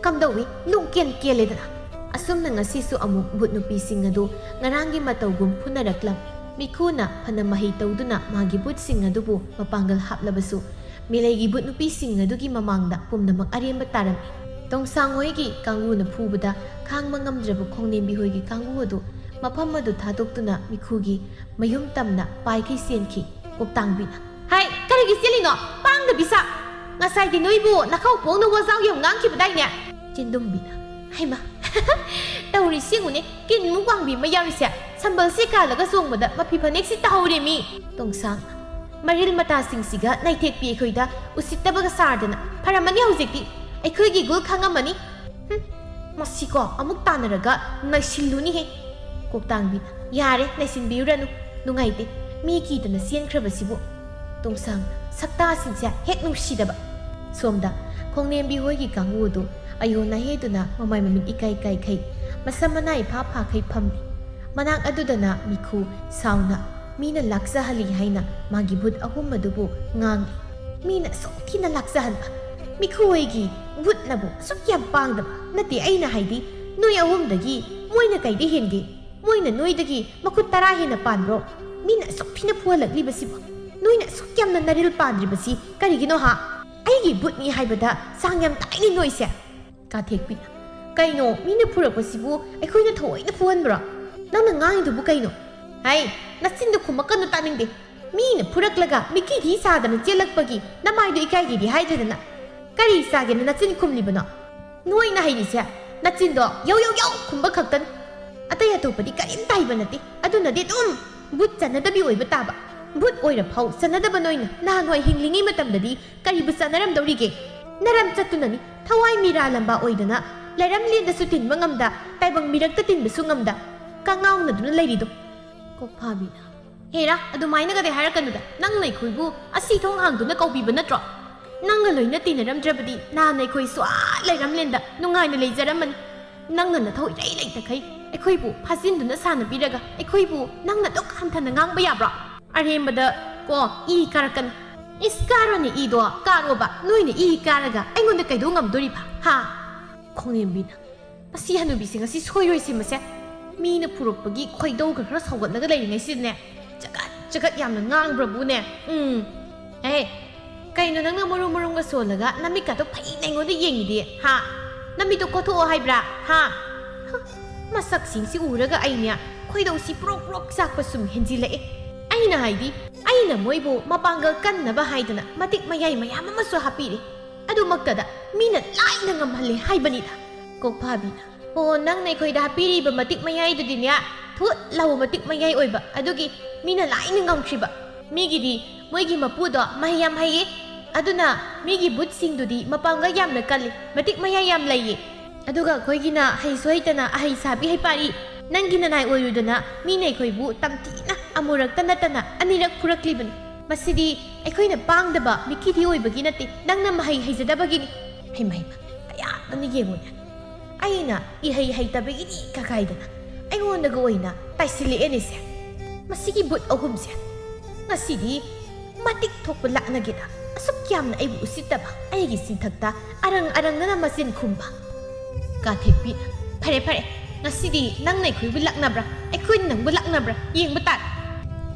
ꯀꯝꯗꯧꯏ ꯂꯨꯡꯀꯦꯟ ꯀꯦꯜꯂꯦꯗꯅ ꯑꯁꯨꯝꯅ ꯉꯁꯤꯁꯨ ꯑꯃꯨꯛ ꯕꯨꯠ ꯅꯨꯄꯤꯁꯤꯡ ꯑꯗꯨ ꯉꯔꯥꯡꯒꯤ ꯃꯇꯧꯒꯨꯝ ꯐꯨꯅꯔꯛꯂꯝꯃꯤ ꯃꯤꯈꯨꯅ ꯐꯅ ꯃꯍꯩ ꯇꯧꯗꯨꯅ ꯃꯥꯒꯤ ꯕꯨꯠꯁꯤꯡ ꯑꯗꯨꯕꯨ ꯃꯄꯥꯡꯒꯜ ꯍꯥꯞꯂꯕꯁꯨ ꯃꯤꯂꯩꯒꯤ ꯕꯨꯠ ꯅꯨꯄꯤꯁꯤꯡ ꯑꯗꯨꯒꯤ ꯃꯃꯥꯡꯗ ꯄꯨꯝꯅꯃꯛ ꯑꯔꯦꯝꯕ ꯇꯥꯔꯝꯃꯤ ꯇꯣꯡꯁꯥꯡ ꯍꯣꯏꯒꯤ ꯀꯥꯡꯕꯨꯅ ꯐꯨꯕꯗ ꯈꯥꯡꯕ ꯉꯝꯗ꯭ꯔꯕ ꯈꯣꯡꯅꯦꯝꯕꯤ ꯍꯣꯏꯒꯤ ꯀꯥꯡꯕꯨ ꯑꯗꯨ ꯃꯐꯝ ꯑꯗꯨ ꯊꯥꯗꯣꯛꯇꯨꯅ ꯃꯤꯈꯨꯒꯤ ꯃꯌꯨꯝ ꯇꯝꯅ ꯄꯥꯏꯈꯩ ꯆꯦꯟꯈꯤ ꯀꯣꯛꯇꯥꯡꯕꯤꯅ ꯍꯥꯏ ꯀꯔꯤꯒꯤ ꯆꯦꯜꯂꯤꯅꯣ ꯄꯥꯡꯗꯕꯤ ꯁꯥ ꯉꯁꯥꯏꯗꯤ ꯅꯣꯏꯕꯨ ꯅꯈꯧ ꯄꯣꯡꯅ ꯋꯥꯖꯥꯎ ꯌꯥꯝ ꯉꯥꯡꯈꯤꯕꯗꯥꯏꯅꯦ ꯆꯤꯟꯗꯨꯝꯕꯤꯅ ꯍꯩꯃ ꯇꯧꯔꯤ ꯁꯤꯡꯉꯨꯅꯦ ꯀꯤꯟꯃꯨꯛ ꯋꯥꯡꯕꯤ ꯑꯃ ꯌꯥꯎꯔꯤꯁꯦ ꯁꯝꯕꯜꯁꯤ ꯀꯥꯜꯂꯒ ꯆꯣꯡꯕꯗ ꯃꯐꯤ ꯐꯅꯦꯛꯁꯤ ꯇꯥꯍꯧꯔꯦ ꯃꯤ ꯇꯣꯡꯁꯥꯡꯅ ꯃꯔꯤꯜ ꯃꯇꯥꯁꯤꯡꯁꯤꯒ ꯅꯩꯊꯦꯛꯄꯤ ꯑꯩꯈꯣꯏꯗ ꯎꯁꯤꯠꯇꯕꯒ ꯁꯥꯔꯗꯅ ꯐꯔꯝꯃꯅꯤ ꯍꯧꯖꯤꯛꯇꯤ ꯑꯩꯈꯣꯏꯒꯤ ꯒꯨꯜ ꯈꯪꯉꯝꯃꯅꯤ ꯃꯁꯤꯀꯣ ꯑꯃꯨꯛ ꯇꯥꯟꯅꯔꯒ ꯅꯩꯁꯤꯜꯂꯨꯅꯤꯍꯦ ꯀꯣꯛꯇꯥꯡꯕꯤꯅ ꯌꯥꯔꯦ ꯅꯩꯁꯤꯟꯕꯤꯔꯨꯔꯅꯨ ꯅꯨꯡꯉꯥꯏꯇꯦ ꯃꯤ ꯀꯤꯗꯅ ꯆꯦꯟꯈ꯭ꯔꯕꯁꯤꯕꯨ ꯇꯣꯡꯁꯥꯡ ꯁꯛꯇꯥꯁꯤꯡꯁꯦ ꯍꯦꯛ ꯅꯨꯡꯁꯤꯗꯕ ꯁꯣꯝꯗ ꯈꯣꯡꯅꯦꯝꯕꯤ ꯍꯣꯏꯒꯤ ꯀꯥꯡꯕꯨ ꯑꯗꯨ ꯑꯌꯣꯟꯅ ꯍꯦꯗꯨꯅ ꯃꯃꯥꯏ ꯃꯃꯤꯠ ꯏꯀꯥꯏ ꯀꯥꯏꯈꯩ ꯃꯁꯝ ꯃꯅꯥ ꯏꯐꯥ ꯐꯥꯈꯩ ꯐꯝꯃꯤ ꯃꯅꯥꯛ ꯑꯗꯨꯗꯅ ꯃꯤꯈꯨ ꯁꯥꯎꯅ ꯃꯤꯅ ꯂꯥꯛꯆꯍꯜꯂꯤ ꯍꯥꯏꯅ ꯃꯥꯒꯤ ꯚꯨꯠ ꯑꯍꯨꯝ ꯑꯗꯨꯕꯨ ꯉꯥꯡꯏ ꯃꯤꯅ ꯑꯁꯨꯛ ꯊꯤꯅ ꯂꯥꯛꯆꯍꯟꯕ ꯃꯤꯈꯨ ꯍꯣꯏꯒꯤ ꯚꯨꯠꯅꯕꯨ ꯑꯁꯨꯛ ꯌꯥꯝ ꯄꯥꯡꯗꯕ ꯅꯠꯇꯦ ꯑꯩꯅ ꯍꯥꯏꯗꯤ ꯅꯣꯏ ꯑꯍꯨꯝꯗꯒꯤ ꯃꯣꯏꯅ ꯀꯩꯗ ꯍꯦꯟꯒꯦ ꯃꯣꯏꯅ ꯅꯣꯏꯗꯒꯤ ꯃꯈꯨꯠ 10 ꯍꯦꯟꯅ ꯄꯥꯟꯕ꯭ꯔꯣ ꯃꯤꯅ ꯑꯁꯨꯛ ꯊꯤꯅ ꯐꯨꯍꯜꯂꯛꯂꯤꯕꯁꯤꯕꯨ ꯅꯣꯏꯅ ꯑꯁꯨꯛ ꯌꯥꯝꯅ ꯅꯔꯤꯜ ꯄꯥꯟꯗ꯭ꯔꯤꯕꯁꯤ ꯀꯔꯤꯒꯤꯅꯣ ꯍꯥ ꯑꯩꯒꯤ ꯚꯨꯠꯅꯤ ꯍꯥꯏꯕꯗ ꯆꯥꯡ ꯌꯥꯝ ꯇꯥꯏꯅꯤ ꯅꯣꯏꯁꯦ ꯀꯥꯊꯦꯛꯄꯤꯅ ꯀꯩꯅꯣ ꯃꯤꯅ ꯐꯨꯔꯛꯄꯁꯤꯕꯨ ꯑꯩꯈꯣꯏꯅ ꯊꯑꯣꯏꯅ ꯐꯨꯍꯟꯕ꯭ꯔꯣ ꯅꯪꯅ ꯉꯥꯡꯉꯤꯗꯨꯕꯨ ꯀꯩꯅꯣ ꯍꯥꯏ ꯅꯆꯤꯟꯗꯨ ꯈꯨꯝꯃꯛꯀꯅꯨ ꯇꯥꯅꯤꯡꯗꯦ ꯃꯤꯅ ꯐꯨꯔꯛꯂꯒ ꯃꯤꯀꯤꯊꯤ ꯁꯥꯗꯅ ꯆꯦꯜꯂꯛꯄꯒꯤ ꯅꯃꯥꯏꯗꯨ ꯏꯀꯥꯏꯒꯤꯗꯤ ꯍꯥꯏꯗ꯭ꯔꯗꯅ ꯀꯔꯤ ꯆꯥꯒꯦꯅ ꯅꯆꯤꯟ ꯈꯨꯝꯂꯤꯕꯅꯣ ꯅꯣꯏꯅ ꯍꯩꯔꯤꯁꯦ ꯅꯆꯤꯟꯗꯣ ꯌꯧ ꯌꯧ ꯌꯧ ꯈꯨꯝꯕ ꯈꯛꯇꯅꯤ ꯑꯇꯩ ꯑꯇꯣꯞꯄꯗꯤ ꯀꯔꯤꯝꯇ ꯍꯩꯕ ꯅꯠꯇꯦ ꯑꯗꯨꯅꯗꯤ ꯑꯗꯨꯝ ꯚꯨꯠ ꯆꯟꯅꯗꯕꯤ ꯑꯣꯏꯕ ꯇꯥꯕ ꯚꯨꯠ ꯑꯣꯏꯔ ꯐꯥꯎ ꯆꯟꯅꯗꯕ ꯅꯣꯏꯅ ꯅꯍꯥꯟꯋꯥꯏ ꯍꯤꯡꯂꯤꯉꯩ ꯃꯇꯝꯗꯗꯤ ꯀꯔꯤꯕꯨ ꯆꯟꯅꯔꯝꯗꯧꯔꯤꯒꯦ ꯅꯔꯝ ꯆꯠꯇꯨꯅꯅꯤ ꯊꯋꯥꯏ ꯃꯤꯔꯥꯂꯝꯕ ꯑꯣꯏꯗꯅ ꯂꯩꯔꯝꯂꯦꯟꯗꯁꯨ ꯇꯤꯟꯕ ꯉꯝꯗ ꯇꯥꯏꯕꯪ ꯃꯤꯔꯛꯇ ꯇꯤꯟꯕꯁꯨ ꯉꯝꯗ ꯀꯉꯥꯎꯅꯗꯨꯅ ꯂꯩꯔꯤꯗꯣ ꯀꯣꯛꯐꯥꯕꯤꯅ ꯍꯦꯔꯥ ꯑꯗꯨꯃꯥꯏꯅꯒꯗꯤ ꯍꯥꯏꯔꯛꯀꯅꯨꯗ ꯅꯪꯅ ꯑꯩꯈꯣꯏꯕꯨ ꯑꯁꯤ ꯊꯣꯡ ꯍꯥꯡꯗꯨꯅ ꯀꯧꯕꯤꯕ ꯅꯠꯇ꯭ꯔꯣ ꯅꯪꯒ ꯂꯣꯏꯅ ꯇꯤꯟꯅꯔꯝꯗ꯭ꯔꯕꯗꯤ ꯅꯍꯥꯟ ꯑꯩꯈꯣꯏ ꯁ꯭ꯋꯥ ꯂꯩꯔꯝꯂꯦꯟꯗ ꯅꯨꯡꯉꯥꯏꯅ ꯂꯩꯖꯔꯝꯃꯅꯤ ꯅꯪꯅ ꯅꯊꯧ ꯏꯔꯩ ꯂꯩꯇꯈꯩ ꯑꯩꯈꯣꯏꯕꯨ ꯐꯥꯖꯤꯟꯗꯨꯅ ꯁꯥꯟꯅꯕꯤꯔꯒ ꯑꯩꯈꯣꯏꯕꯨ ꯅꯪꯅ ꯗꯨꯛ ꯍꯟꯊꯅ ꯉꯥꯡꯕ ꯌꯥꯕ꯭ꯔꯣ ꯑꯔꯦꯝꯕꯗ ꯀꯣ ꯏ ꯀꯥꯔꯛꯀꯅꯤ ꯏꯁ ꯀꯥꯔꯣꯅꯦ ꯏꯗꯣ ꯀꯥꯔꯣꯕ ꯅꯣꯏꯅ ꯏ ꯀꯥꯔꯒ ꯑꯩꯉꯣꯟꯗ ꯀꯩꯗꯧ ꯉꯝꯗꯣꯔꯤꯕ ꯍꯥ ꯈꯣꯡꯅꯦꯝꯕꯤꯅ ꯃꯁꯤ ꯍꯅꯨꯕꯤꯁꯦ ꯉꯁꯤ ꯁꯣꯏꯔꯣꯏꯁꯤ ꯃꯁꯦ ꯃꯤꯅ ꯐꯨꯔꯛꯄꯒꯤ ꯈꯣꯏꯗꯧꯒ ꯈꯔ ꯁꯧꯒꯠꯂꯒ ꯂꯩꯔꯤꯉꯩꯁꯤꯗꯅꯦ ꯆꯒꯠ ꯆꯒꯠ ꯌꯥꯝꯅ ꯉꯥꯡꯕ꯭ꯔꯕꯨꯅꯦ ꯀꯩꯅꯣ ꯅꯪꯅ ꯃꯔꯨꯝꯒ ꯁꯣꯜꯂꯒ ꯅꯃꯤꯠꯀꯥꯗꯣ ꯐꯩꯅ ꯑꯩꯉꯣꯟꯗ ꯌꯦꯡꯉꯤꯗꯤ ꯍꯥ ꯅꯃꯤꯠꯇꯣ ꯀꯣꯊꯣꯛꯑꯣ ꯍꯥꯏꯕ꯭ꯔꯥ ꯍꯥ ꯃꯁꯛꯁꯤꯡꯁꯤ ꯎꯔꯒ ꯑꯩꯅꯦ ꯈꯣꯏꯗꯧꯁꯤ ꯄ꯭ꯔꯣꯛ ꯄ꯭ꯔꯣꯛ ꯆꯥꯛꯄ ꯁꯨꯝ ꯍꯦꯟꯖꯤꯜꯂꯛꯑꯦ ꯑꯩꯅ ꯍꯥꯏꯗꯤ ꯑꯩꯅ ꯃꯣꯏꯕు ꯃꯄꯥꯡꯒꯜ ꯀꯟꯅꯕ ꯍꯥꯏꯗꯅ ꯃꯇꯤꯛ ꯃꯌꯥꯏ ꯃꯌꯥꯝ ꯑꯃꯁꯨ ꯍꯥꯞꯄꯤꯔꯦ ꯑꯗꯨꯃꯛꯇꯗ ꯃꯤꯅ ꯂꯥꯏꯅ ꯉꯝꯍꯜꯂꯦ ꯍꯥꯏꯕꯅꯤꯗ ꯀꯣꯛꯐꯥꯕꯤꯅ ꯑꯣ ꯅꯪꯅ ꯑꯩꯈꯣꯏꯗ ꯍꯥꯞꯄꯤꯔꯤꯕ ꯃꯇꯤꯛ ꯃꯌꯥꯏꯗꯨꯗꯤꯅꯦ ꯊꯨꯠ ꯂꯥꯎꯕ ꯃꯇꯤꯛ ꯃꯌꯥꯏ ꯑꯣꯏꯕ ꯑꯗꯨꯒꯤ ꯃꯤꯅ ꯂꯥꯏꯅ ꯉꯝꯈ꯭ꯔꯤꯕ ꯃꯤꯒꯤꯗꯤ ꯃꯣꯏꯒꯤ ꯃꯄꯨꯗꯣ ꯃꯍꯩ ꯌꯥꯝ ꯍꯩꯌꯦ ꯑꯗꯨꯅ ꯃꯤꯒꯤ ꯚꯨꯠꯁꯤꯡꯗꯨꯗꯤ ꯃꯄꯥꯡꯒꯜ ꯌꯥꯝꯅ ꯀꯜꯂꯤ ꯃꯇꯤꯛ ꯃꯌꯥꯏ ꯌꯥꯝ ꯂꯩꯌꯦ ꯑꯗꯨꯒ ꯑꯩꯈꯣꯏꯒꯤꯅ ꯍꯩꯁꯨ ꯍꯩꯇꯅ ꯑꯍꯩ ꯁꯥꯕꯤ ꯍꯩꯄꯥꯔꯤ ꯅꯪꯒꯤ ꯅꯅꯥꯏ ꯑꯣꯏꯔꯨꯗꯅ ꯃꯤꯅ ꯑꯩꯈꯣꯏꯕꯨ ꯇꯝꯊꯤꯅ ꯑꯃꯨꯔꯛꯇ ꯅꯠꯇꯅ ꯑꯅꯤꯔꯛ ꯐꯨꯔꯛꯂꯤꯕꯅꯤ ꯃꯁꯤꯗꯤ ꯑꯩꯈꯣꯏꯅ ꯄꯥꯡꯗꯕ ꯃꯤꯀꯤꯗꯤ ꯑꯣꯏꯕꯒꯤ ꯅꯠꯇꯦ ꯅꯪꯅ ꯃꯍꯩ ꯍꯩꯖꯗꯕꯒꯤꯅꯤ ꯍꯩꯃ ꯀꯌꯥꯅ ꯌꯦꯡꯉꯨꯅꯦ ꯑꯩꯅ ꯏꯍꯩ ꯍꯩꯇꯕꯒꯤꯅꯤ ꯀꯀꯥꯏꯗꯅ ꯑꯩꯉꯣꯟꯗꯒ ꯑꯣꯏꯅ ꯇꯥꯏꯁꯤꯜꯂꯛꯑꯦꯅꯦꯁꯦ ꯃꯁꯤꯒꯤ ꯚꯨꯠ ꯑꯍꯨꯝꯁꯦ ꯉꯁꯤꯗꯤ ꯃꯇꯤꯛ ꯊꯣꯛꯄ ꯂꯥꯛꯅꯒꯦꯗ ꯑꯁꯨꯛ ꯌꯥꯝꯅ ꯑꯩꯕꯨ ꯎꯁꯤꯠꯇꯕ ꯑꯩꯒꯤ ꯆꯤꯟꯊꯛꯇ ꯑꯔꯪ ꯑꯔꯪꯅꯅ ꯃꯆꯤꯟ ꯈꯨꯝꯕ ꯀꯥꯊꯦꯛꯄꯤꯅ ꯐꯔꯦ ꯉꯁꯤꯗꯤ ꯅꯪꯅ ꯑꯩꯈꯣꯏꯕꯨ ꯂꯛꯅꯕ꯭ꯔꯥ ꯑꯩꯈꯣꯏꯅ ꯅꯪꯕꯨ ꯂꯛꯅꯕ꯭ꯔꯥ ꯌꯦꯡꯕ ꯇꯥꯔꯦ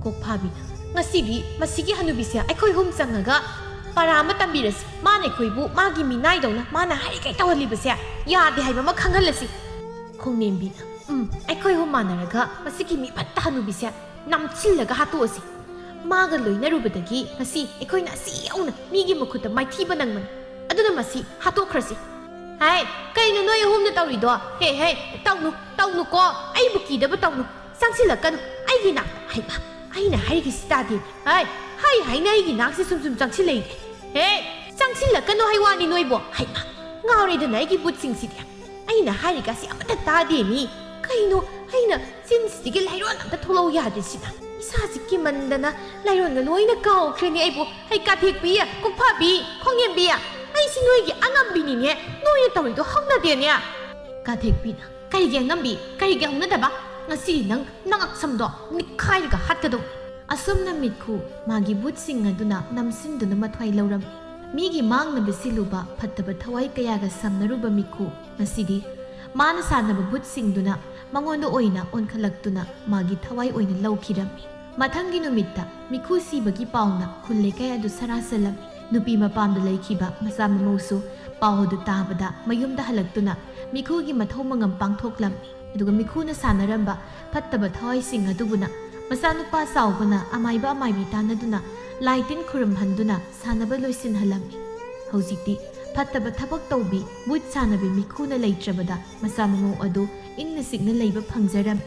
ꯀꯣꯛꯐꯥꯕꯤꯅ ꯉꯁꯤꯗꯤ ꯃꯁꯤꯒꯤ ꯍꯅꯨꯕꯤꯁꯦ ꯑꯩꯈꯣꯏ ꯑꯍꯨꯝ ꯆꯪꯉꯒ ꯄꯔꯥ ꯑꯃ ꯇꯝꯕꯤꯔꯁꯤ ꯃꯥꯅ ꯑꯩꯈꯣꯏꯕꯨ ꯃꯥꯒꯤ ꯃꯤꯅꯥꯏꯗꯧꯅ ꯃꯥꯅ ꯍꯥꯏꯔꯤꯈꯩ ꯇꯧꯍꯜꯂꯤꯕꯁꯦ ꯌꯥꯗꯦ ꯍꯥꯏꯕ ꯑꯃ ꯈꯪꯍꯜꯂꯁꯤ ꯈꯣꯡꯅꯦꯝꯕꯤꯅ ꯑꯩꯈꯣꯏ ꯑꯍꯨꯝ ꯃꯥꯟꯅꯔꯒ ꯃꯁꯤꯒꯤ ꯃꯤꯐꯠꯇ ꯍꯅꯨꯕꯤꯁꯦ ꯅꯝꯁꯤꯜꯂꯒ ꯍꯥꯠꯇꯣꯛꯑꯁꯤ ꯃꯥꯒ ꯂꯣꯏꯅꯔꯨꯕꯗꯒꯤ ꯉꯁꯤ ꯑꯩꯈꯣꯏꯅ ꯑꯁꯤ ꯌꯧꯅ ꯃꯤꯒꯤ ꯃꯈꯨꯠꯇ ꯃꯥꯏꯊꯤꯕ ꯅꯪꯕꯅꯤ ꯑꯗꯨꯅ ꯃꯁꯤ ꯍꯥꯠꯇꯣꯛꯈ꯭ꯔꯁꯤ ꯍꯥꯏ ꯀꯩꯅꯣ ꯅꯣꯏ ꯑꯍꯨꯝꯅ ꯇꯧꯔꯤꯗꯣ ꯍꯦ ꯇꯧꯅꯨꯀꯣ ꯑꯩꯕꯨ ꯀꯤꯗꯕ ꯇꯧꯅꯨ ꯆꯪꯁꯤꯜꯂꯛꯀꯅꯨ ꯑꯩꯒꯤ ꯅꯥꯛꯇ ꯍꯩꯃ ꯑꯩꯅ ꯍꯥꯏꯔꯤꯈꯩꯁꯤ ꯇꯥꯗꯦ ꯍꯥꯏꯅ ꯑꯩꯒꯤ ꯅꯥꯛꯁꯦ ꯁꯨꯝ ꯆꯪꯁꯤꯜꯂꯛꯏꯅꯦ ꯆꯪꯁꯤꯜꯂꯛꯀꯅꯨ ꯍꯥꯏ ꯋꯥꯅꯤ ꯅꯣꯏꯕꯣ ꯍꯩꯃ ꯉꯥꯎꯔꯦꯗꯅ ꯑꯩꯒꯤ ꯕꯨꯠꯁꯤꯡꯁꯤꯗꯤ ꯑꯩꯅ ꯍꯥꯏꯔꯤꯒꯁꯤ ꯑꯃꯠꯇ ꯇꯥꯗꯦꯅꯤ ꯀꯩꯅꯣ ꯑꯩꯅ ꯆꯤꯟꯁꯤꯗꯒꯤ ꯂꯩꯔꯣꯟ ꯑꯝꯇ ꯊꯣꯛꯂꯛꯎ ꯌꯥꯗ꯭ꯔꯤꯁꯤꯅ ꯏꯁꯥꯁꯤ ꯀꯤꯃꯟꯗꯅ ꯂꯩꯔꯣꯟꯒ ꯂꯣꯏꯅ ꯀꯥꯎꯈ꯭ꯔꯦꯅꯦ ꯑꯩꯕꯨ ꯀꯥꯊꯦꯛꯄꯤ ꯀꯣꯛꯐꯥꯕꯤ ꯈꯣꯡꯌꯦꯝꯕꯤ ꯑꯩꯁꯤ ꯅꯣꯏꯒꯤ ꯑꯉꯝꯕꯤꯅꯤꯅꯦ ꯅꯣꯏꯅ ꯇꯧꯔꯤꯗꯣ ꯍꯧꯅꯗꯦꯅꯦ ꯀꯥꯊꯦꯛꯄꯤꯅ ꯀꯔꯤꯒꯤ ꯑꯉꯝꯕꯤ ꯀꯔꯤꯒꯤ ꯍꯧꯅꯗꯕ ꯉꯁꯤꯗꯤ ꯅꯪ ꯅꯉꯛꯁꯝꯗꯣ ꯅꯤꯛꯈꯥꯏꯔꯒ ꯍꯥꯠꯀꯗꯧ ꯑꯁꯨꯝꯅ ꯃꯤꯠꯈꯨ ꯃꯥꯒꯤ ꯕꯨꯠꯁꯤꯡ ꯑꯗꯨꯅ ꯅꯝꯁꯤꯟꯗꯨꯅ ꯃꯊ꯭ꯋꯥꯏ ꯂꯧꯔꯝꯃꯤ ꯃꯤꯒꯤ ꯃꯥꯡꯅꯕ ꯁꯤꯜꯂꯨꯕ ꯐꯠꯇꯕ ꯊꯋꯥꯏ ꯀꯌꯥꯒ ꯁꯝꯅꯔꯨꯕ ꯃꯤꯠꯈꯨ ꯉꯁꯤꯗꯤ ꯃꯥꯅ ꯁꯥꯟꯅꯕ ꯕꯨꯠꯁꯤꯡꯗꯨꯅ ꯃꯉꯣꯟꯗ ꯑꯣꯏꯅ ꯑꯣꯟꯈꯠꯂꯛꯇꯨꯅ ꯃꯥꯒꯤ ꯊꯋꯥꯏ ꯑꯣꯏꯅ ꯂꯧꯈꯤꯔꯝꯃꯤ ꯃꯊꯪꯒꯤ ꯅꯨꯃꯤꯠꯇ ꯃꯤꯈꯨ ꯁꯤꯕꯒꯤ ꯄꯥꯎꯅ ꯈꯨꯜ ꯂꯩꯀꯥꯏ ꯑꯗꯨ ꯁꯔꯥꯁꯜꯂꯝꯃꯤ ꯅꯨꯄꯤ ꯃꯄꯥꯝꯗ ꯂꯩꯈꯤꯕ ꯃꯆꯥ ꯃꯃꯧꯁꯨ ꯄꯥꯎ ꯑꯗꯨ ꯇꯥꯕꯗ ꯃꯌꯨꯝꯗ ꯍꯜꯂꯛꯇꯨꯅ ꯃꯤꯈꯨꯒꯤ ꯃꯊꯧ ꯃꯉꯝ ꯄꯥꯡꯊꯣꯛꯂꯝꯃꯤ ꯑꯗꯨꯒ ꯃꯤꯈꯨꯅ ꯁꯥꯟꯅꯔꯝꯕ ꯐꯠꯇꯕ ꯊꯋꯥꯏꯁꯤꯡ ꯑꯗꯨꯕꯨꯅ ꯃꯆꯥꯅꯨꯄꯥ ꯆꯥꯎꯕꯅ ꯑꯃꯥꯏꯕ ꯑꯃꯥꯏꯕꯤ ꯇꯥꯟꯅꯗꯨꯅ ꯂꯥꯏ ꯇꯤꯟ ꯈꯨꯔꯨꯝꯍꯟꯗꯨꯅ ꯁꯥꯟꯅꯕ ꯂꯣꯏꯁꯤꯟꯍꯜꯂꯝꯃꯤ ꯍꯧꯖꯤꯛꯇꯤ ꯐꯠꯇꯕ ꯊꯕꯛ ꯇꯧꯕꯤ ꯕꯨꯠ ꯁꯥꯟꯅꯕꯤ ꯃꯤꯈꯨꯅ ꯂꯩꯇ꯭ꯔꯕꯗ ꯃꯆꯥ ꯃꯃꯧ ꯑꯗꯨ ꯏꯪꯅ ꯆꯤꯛꯅ ꯂꯩꯕ ꯐꯪꯖꯔꯝꯃꯤ